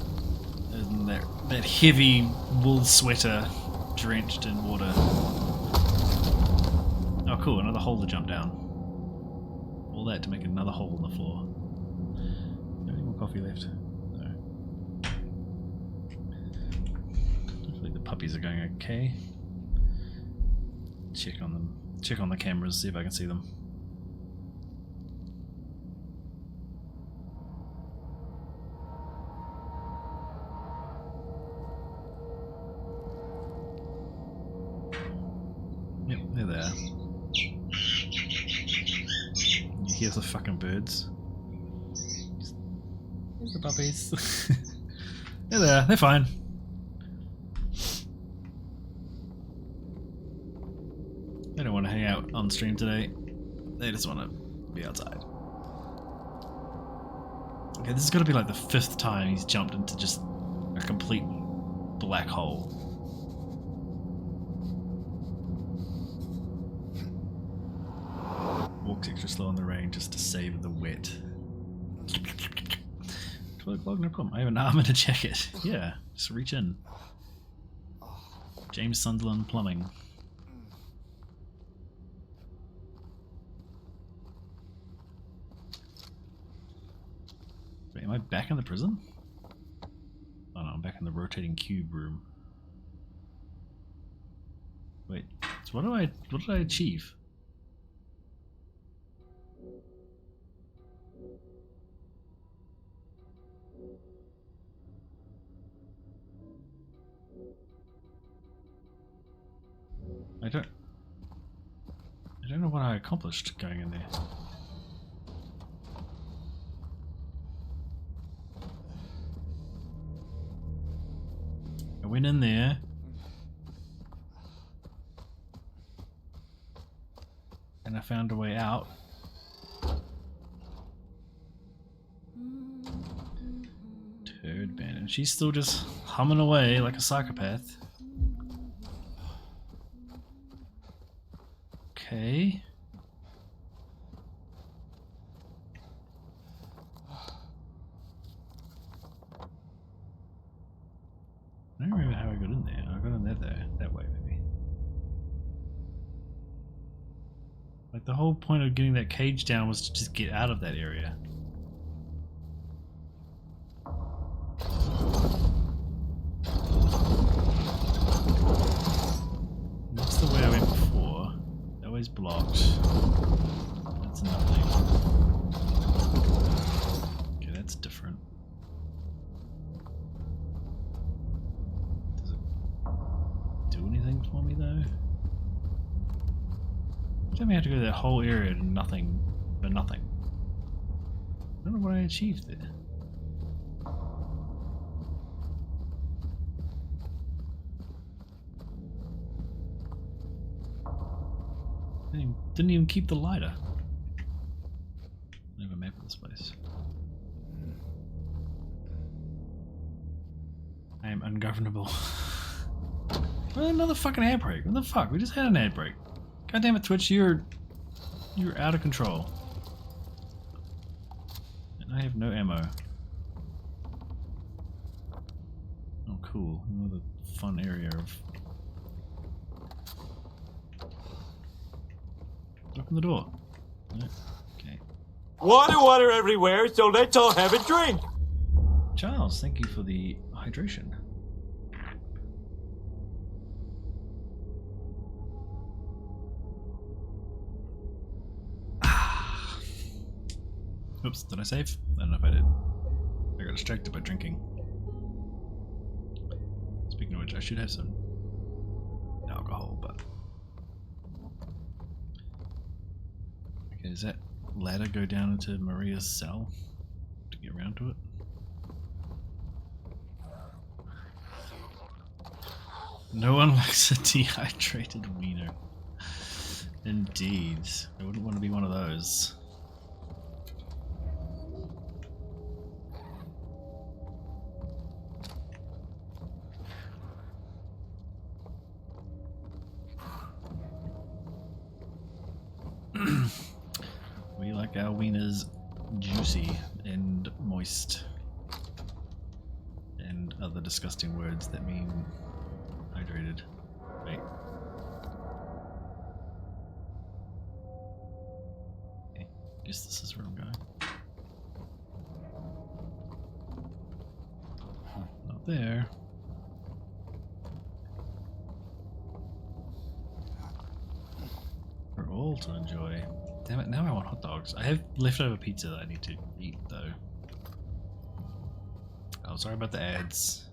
and that heavy wool sweater drenched in water. Oh cool, another hole to jump down. All that to make another hole in the floor. No any more coffee left? No. Hopefully the puppies are going okay. Check on them. Check on the cameras, see if I can see them. Yep, they're there. You hear the fucking birds? Here's the puppies. They're there, they're fine. They don't want to hang out on stream today. They just want to be outside. Okay, this is going to be like the 5th time he's jumped into just a complete black hole. Walks extra slow on the rain just to save the wet. toilet clog, no problem. I have an arm and a jacket. Yeah, just reach in. James Sunderland Plumbing. Wait, am I back in the prison? Oh no, I'm back in the rotating cube room. Wait, so what did I achieve? I don't know what I accomplished going in there. I went in there. And I found a way out. Turd bandit. And she's still just humming away like a psychopath. Okay. I don't remember how I got in there. I got in that way maybe. Like the whole point of getting that cage down was to just get out of that area. And that's the way I went before. That way's blocked. That's nothing. Okay, that's different. Does it do anything for me though? Tell me I have to go to that whole area to nothing, but nothing. I don't know what I achieved there. Didn't even keep the lighter. I have a map of this place. I am ungovernable. Well, another fucking ad break. What the fuck? We just had an ad break. God damn it, Twitch, you're out of control. And I have no ammo. Oh cool. Another fun area of... Open the door. No. Okay. Water everywhere, so let's all have a drink. Charles, thank you for the hydration. Oops, did I save? I don't know if I did. I got distracted by drinking. Speaking of which, I should have some alcohol, but... Okay, does that ladder go down into Maria's cell to get around to it? No one likes a dehydrated wiener. Indeed. I wouldn't want to be one of those. We like our wieners juicy and moist. And other disgusting words that mean hydrated. Wait. Okay, guess this is where I'm going. Not there. For all to enjoy. Damn it, now I want hot dogs. I have leftover pizza that I need to eat though. Oh, sorry about the ads.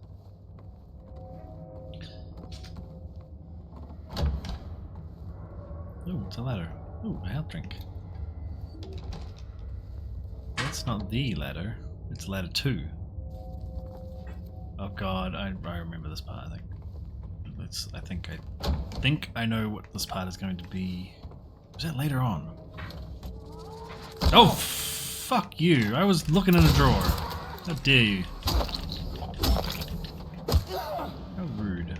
Ooh, it's a ladder. Ooh, a health drink. That's not the ladder. It's ladder 2. Oh god, I remember this part, I think. I think I know what this part is going to be. Was that later on? Oh, fuck you. I was looking in a drawer. How dare you. How rude.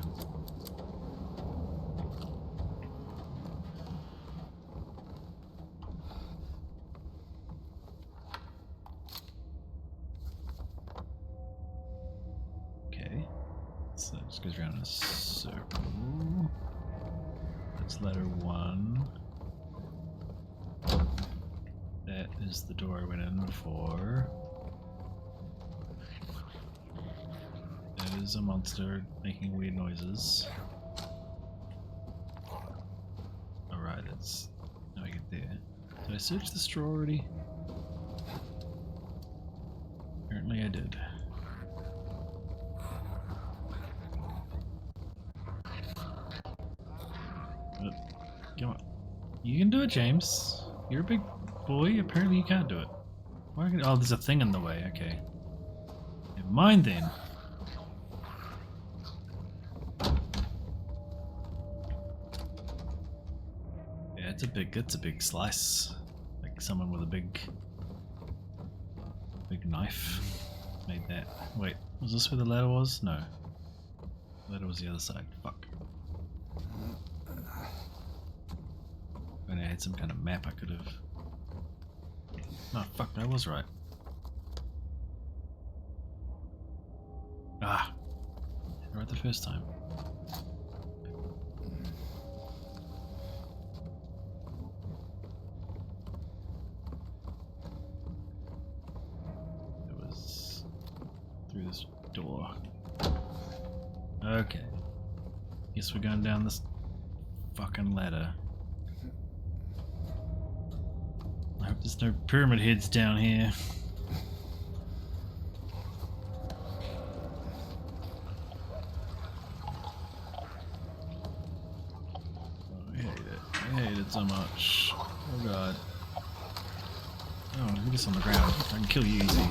So it just goes around in a circle. That's ladder 1. That is the door I went in before. That is a monster making weird noises. Alright, let's... Now I get there. Did I search the straw already? Apparently I did. Come on. You can do it, James. You're a big boy. Apparently you can't do it. Why can... Oh, there's a thing in the way. Okay. Never mind then. Yeah, it's a big slice. Like someone with a big knife made that. Wait, was this where the ladder was? No. The ladder was the other side. Fuck. When I had some kind of map I could have... No, fuck, that was right. Ah! Right the first time. It was... through this door. Okay. Guess we're going down this fucking ladder. I hope there's no pyramid heads down here. Oh, I hate it. I hate it so much. Oh god. Oh, look at this on the ground. I can kill you easy.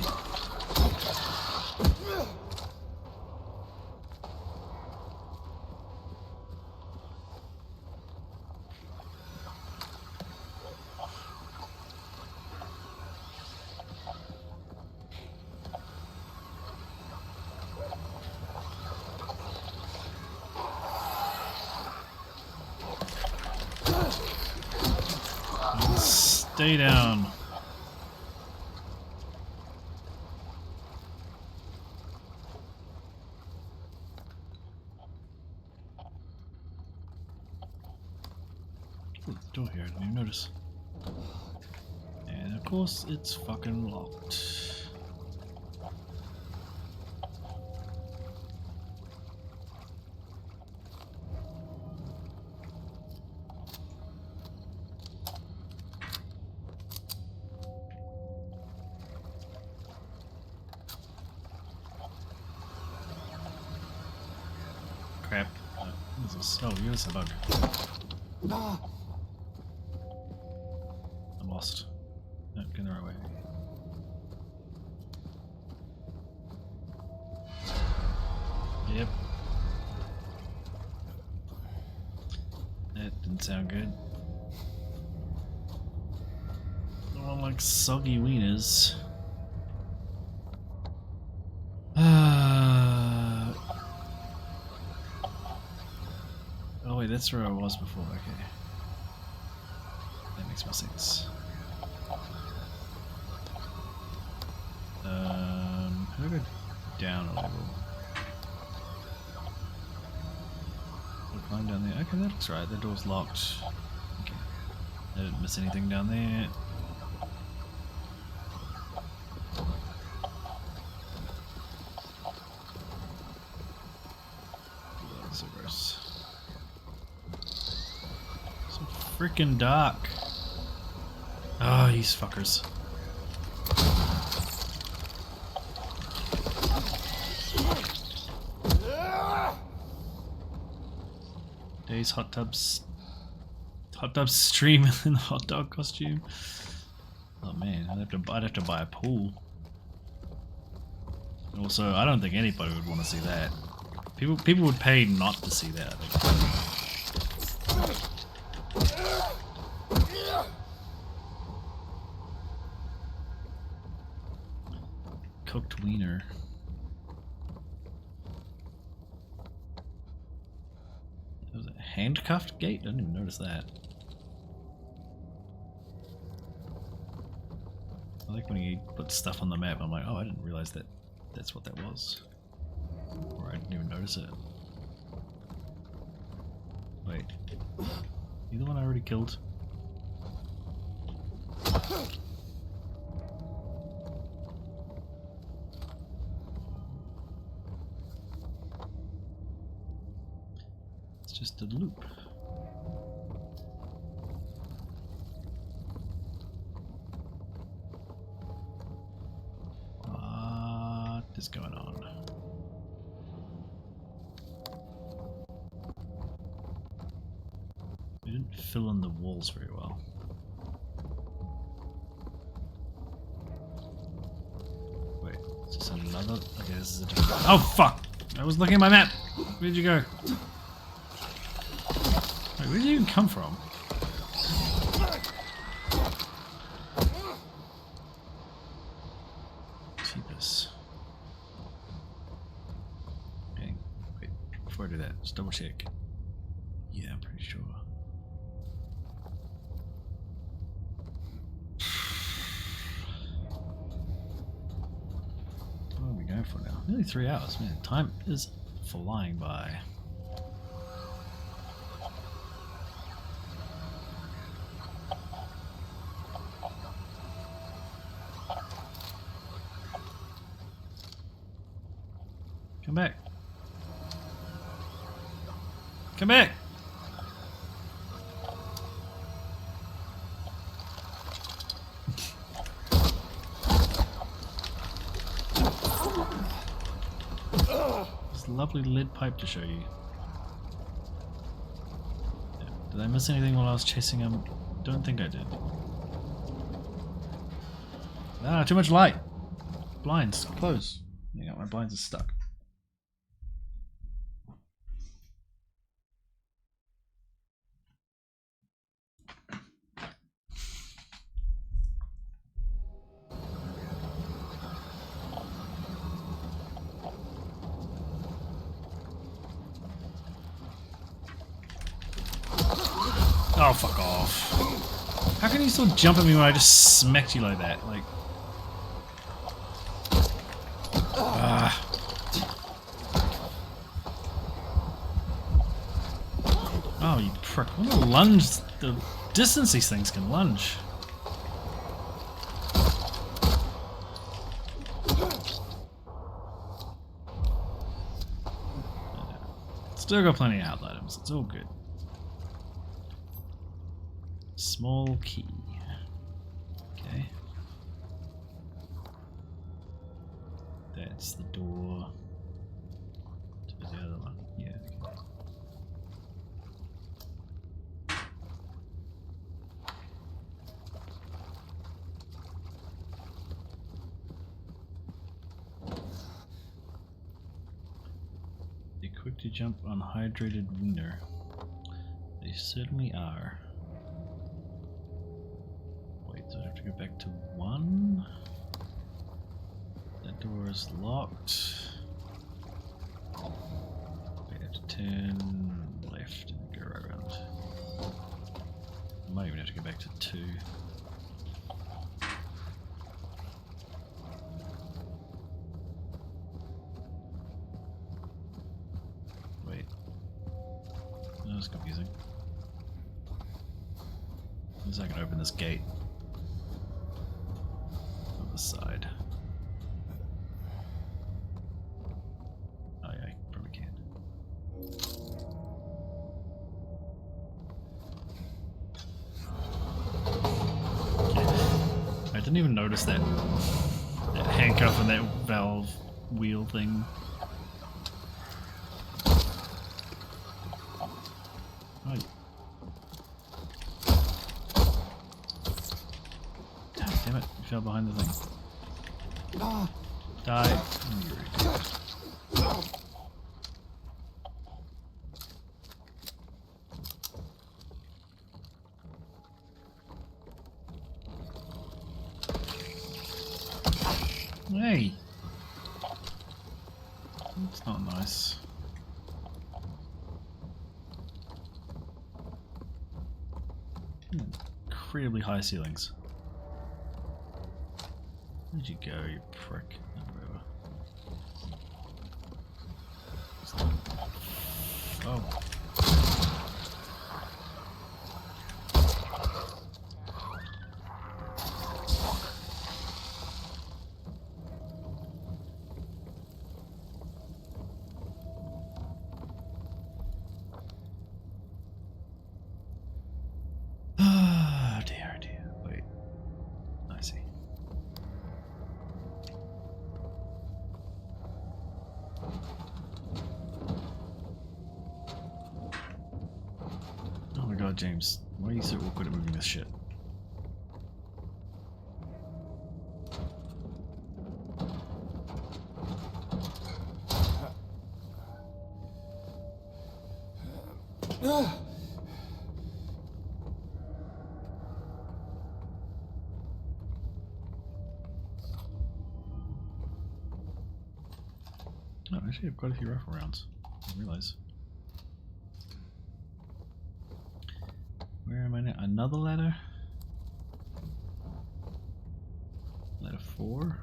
Stay down. Oh, the door here, I didn't even notice. And of course, it's fucking locked. Crap. What is this? Oh, here's a bug. I'm lost. No, going the right way. Yep. That didn't sound good. I don't like soggy wieners. Oh wait, that's where I was before, okay. That makes more sense. How do I go down a level? I'll climb down there. Okay, that looks right. The door's locked. Okay. I didn't miss anything down there. That's so gross. So freaking dark. Oh, these fuckers. Days hot tubs stream in the hot dog costume. Oh man, I'd have to buy a pool. Also, I don't think anybody would want to see that. People would pay not to see that, I think. Cooked wiener. That was a handcuffed gate? I didn't even notice that. I like when he puts stuff on the map, I'm like, oh, I didn't realize that that's what that was. Or I didn't even notice it. Wait. You the one I already killed? It's just a loop. What is going on? We didn't fill in the walls very well. Wait, is this another? Okay, this is a different. Oh fuck! I was looking at my map! Where did you go? Wait, where did you even come from? Jeepers. Okay, wait, before I do that, just double check. Yeah, I'm pretty sure. What are we going for now? Nearly 3 hours, man. Time is flying by. Come back. Come back. This lovely lead pipe to show you. Yeah. Did I miss anything while I was chasing him? Don't think I did. Ah, too much light. Blinds, close. Yeah, my blinds are stuck. Oh, fuck off. How can you still jump at me when I just smacked you like that? Like... Oh, you prick. What a lunge. The distance these things can lunge. Still got plenty of health items. It's all good. Small key. Okay. That's the door to the other one. Yeah. Okay. They quick to jump on hydrated wiener. They certainly are. So I have to go back to 1. That door is locked. We have to turn left and go right around. I might even have to go back to 2. Wait. That was confusing. Unless I can open this gate. Side. Oh yeah, I probably can. Okay. I didn't even notice that handcuff and that valve wheel thing. Oh. God damn it, you fell behind the thing. Die. Hey! That's not nice. Incredibly high ceilings. Where'd you go, you prick? Whatever. Oh. Oh dear, dear. Wait. I see. Oh my god, James. Why are you so awkward at moving this shit? Oh, actually, I have quite a few rifle rounds. I didn't realize. Where am I now? Another ladder? Ladder 4?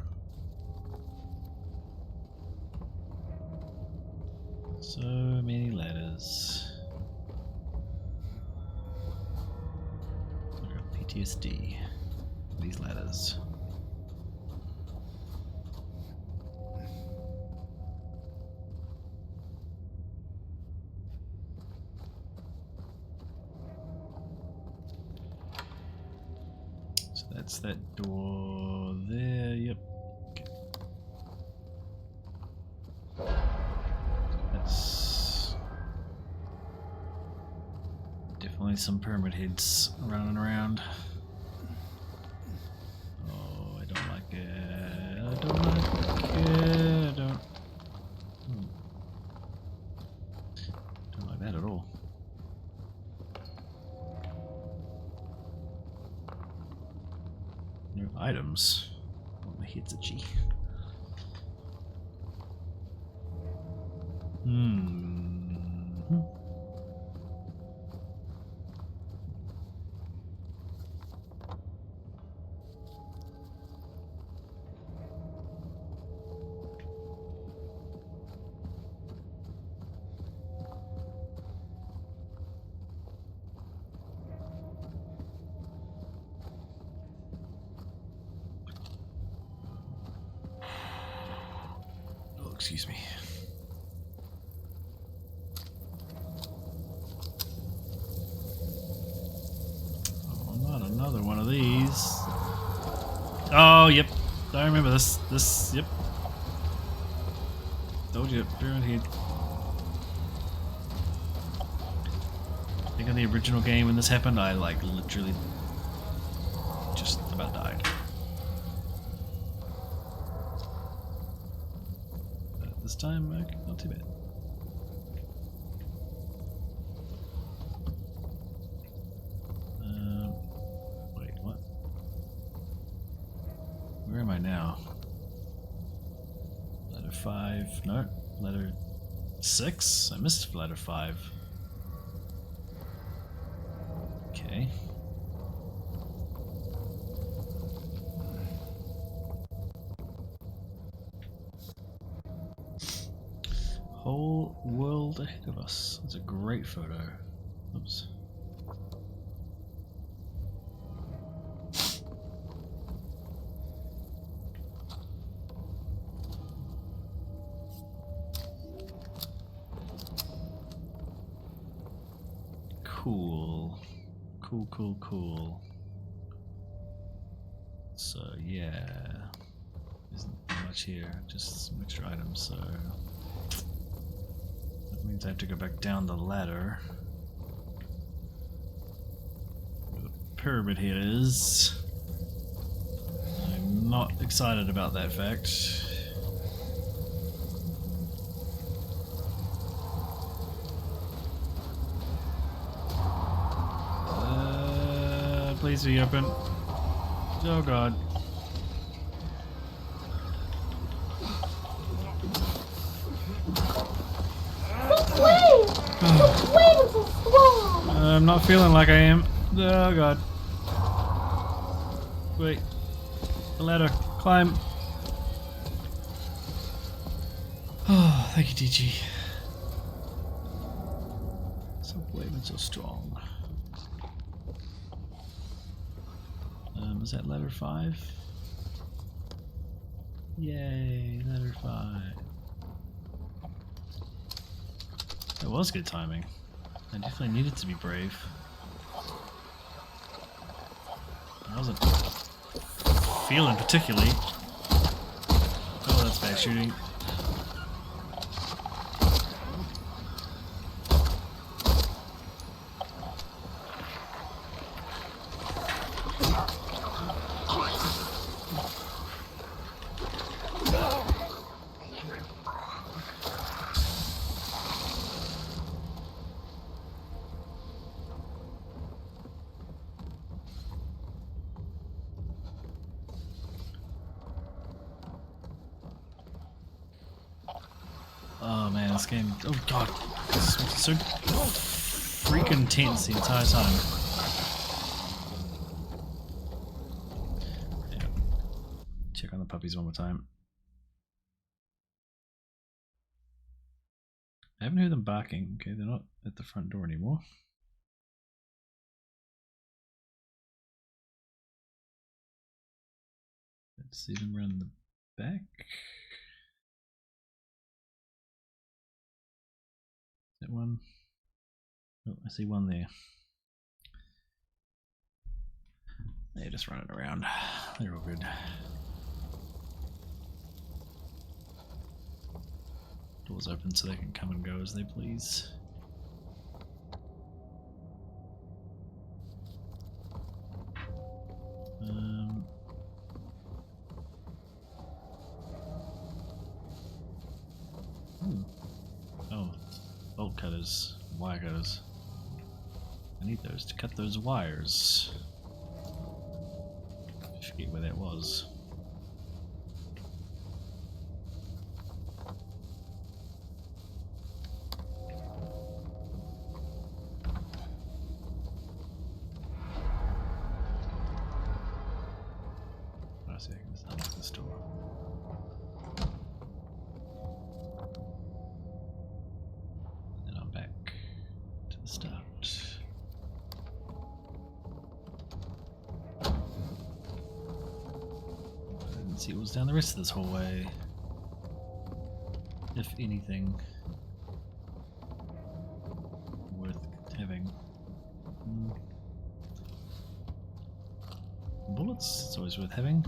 So many ladders. I got PTSD. These ladders. That's that door there, yep. Okay. That's definitely some pyramid heads running around. Oh, I don't like it. I don't like it. I don't like that at all. No items. Oh, my head's itchy. Excuse me. Oh, not another one of these. Oh, yep. I remember this. Yep. Told you, pyramid head. I think in the original game when this happened, I like literally just about died. This time, not too bad. Wait, what? Where am I now? Ladder 5. No, ladder 6? I missed ladder 5. Okay. Whole world ahead of us. That's a great photo. Oops. Cool. Cool. So yeah, isn't much here, just some extra items, so that means I have to go back down the ladder. Where the pyramid head is. I'm not excited about that fact. Please be open. Oh god. I'm not feeling like I am. Oh god. Wait. The ladder. Climb. Oh, thank you, DG. so strong. Is that letter 5? Yay, letter 5. That was good timing. I definitely needed to be brave. I wasn't feeling particularly. Oh, that's bad shooting. Oh man, this game, oh god, it's so freaking tense the entire time. Yeah. Check on the puppies one more time. I haven't heard them barking. Okay, they're not at the front door anymore. Let's see them run the back. That one? Oh, I see one there. They're just running around. They're all good. Doors open so they can come and go as they please. Oh, bolt cutters, wire cutters. I need those to cut those wires. I forget where that was. I see, I can just unlock this door. And I'm back to the start. I didn't see what was down the rest of this hallway. If anything worth having. Bullets, it's always worth having.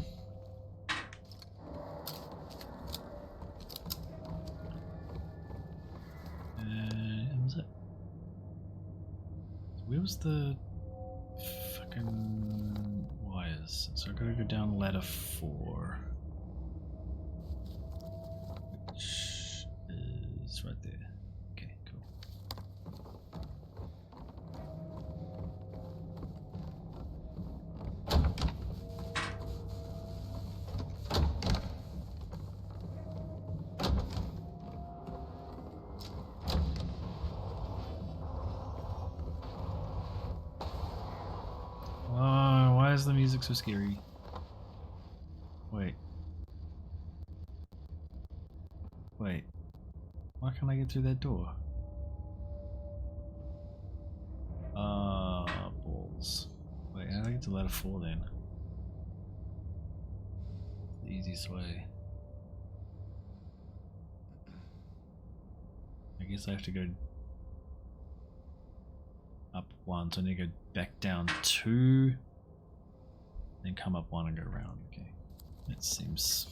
Was it? Where was the fucking wires? So I gotta go down ladder 4. Which is right there. Okay, cool. Why is the music so scary? Wait. Wait. Why can't I get through that door? Balls. Wait, how do I get to ladder 4 then? The easiest way. I guess I have to go up 1, so I need to go back down 2, then come up 1 and go around. Okay, that seems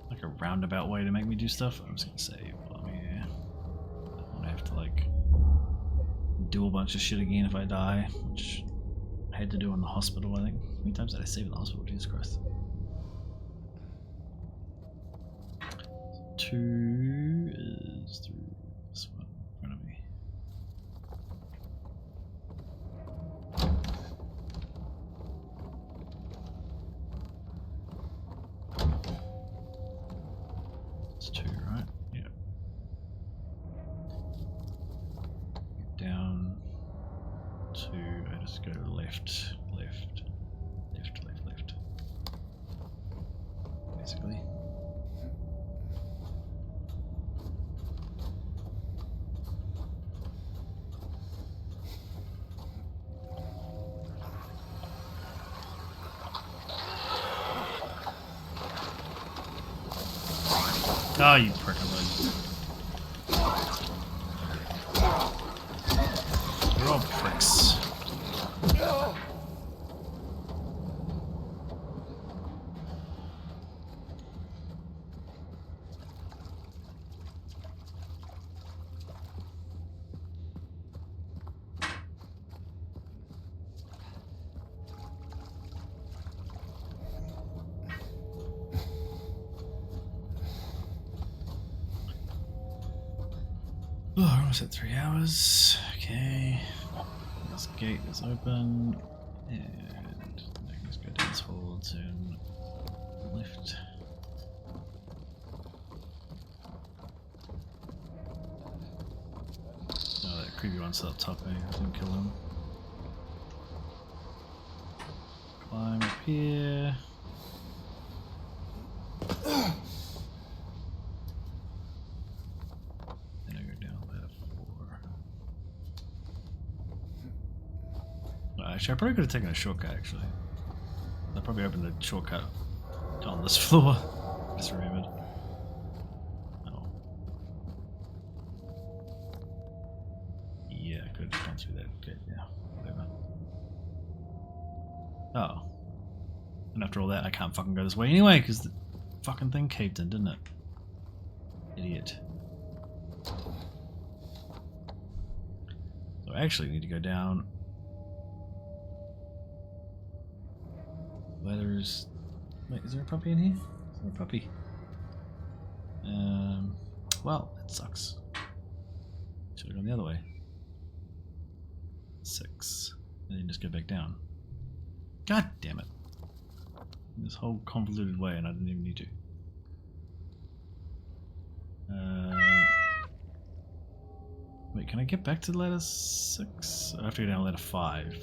like a roundabout way to make me do stuff. I'm just gonna say, well, yeah, I don't want to have to like do a bunch of shit again if I die, which I had to do in the hospital. I think. How many times did I save in the hospital? Jesus Christ. 2 is through this one in front of me. It's 2, right? Yeah. Down 2, I just go left, left, left, left, left. Basically. Oh, you prick. You're all pricks. Oh, we're almost at 3 hours. Okay. This gate is open. And let's go down this hall to lift. Oh, that creepy one's up top, eh? I didn't kill him. Climb up here. Actually, I probably could have taken a shortcut, actually. I probably opened a shortcut on this floor. Just remembered. Oh. Yeah, I could have gone through that. Okay, yeah, whatever. Oh. And after all that, I can't fucking go this way anyway, because the fucking thing caved in, didn't it? Idiot. So I actually need to go down. Letters. Wait, is there a puppy in here? Is there a puppy? Well, that sucks. Should have gone the other way. 6. And then just go back down. God damn it. This whole convoluted way, and I didn't even need to. Wait, can I get back to ladder 6? I have to go down ladder 5.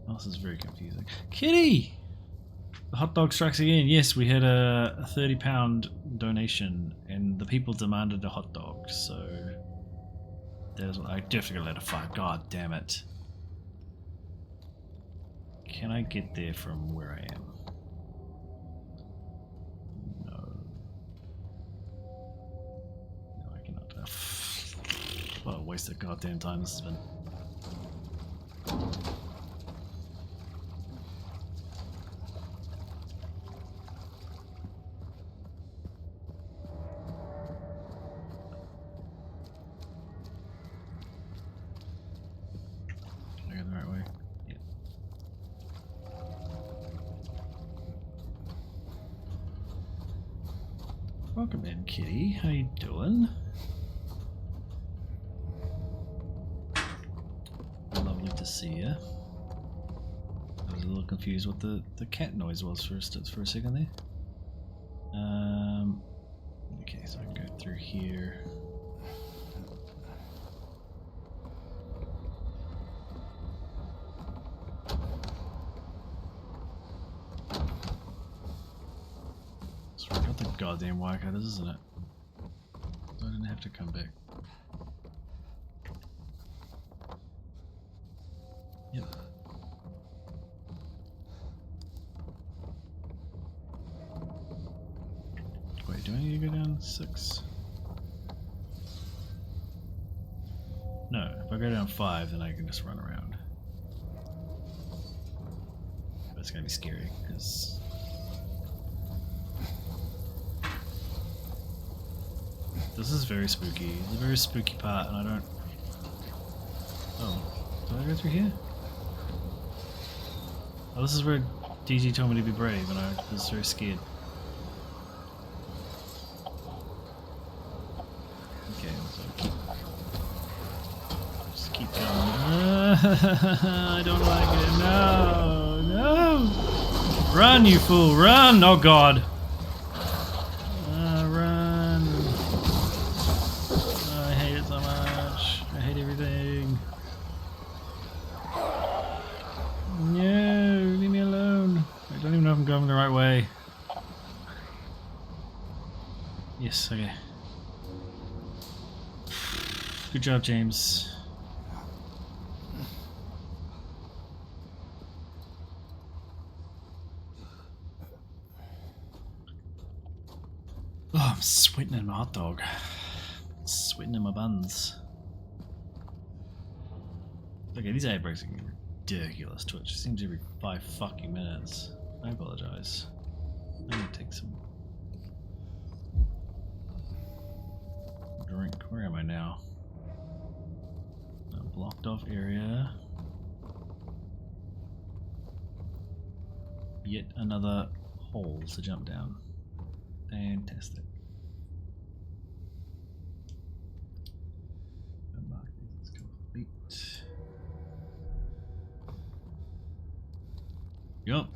Oh, this is very confusing. Kitty! The hot dog strikes again. Yes, we had a £30 donation, and the people demanded a hot dog, so that is what I definitely got ladder 5. God damn it. Can I get there from where I am? No. No, I cannot. What a waste of goddamn time this has been. Welcome in, Kitty. How you doing? Lovely to see you. I was a little confused what the cat noise was for a second there. Okay, so I can go through here. Goddamn wildcat, isn't it? So I didn't have to come back. Yep. Wait, do I need to go down 6? No, if I go down 5, then I can just run around. But it's gonna be scary, because this is very spooky. It's a very spooky part, and I don't... Oh, did I go through here? Oh, this is where DG told me to be brave, and I was very scared. Okay, so just keep going. I don't like it. No, no! Run, you fool! Run! Oh God! Going the right way. Yes, okay. Good job, James. Sweetening in my hot dog. Sweetening in my buns. Okay, these ad breaks are getting ridiculous. Twitch. It seems every 5 fucking minutes. I apologize. I need to take some drink. Where am I now? A blocked off area. Yet another hole to jump down. Fantastic. Mark these as complete. Yup.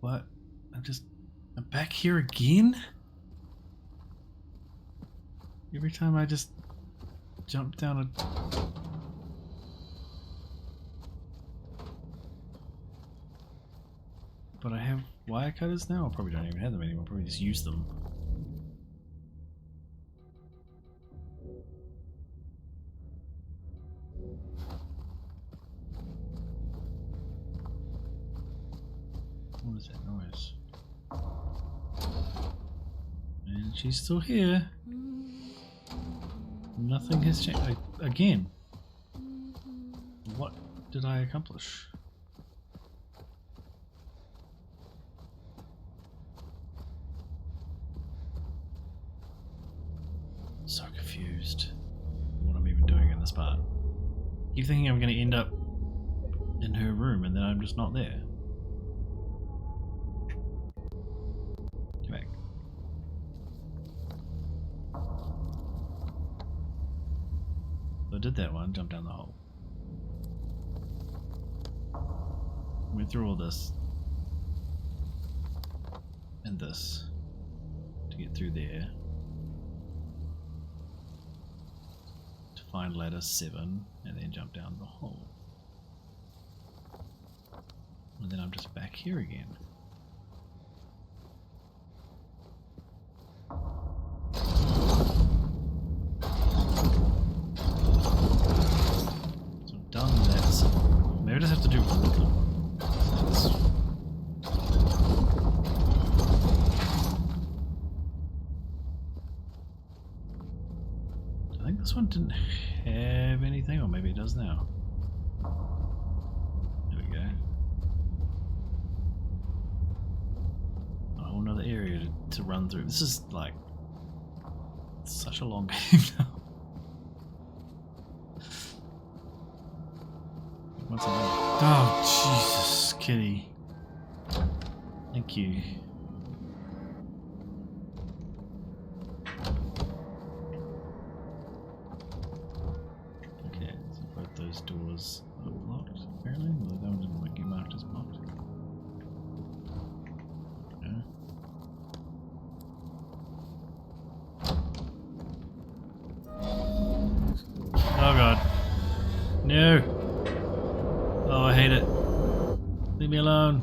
What? I'm back here again? Every time I just jump down a... But I have wire cutters now? I probably don't even have them anymore, probably just use them. What is that noise? And she's still here. Nothing has changed. Again. What did I accomplish? So confused. What I'm even doing in this part. Keep thinking I'm going to end up in her room and then I'm just not there. Get back. So I did that one, jumped down the hole. Went through all this. And this. To get through there. To find ladder 7 and then jump down the hole. And then I'm just back here again. So I've done that. Maybe I just have to do a little. I think this one didn't have anything, or maybe it does now. There we go. A whole nother area to run through. This is like such a long game now. What's that? Oh, Jesus, kitty. Thank you. Okay, so both those doors are blocked, apparently. Well, that one didn't get marked as blocked. Okay. Oh god. No! Oh, I hate it. Leave me alone.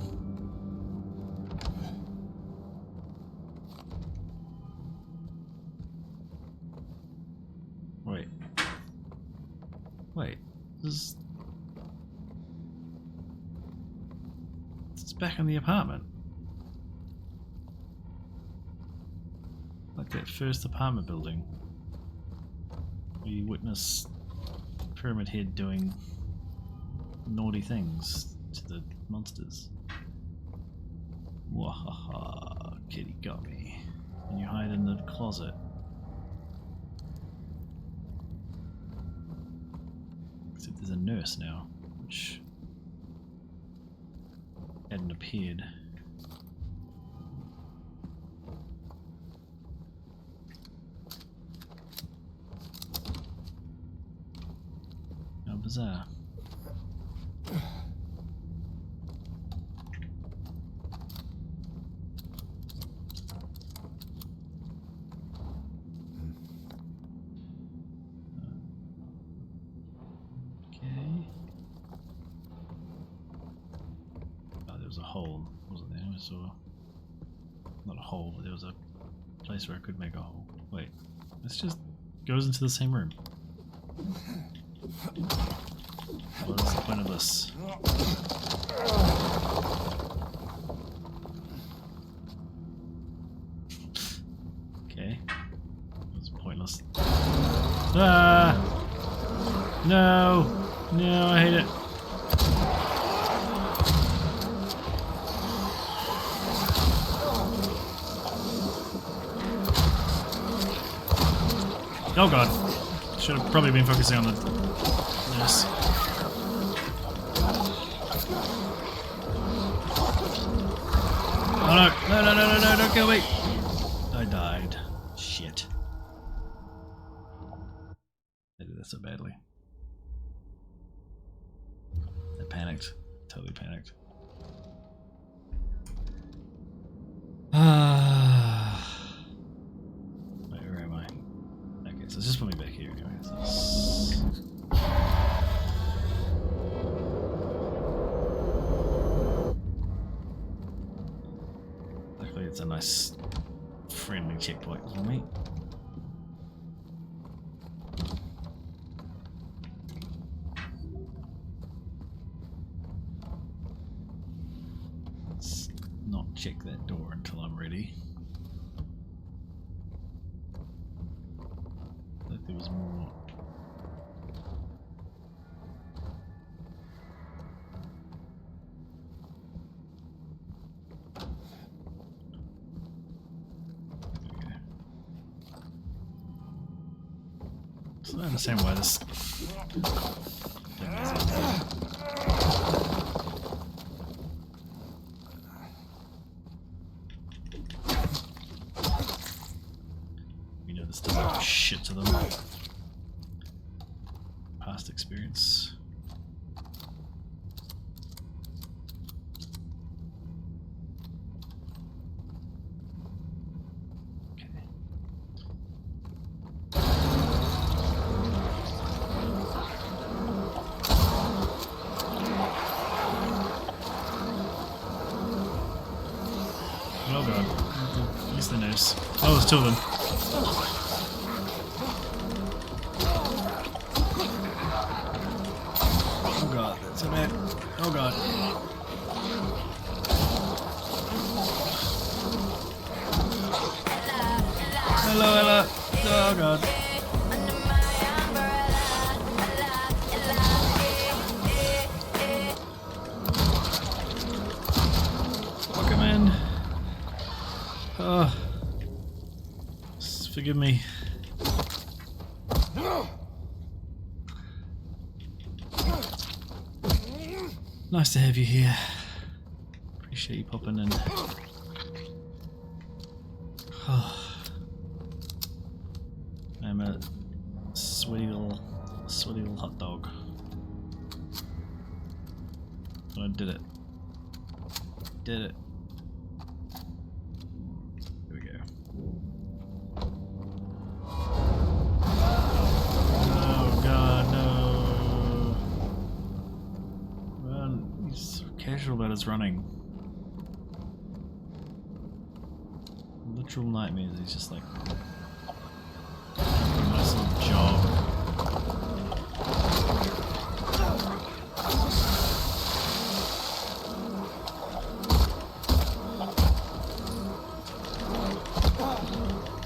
Wait. Wait. This is back in the apartment. Like that first apartment building. Where you witness Pyramid Head doing naughty things to the monsters. Wahaha, kitty got me. And you hide in the closet. Except there's a nurse now, which hadn't appeared. How bizarre. hole, wasn't there? I saw not a hole, but there was a place where I could make a hole. Wait, this just goes into the same room. What is the point of this? Okay, it was pointless. Ah! No! No, I hate it. Oh god. Should have probably been focusing on the nurse. Oh no! No, no, no, no, no, don't kill me! I died. Shit. I did that so badly. I panicked. Totally panicked. Wait, where am I? Okay, so it's just put me back here anyway. So luckily it's a nice friendly checkpoint for me. Let's not check that door until I'm ready. Like there was more. Okay. So I understand why this thing is in there. You know, this doesn't do shit to them. Past experience. Okay. Oh god. At least the nurse. Oh, there's two of them. Oh god, that's so bad. Oh god. Hello, hello. Oh god. Welcome in. Oh. Forgive me. Nice to have you here. Appreciate you popping in. Oh. I'm a sweaty little hot dog. But I did it. Did it. Here we go. Oh god, no. Man, he's so casual about his running. Literal nightmares, he's just like a nice little jog.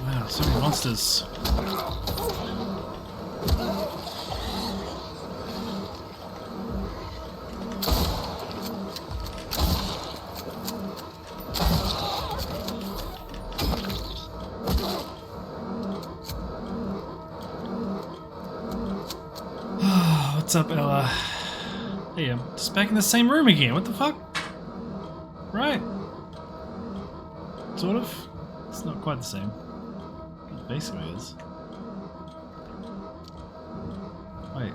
Wow, so many monsters. What's up, Ella? Hey, I'm just back in the same room again. What the fuck? Right. Sort of. It's not quite the same. It basically is. Wait.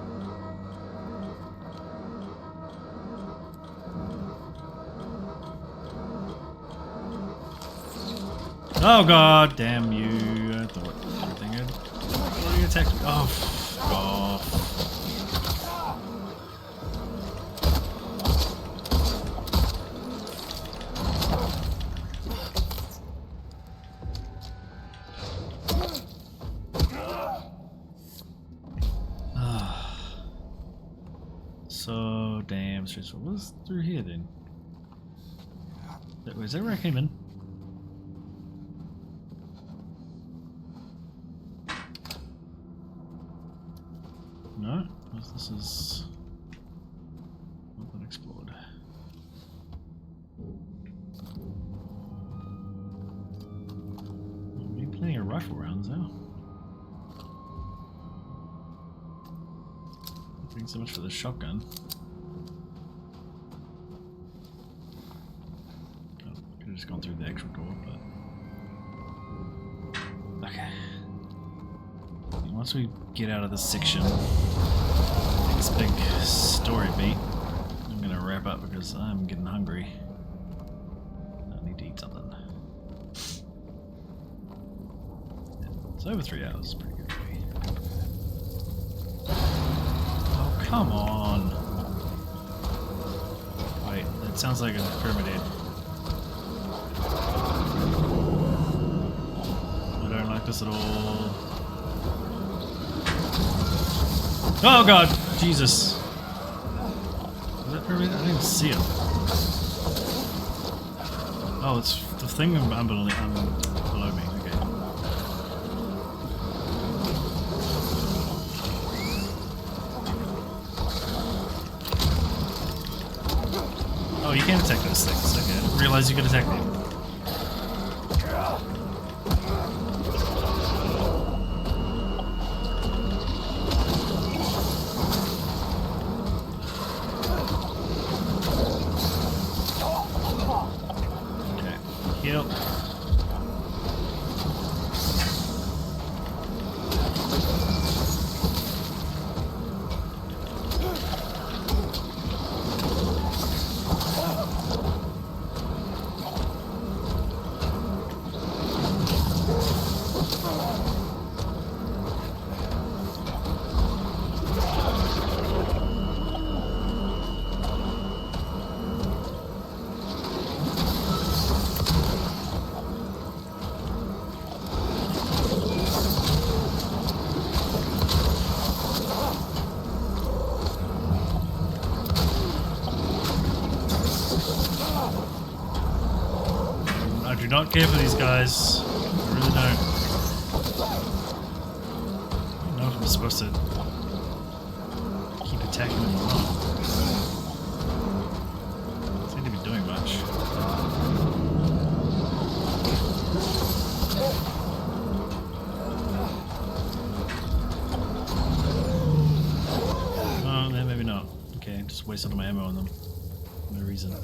Oh god damn you. I thought everything had already attacked me. Oh, fuck off. entrance. What was through here then? Is that where I came in? No? This is not been explored. Maybe plenty of rifle rounds now. Thanks so much for the shotgun. Oh, could have just gone through the actual door, but okay. Once we get out of this section, this big story beat, I'm gonna wrap up because I'm getting hungry. I need to eat something. It's over 3 hours, pretty good for me. Oh, come on! Wait, that sounds like a pyramid head. I don't like this at all. Oh god! Jesus! Is that pyramid? I didn't even see it. Oh, it's the thing below me. Okay. Oh, you can't attack those things. Okay, I didn't realize you could attack them. Yep. I do not care for these guys. I really don't. I don't know if I'm supposed to keep attacking them or not. They seem to be doing much. Oh, no, maybe not. Okay, just wasted all my ammo on them. No reason.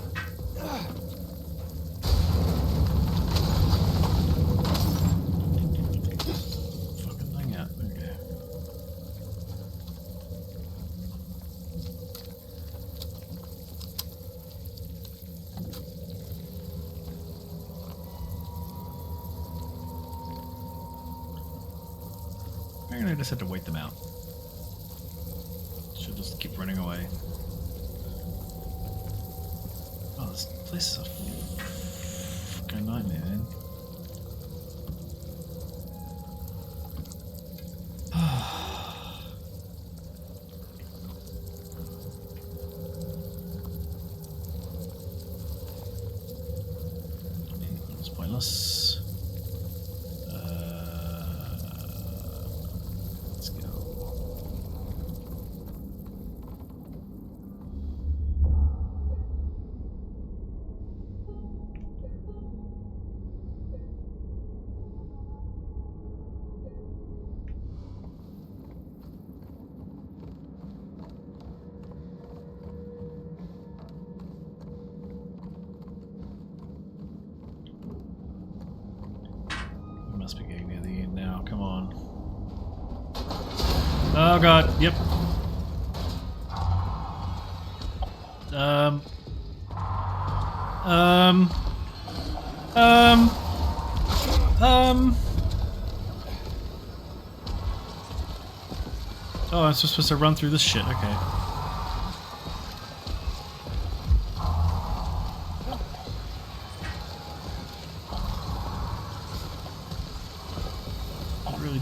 I just have to wait them out. Should just keep running away. Oh, this place is a fucking nightmare, man. It's pointless. Must be getting near the end now, come on. Oh god, yep. Oh, I'm supposed to run through this shit, okay.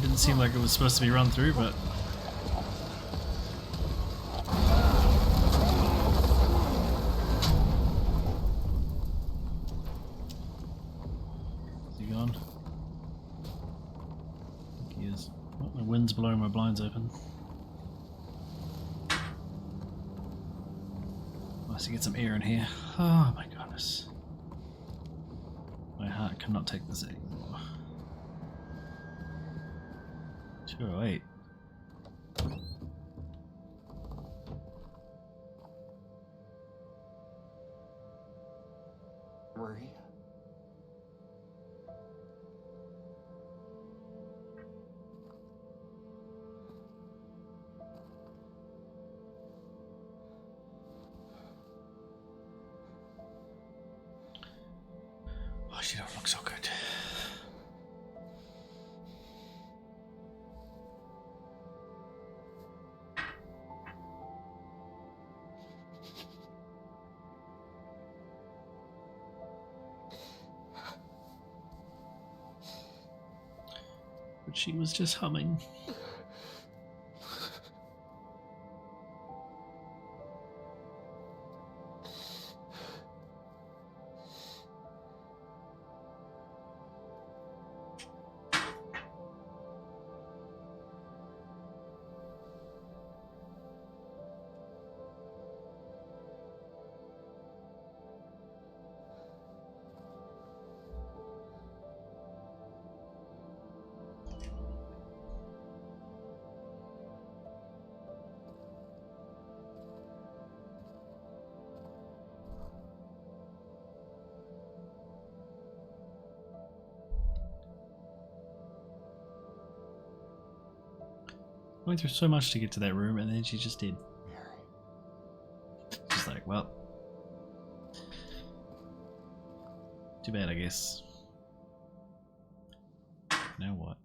Didn't seem like it was supposed to be run through, but wind's blowing my blinds open. Nice to get some air in here. Oh my goodness. My heart cannot take this anymore. 208. Marie? Oh, she don't look so good. But she was just humming. Went through so much to get to that room, and then she just did. Just like, well, too bad, I guess. Now what?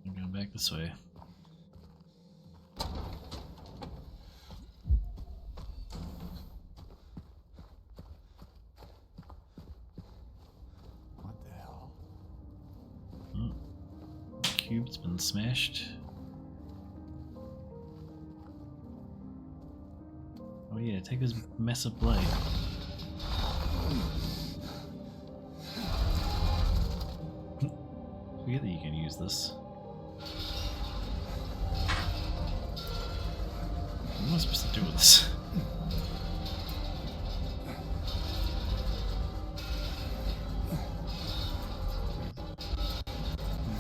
I'm going back this way. Cube's been smashed. Oh yeah, take this massive blade. Forget that you can use this. What am I supposed to do with this?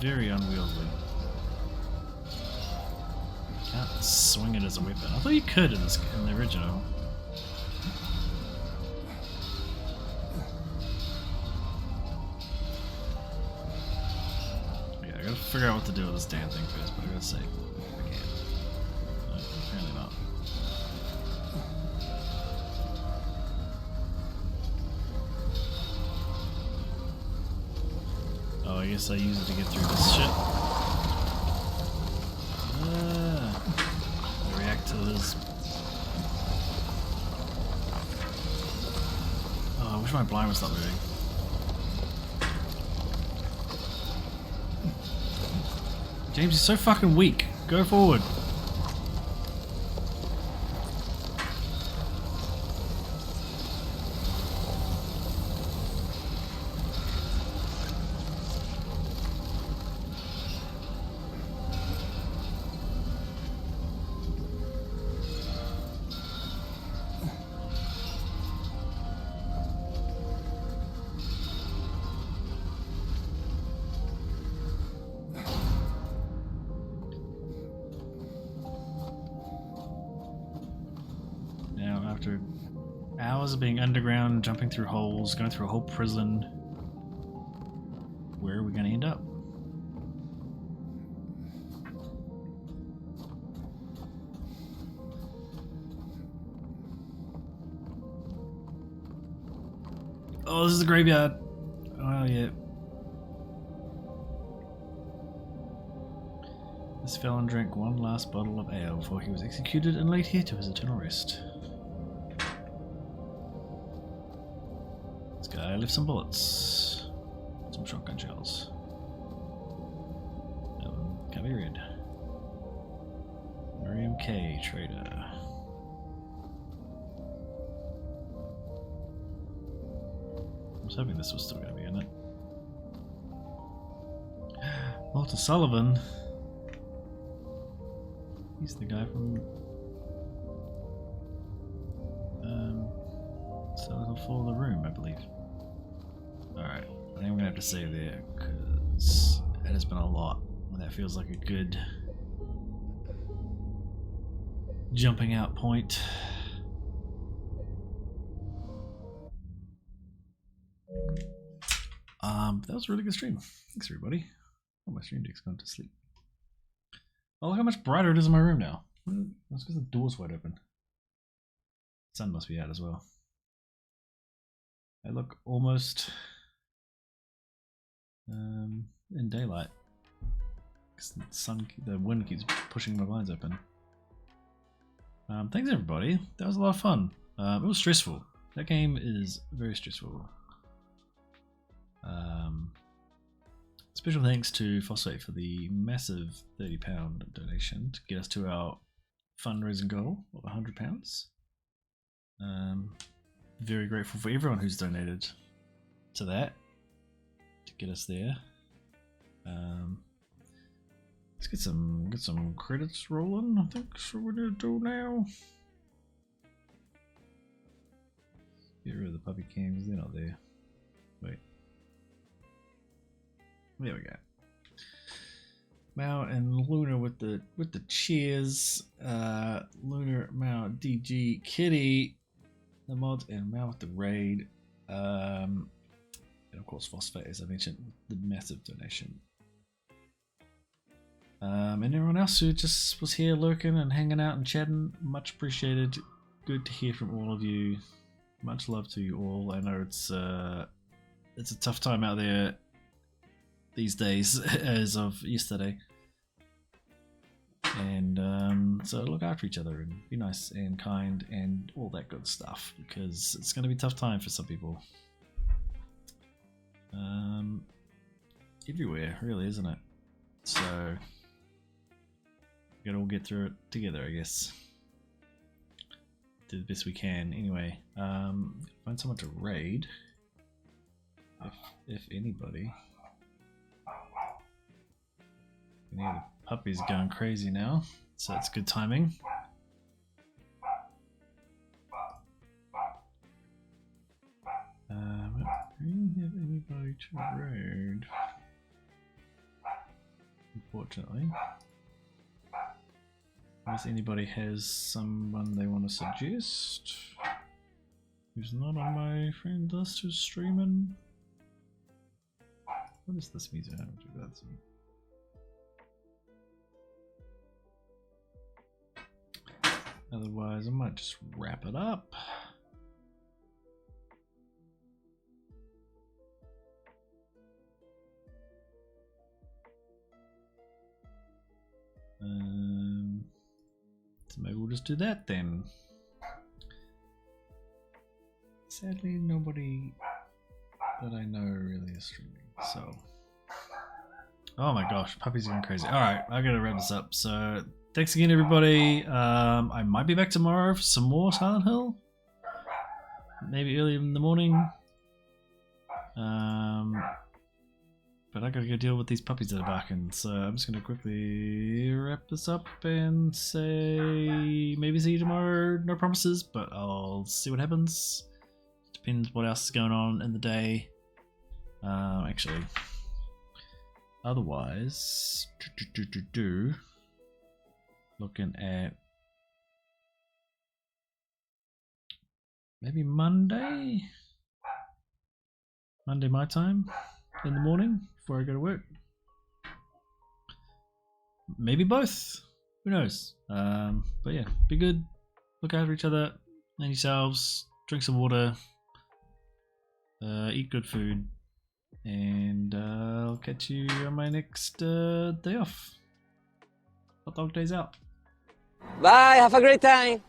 Very unwieldy. Can't swing it as a weapon. I thought you could in the original. Yeah, I gotta figure out what to do with this damn thing first, but I gotta say, I can't. No, apparently not. Oh, I guess I use it to get through this shit. I react to this. Oh, I wish my blind would stop moving. James, you're so fucking weak. Go forward. After hours of being underground, jumping through holes, going through a whole prison, where are we going to end up? Oh, this is the graveyard. Oh, yeah. This felon drank one last bottle of ale before he was executed and laid here to his eternal rest. This guy left some bullets. Some shotgun shells. Can't be read. Miriam K. Trader. was hoping this was still going to be in it. Walter Sullivan. He's the guy from Silent Hill 4 The Room, I believe. Alright, I think I'm gonna have to save there because it has been a lot. And that feels like a good jumping out point. That was a really good stream. Thanks everybody. Oh, my stream deck's gone to sleep. Oh, look how much brighter it is in my room now. That's because the door's wide open. Sun must be out as well. I look almost in daylight. The wind keeps pushing my blinds open. Thanks everybody. That was a lot of fun. It was stressful. That game is very stressful. Special thanks to Phosphate for the massive £30 donation to get us to our fundraising goal of £100. Very grateful for everyone who's donated to that to get us there. Let's get some credits rolling. I think that's what we're gonna do now. Get rid of the puppy cams, they're not there. Wait. There we go. Mao and Luna with the cheers. Luna, Mao, DG, Kitty, the mod, and Mao with the raid. And of course Phosphate, as I mentioned, with the massive donation. And everyone else who just was here lurking and hanging out and chatting, much appreciated. Good to hear from all of you. Much love to you all. I know it's a tough time out there these days as of yesterday. And so look after each other and be nice and kind and all that good stuff, because it's going to be a tough time for some people. Everywhere, really, isn't it? So we gotta all get through it together, I guess. Do the best we can. Anyway, find someone to raid, if anybody. The puppy's going crazy now, so that's good timing. Do you have anybody to raid? Unfortunately. Unless anybody has someone they want to suggest who's not on my friend list who's streaming. What is this music? I don't do that. Otherwise, I might just wrap it up. So maybe we'll just do that then. Sadly, nobody that I know really is streaming, so. Oh my gosh, puppies are going crazy. Alright, I gotta wrap this up. So, thanks again, everybody. I might be back tomorrow for some more Silent Hill. Maybe early in the morning. But I gotta go deal with these puppies that are barking, so I'm just gonna quickly wrap this up and say maybe see you tomorrow. No promises, but I'll see what happens. Depends what else is going on in the day. Actually, otherwise, looking at maybe Monday my time in the morning before I go to work. Maybe both. Who knows? But yeah, be good. Look after each other and yourselves. Drink some water. Eat good food. And I'll catch you on my next day off. Hot dog days out. Bye. Have a great time.